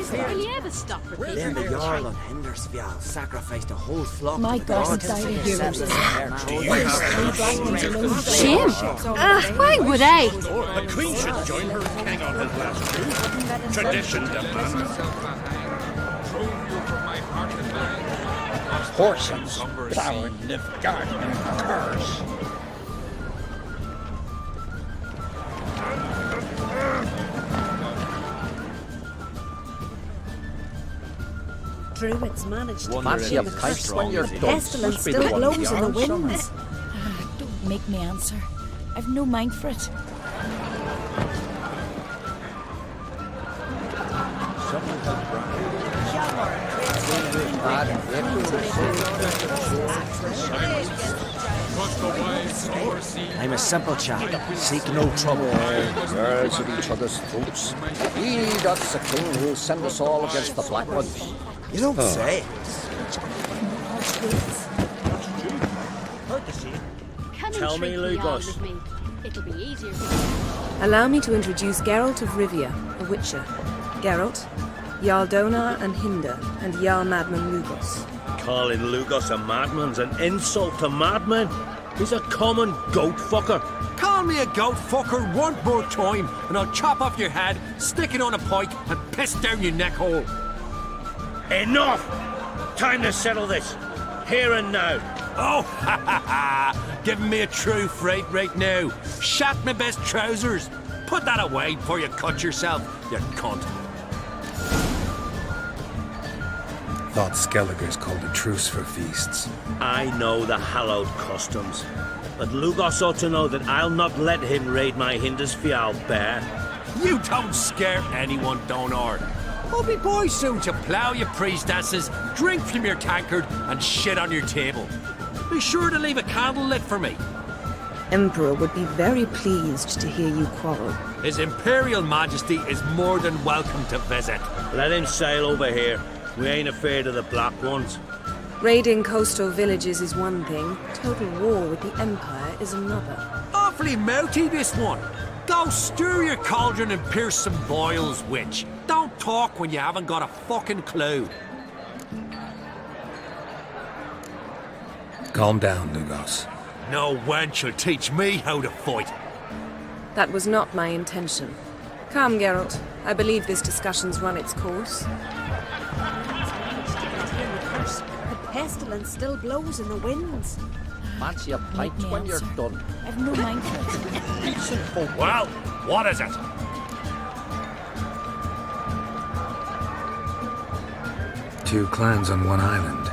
Will you ever stop repeating? Then the Jarl of Hindersfjall sacrificed a whole flock. My to the God, gods. died of yours. Shame? Why would I? The Queen should join her king on his last move. Tradition demands. portions, plowing Nilfgaard in curse. Druids managed to Fancy a pint when you're done. pestilence Must be still the one blows in the beyond somewhere. winds. Don't make me answer. I've no mind for it. I'm a simple chap. Seek no trouble. Girls at each other's throats. That's the king who'll send us all against the Black Ones. You don't say. Come Tell and me, treat the Jarl Lugos. with me. It'll be easier for you. Allow me to introduce Geralt of Rivia, a Witcher. Geralt, Jarl Donar and Hinder, and Jarl Madman Lugos. Calling Lugos a madman's an insult to madmen. He's a common goat fucker. Call me a goat fucker one more time, and I'll chop off your head, stick it on a pike, and piss down your neck hole. Enough! Time to settle this. Here and now. Oh, ha ha ha! Giving me a true fright right now. Shat my best trousers. Put that away before you cut yourself, you cunt. Thought Skelliger's called a truce for feasts. I know the hallowed customs. But Lugos ought to know that I'll not let him raid my Hindisfial bear. You don't scare anyone, Donar. I'll be boys soon to plough your priestesses, drink from your tankard, and shit on your table. Be sure to leave a candle lit for me. Emperor would be very pleased to hear you quarrel. His Imperial Majesty is more than welcome to visit. Let him sail over here. We ain't afraid of the Black Ones. Raiding coastal villages is one thing, total war with the Empire is another. Awfully mouthy, this one. Go stir your cauldron and pierce some boils, witch. Don't talk when you haven't got a fucking clue. Calm down, Lugos. No wench will teach me how to fight. That was not my intention. Come, Geralt. I believe this discussion's run its course. The pestilence still blows in the winds. Fancy a pint Make me when you're answer. done. I've no mind for it. Decent folk. Well, what is it? Two clans on one island.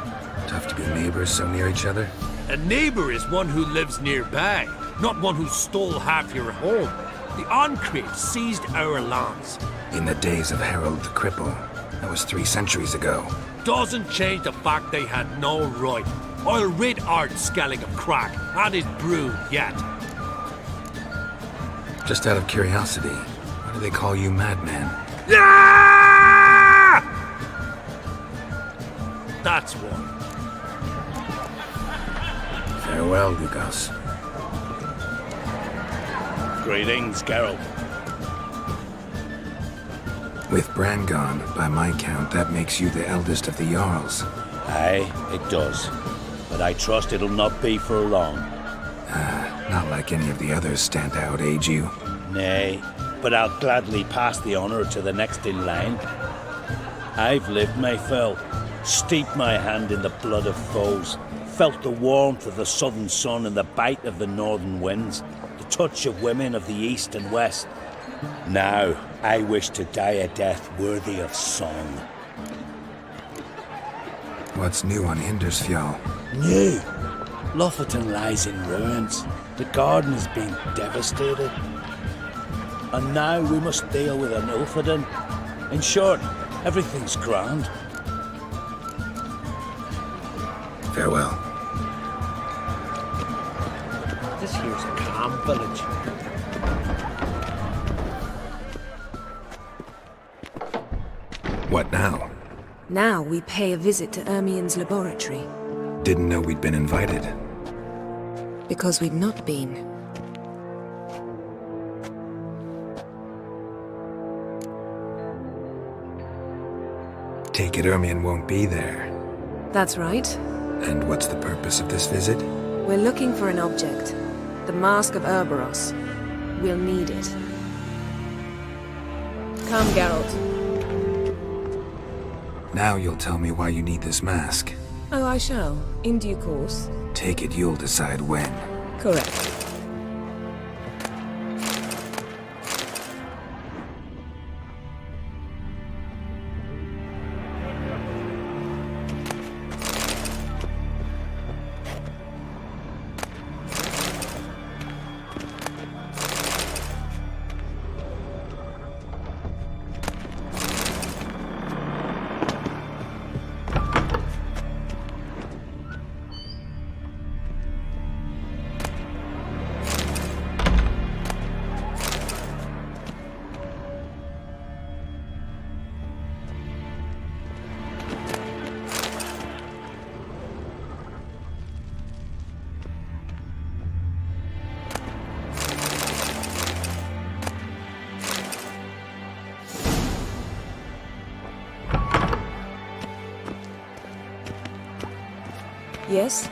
Tough to be neighbors so near each other. A neighbour is one who lives nearby, not one who stole half your home. The Ancrate seized our lands. In the days of Harold the Cripple. That was 3 centuries ago. Doesn't change the fact they had no right. I'll rid Art Skellig of Crack and his brood yet. Just out of curiosity, why do they call you Madman? Yeah! That's one. Farewell, Lugos. Greetings, Geralt. With Bran gone, by my count, that makes you the eldest of the Jarls. Aye, it does. But I trust it'll not be for long. Not like any of the others stand out, age you? Nay, but I'll gladly pass the honour to the next in line. I've lived my fill, steeped my hand in the blood of foes, felt the warmth of the southern sun and the bite of the northern winds, the touch of women of the east and west. Now, I wish to die a death worthy of song. What's new on Hindersfjall? New? Lofferton lies in ruins. The garden has been devastated. And now we must deal with an Ilfrdan. In short, everything's grand. Farewell. This here's a calm village. What now? Now we pay a visit to Ermien's laboratory. Didn't know we'd been invited. Because we've not been. Take it Ermien won't be there. That's right. And what's the purpose of this visit? We're looking for an object. The Mask of Urboros. We'll need it. Come, Geralt. Now you'll tell me why you need this mask. Oh, I shall, in due course. Take it you'll decide when. Correct. Yes?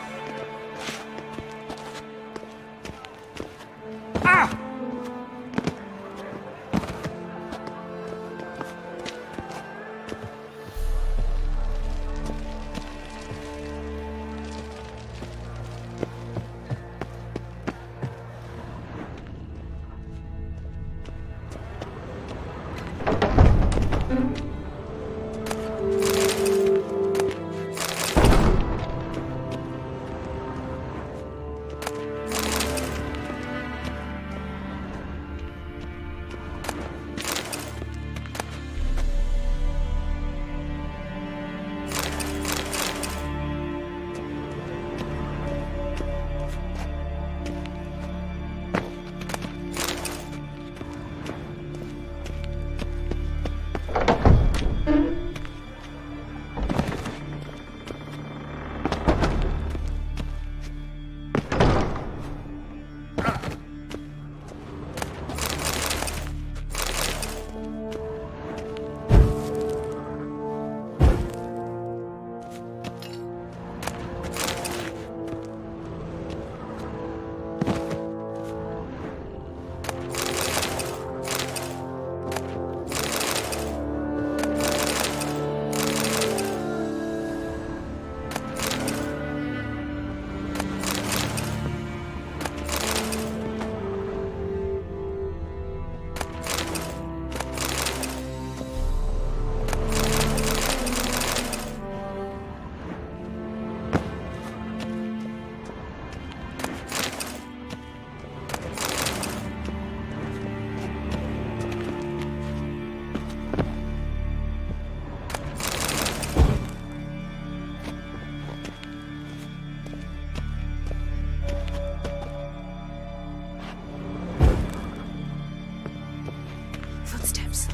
Footsteps.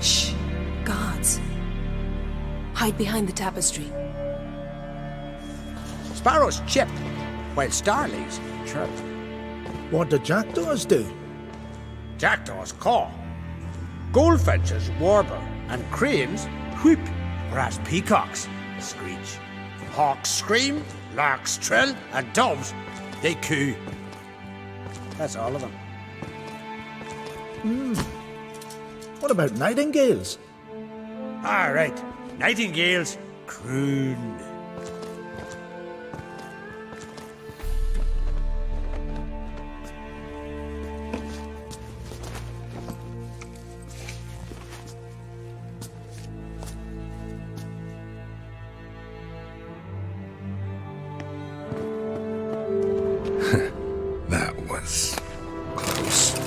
Shh. Guards. Hide behind the tapestry. Sparrow's chipped, while Starley's chirp. What do jackdaws do? Jackdaws caw. Goldfinches warble, and cranes whoop, whereas peacocks screech. Hawks scream, larks trill, and doves, they coo. That's all of them. What about nightingales? All right, nightingales croon. That was close.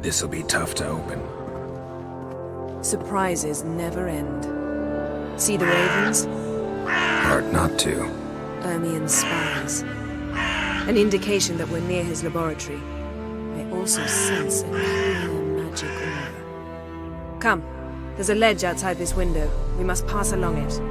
This'll be tough to open. Surprises never end. See the ravens? Hard not to. Ermion spies. An indication that we're near his laboratory. I also sense a clear magic aura. Come, there's a ledge outside this window. We must pass along it.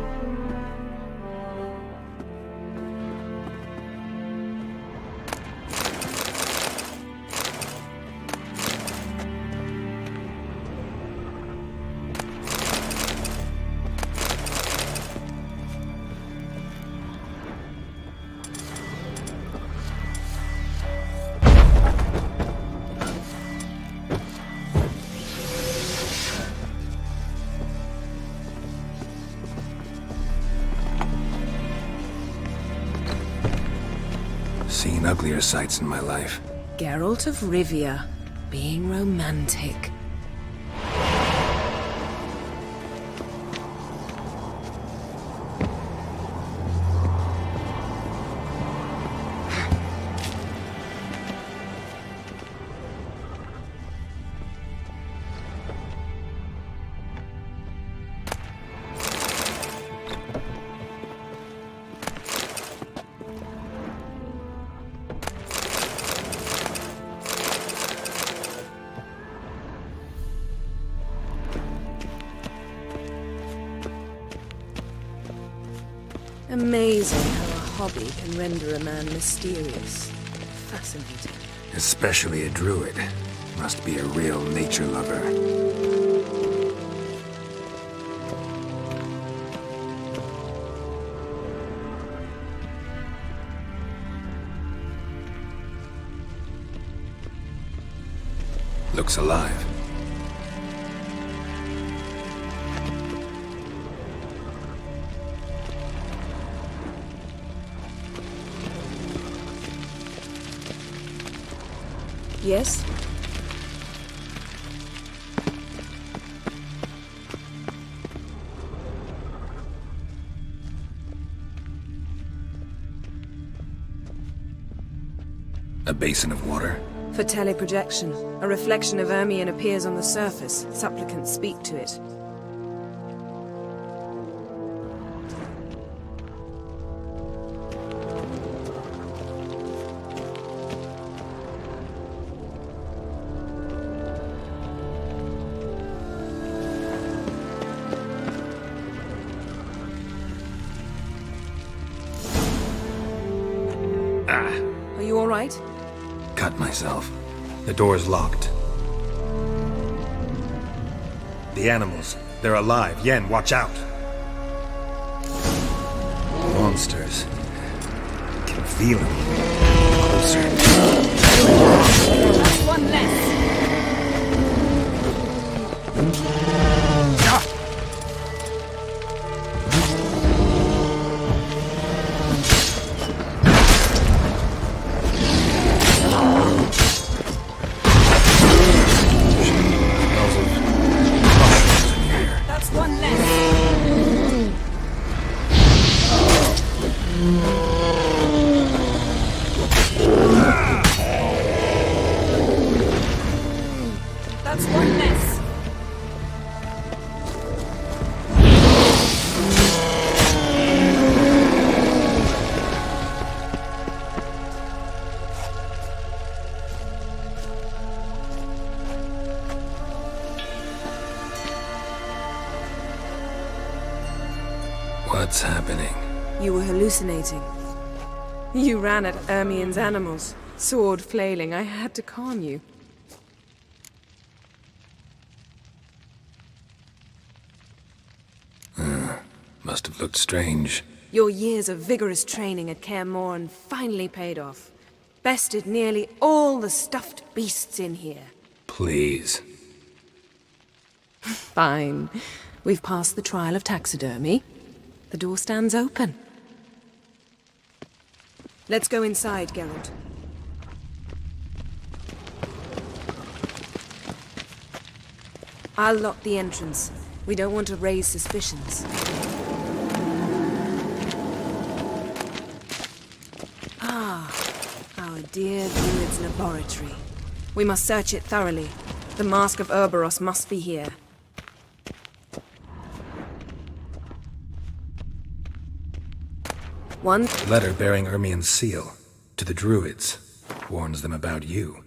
Seen uglier sights in my life. Geralt of Rivia, being romantic. Amazing how a hobby can render a man mysterious. Fascinating. Especially a druid. Must be a real nature lover. Looks alive. Yes? A basin of water. For teleprojection, a reflection of Ermion appears on the surface. Supplicants speak to it. Are you all right? Cut myself. The door's locked. The animals. They're alive. Yen, watch out. Monsters. I can feel them. Closer. That's one less. That's one less. What's happening? You were hallucinating. You ran at Ermion's animals, sword flailing. I had to calm you. Must have looked strange. Your years of vigorous training at Kaer Morhen finally paid off. Bested nearly all the stuffed beasts in here. Please. Fine. We've passed the trial of taxidermy. The door stands open. Let's go inside, Geralt. I'll lock the entrance. We don't want to raise suspicions. Ah, our dear druid's laboratory. We must search it thoroughly. The Mask of Urboros must be here. One Letter bearing Ermien's seal to the Druids. Warns them about you.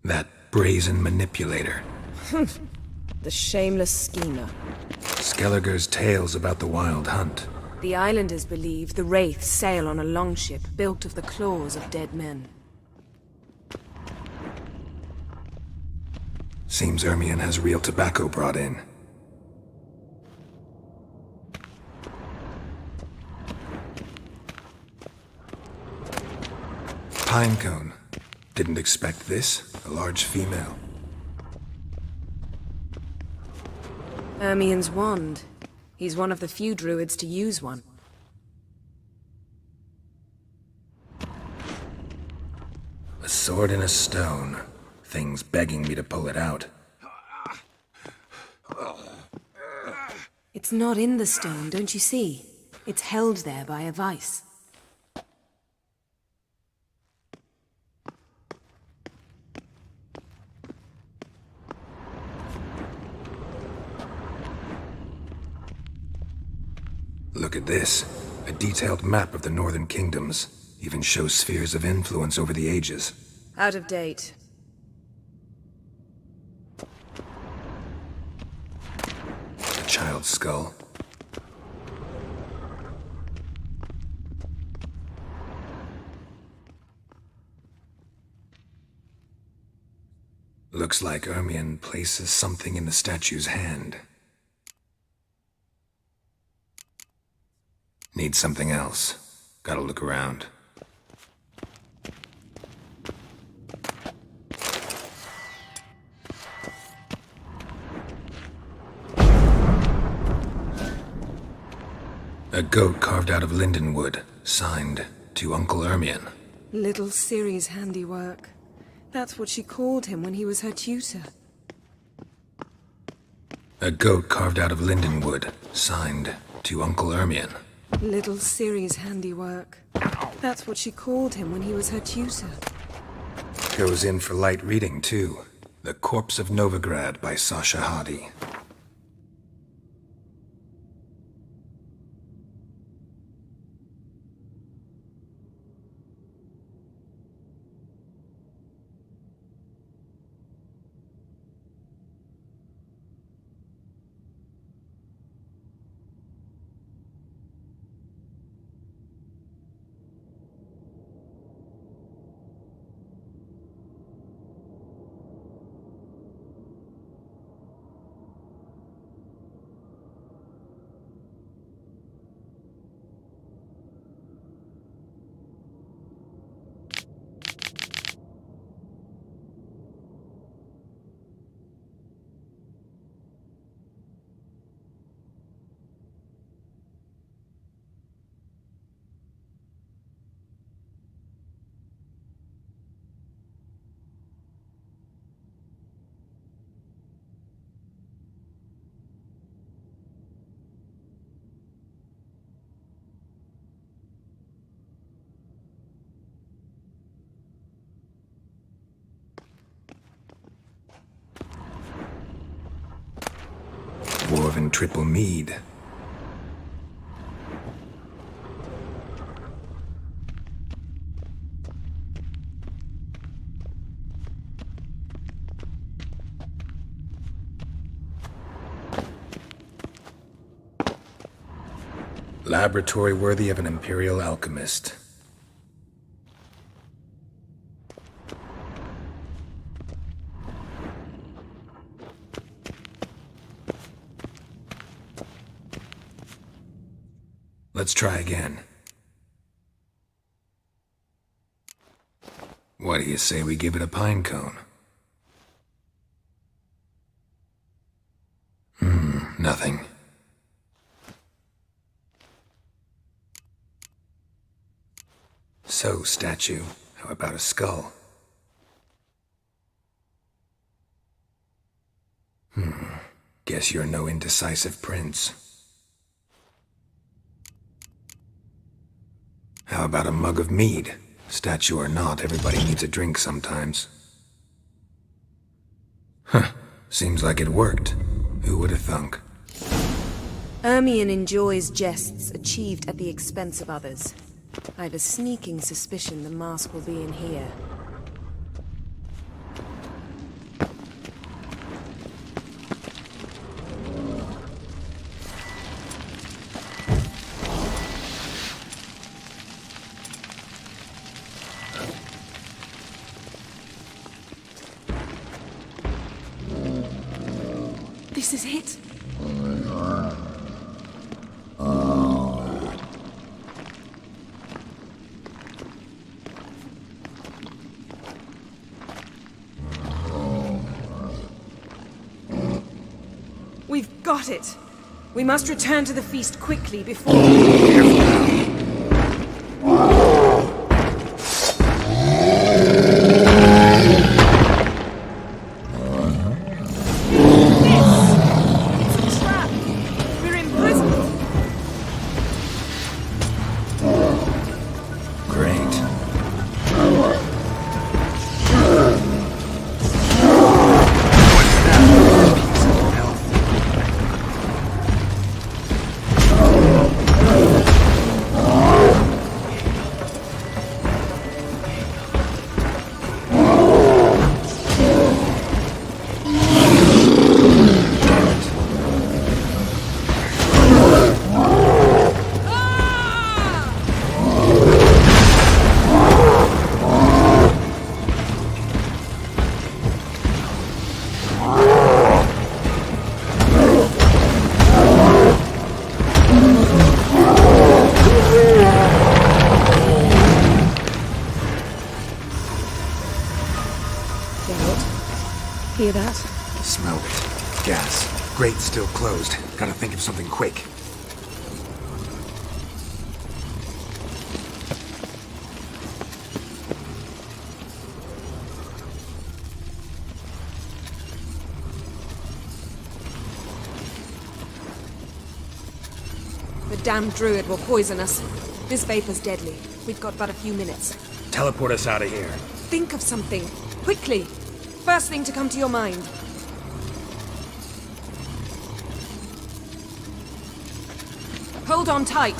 That brazen manipulator. The shameless schemer. Skelliger's tales about the Wild Hunt. The islanders believe the wraiths sail on a longship built of the claws of dead men. Seems Ermien has real tobacco brought in. Pinecone. Didn't expect this. A large female. Ermien's wand. He's one of the few druids to use one. A sword in a stone. Thing's begging me to pull it out. It's not in the stone, don't you see? It's held there by a vice. Look at this. A detailed map of the Northern Kingdoms. Even shows spheres of influence over the ages. Out of date. A child's skull. Looks like Ermien places something in the statue's hand. Need something else. Gotta look around. A goat carved out of lindenwood, signed to Uncle Ermien. Little Ciri's handiwork. That's what she called him when he was her tutor. A goat carved out of lindenwood, signed to Uncle Ermien. Little Ciri's handiwork. That's what she called him when he was her tutor. Goes in for light reading, too. The Corpse of Novigrad by Sasha Hadi. Dwarven triple mead. laboratory worthy of an imperial alchemist. Let's try again. What do you say we give it a pine cone? Nothing. So, statue, how about a skull? Guess you're no indecisive prince. How about a mug of mead? Statue or not, everybody needs a drink sometimes. Seems like it worked. Who would have thunk? Ermion enjoys jests achieved at the expense of others. I have a sneaking suspicion the mask will be in here. This is it. We've got it. We must return to the feast quickly before... Hear that? Smell it. Gas. Grate's still closed. Gotta think of something quick. The damned druid will poison us. This vapor's deadly. We've got but a few minutes. Teleport us out of here. Think of something. Quickly. First thing to come to your mind. Hold on tight.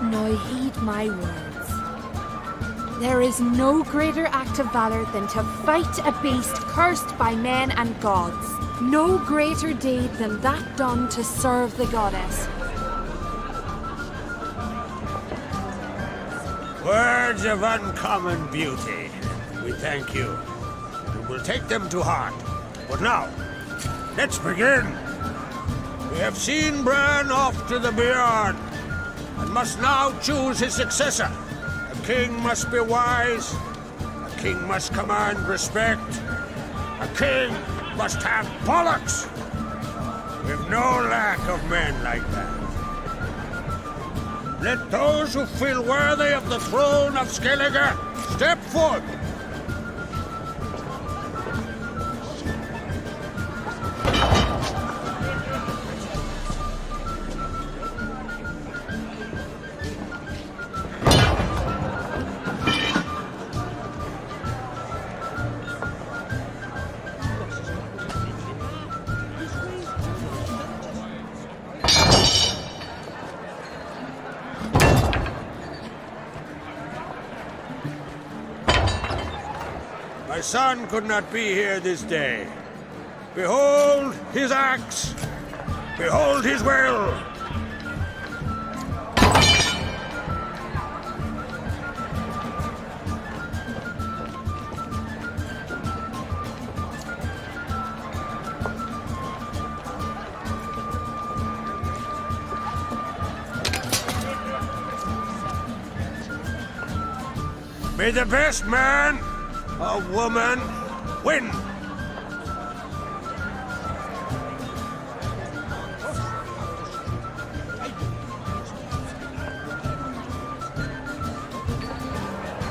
Now heed my words. There is no greater act of valor than to fight a beast cursed by men and gods. No greater deed than that done to serve the goddess. Words of uncommon beauty. We thank you. We will take them to heart. But now, let's begin. We have seen Bran off to the beyond, and must now choose his successor. A king must be wise. A king must command respect. A king must have bollocks. We've no lack of men like that. Let those who feel worthy of the throne of Skellige step forth. My son could not be here this day. Behold his axe! Behold his will! May the best man or woman win!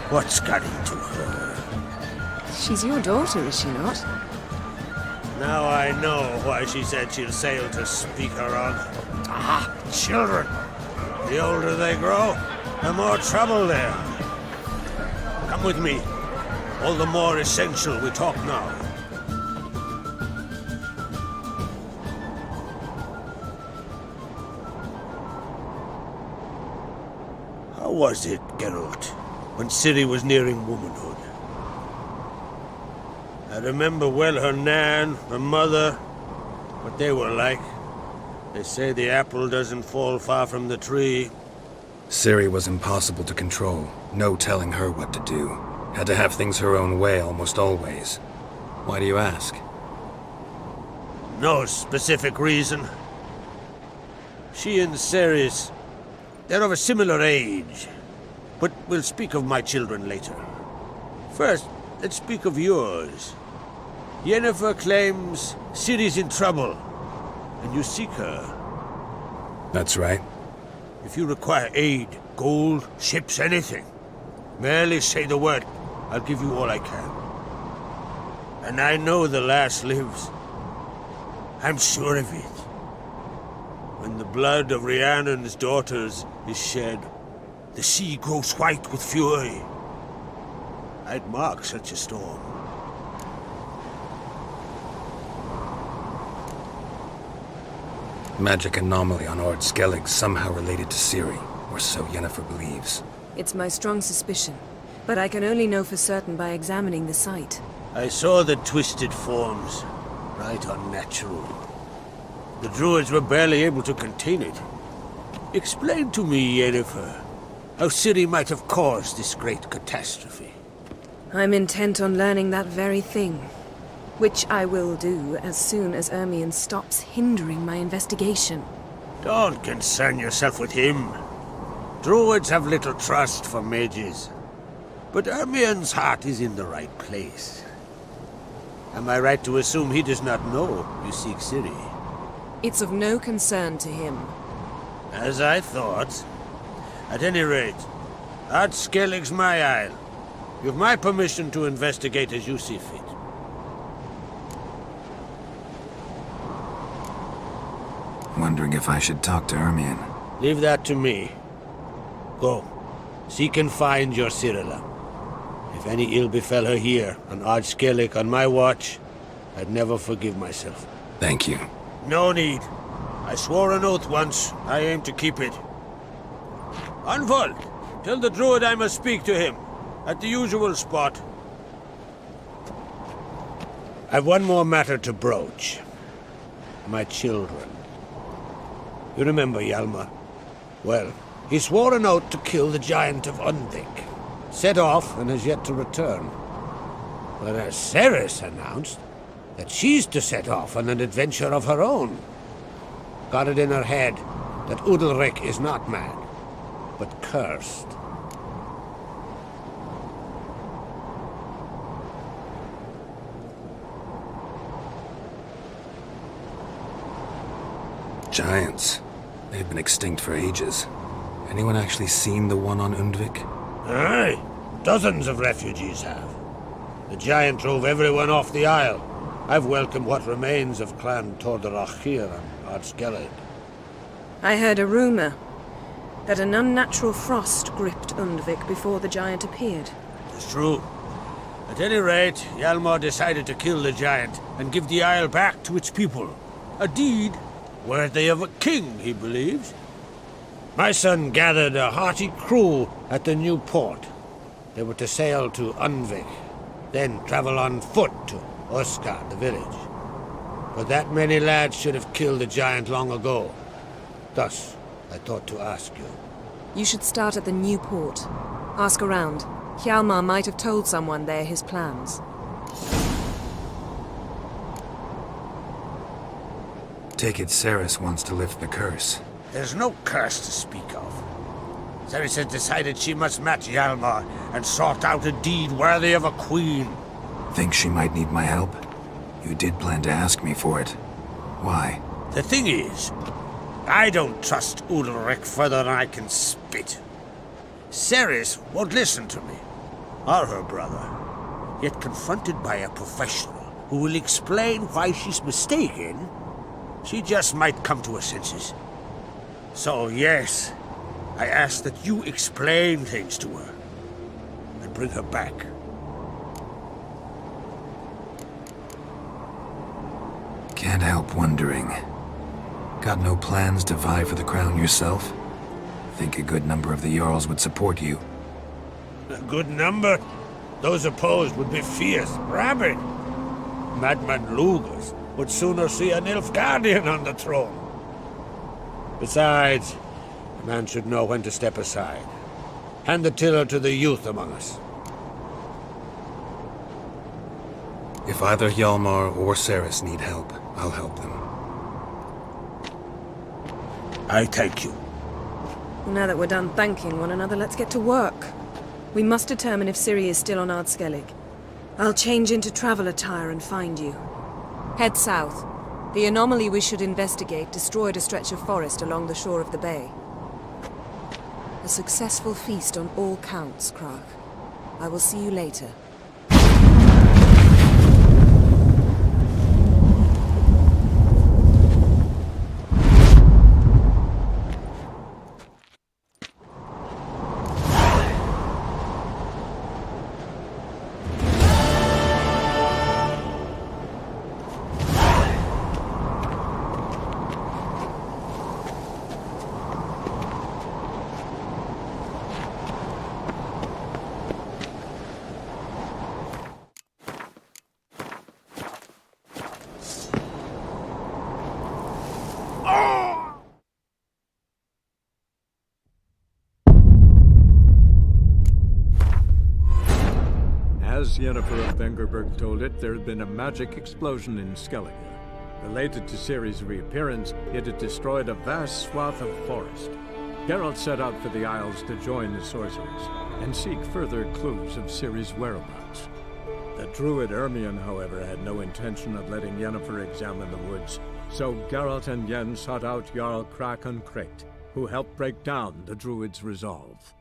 What's got into her? She's your daughter, is she not? Now I know why she said she'll sail to speak her of. Ah, children! The older they grow, the more trouble they are. Come with me. All the more essential we talk now. How was it, Geralt, when Ciri was nearing womanhood? I remember well her nan, her mother, what they were like. They say the apple doesn't fall far from the tree. Ciri was impossible to control. No telling her what to do. Had to have things her own way almost always. Why do you ask? No specific reason. She and Ceres, they're of a similar age. But we'll speak of my children later. First, let's speak of yours. Yennefer claims Ciri's in trouble, and you seek her. That's right. If you require aid, gold, ships, anything, merely say the word. I'll give you all I can. And I know the lass lives. I'm sure of it. When the blood of Rhiannon's daughters is shed, the sea grows white with fury. I'd mark such a storm. Magic anomaly on Ord Skellig somehow related to Ciri, or so Yennefer believes. It's my strong suspicion, but I can only know for certain by examining the site. I saw the twisted forms, right unnatural. The druids were barely able to contain it. Explain to me, Yennefer, how Ciri might have caused this great catastrophe. I'm intent on learning that very thing, which I will do as soon as Ermion stops hindering my investigation. Don't concern yourself with him. Druids have little trust for mages. But Ermion's heart is in the right place. Am I right to assume he does not know you seek Ciri? It's of no concern to him. As I thought. At any rate, Ard Skellig's my isle. You've my permission to investigate as you see fit. Wondering if I should talk to Ermion. Leave that to me. Go. Seek and find your Cirilla. If any ill befell her here, on Ard Skellig on my watch, I'd never forgive myself. Thank you. No need. I swore an oath once. I aim to keep it. Unfold! Tell the druid I must speak to him. At the usual spot. I've one more matter to broach. My children. You remember Hjalmar? Well, he swore an oath to kill the giant of Undvik. Set off and has yet to return. Whereas Ceres announced that she's to set off on an adventure of her own. Got it in her head that Udalric is not mad, but cursed. Giants. They've been extinct for ages. Anyone actually seen the one on Undvik? Aye. Dozens of refugees have. The giant drove everyone off the isle. I've welcomed what remains of Clan Tordarach here on Ard Skellig. I heard a rumor that an unnatural frost gripped Undvik before the giant appeared. It's true. At any rate, Hjalmar decided to kill the giant and give the isle back to its people. A deed worthy of a king, he believes. My son gathered a hearty crew at the new port. They were to sail to Undvik. then travel on foot to Osgard, the village. But that many lads should have killed the giant long ago. Thus, I thought to ask you. You should start at the new port. Ask around. Hjalmar might have told someone there his plans. Take it Cerys wants to lift the curse. There's no curse to speak of. Cerys has decided she must match Hjalmar and sort out a deed worthy of a queen. Think she might need my help? You did plan to ask me for it. Why? The thing is, I don't trust Ulrich further than I can spit. Cerys won't listen to me, or her brother. Yet confronted by a professional who will explain why she's mistaken, she just might come to her senses. So yes, I ask that you explain things to her and bring her back. Can't help wondering. Got no plans to vie for the crown yourself? Think a good number of the Jarls would support you. A good number? Those opposed would be fierce, rabid. Madman Lugus would sooner see a Nilfgaardian on the throne. Besides, a man should know when to step aside. Hand the tiller to the youth among us. If either Hjalmar or Cerys need help, I'll help them. I thank you. Now that we're done thanking one another, let's get to work. We must determine if Ciri is still on Ardskellig. I'll change into travel attire and find you. Head south. The anomaly we should investigate destroyed a stretch of forest along the shore of the bay. A successful feast on all counts, Krag. I will see you later. As Yennefer of Vengerberg told it, there had been a magic explosion in Skellige. Related to Ciri's reappearance, it had destroyed a vast swath of forest. Geralt set out for the Isles to join the sorcerers, and seek further clues of Ciri's whereabouts. The druid Ermion, however, had no intention of letting Yennefer examine the woods, so Geralt and Yen sought out Jarl Krakon Krayt, who helped break down the druid's resolve.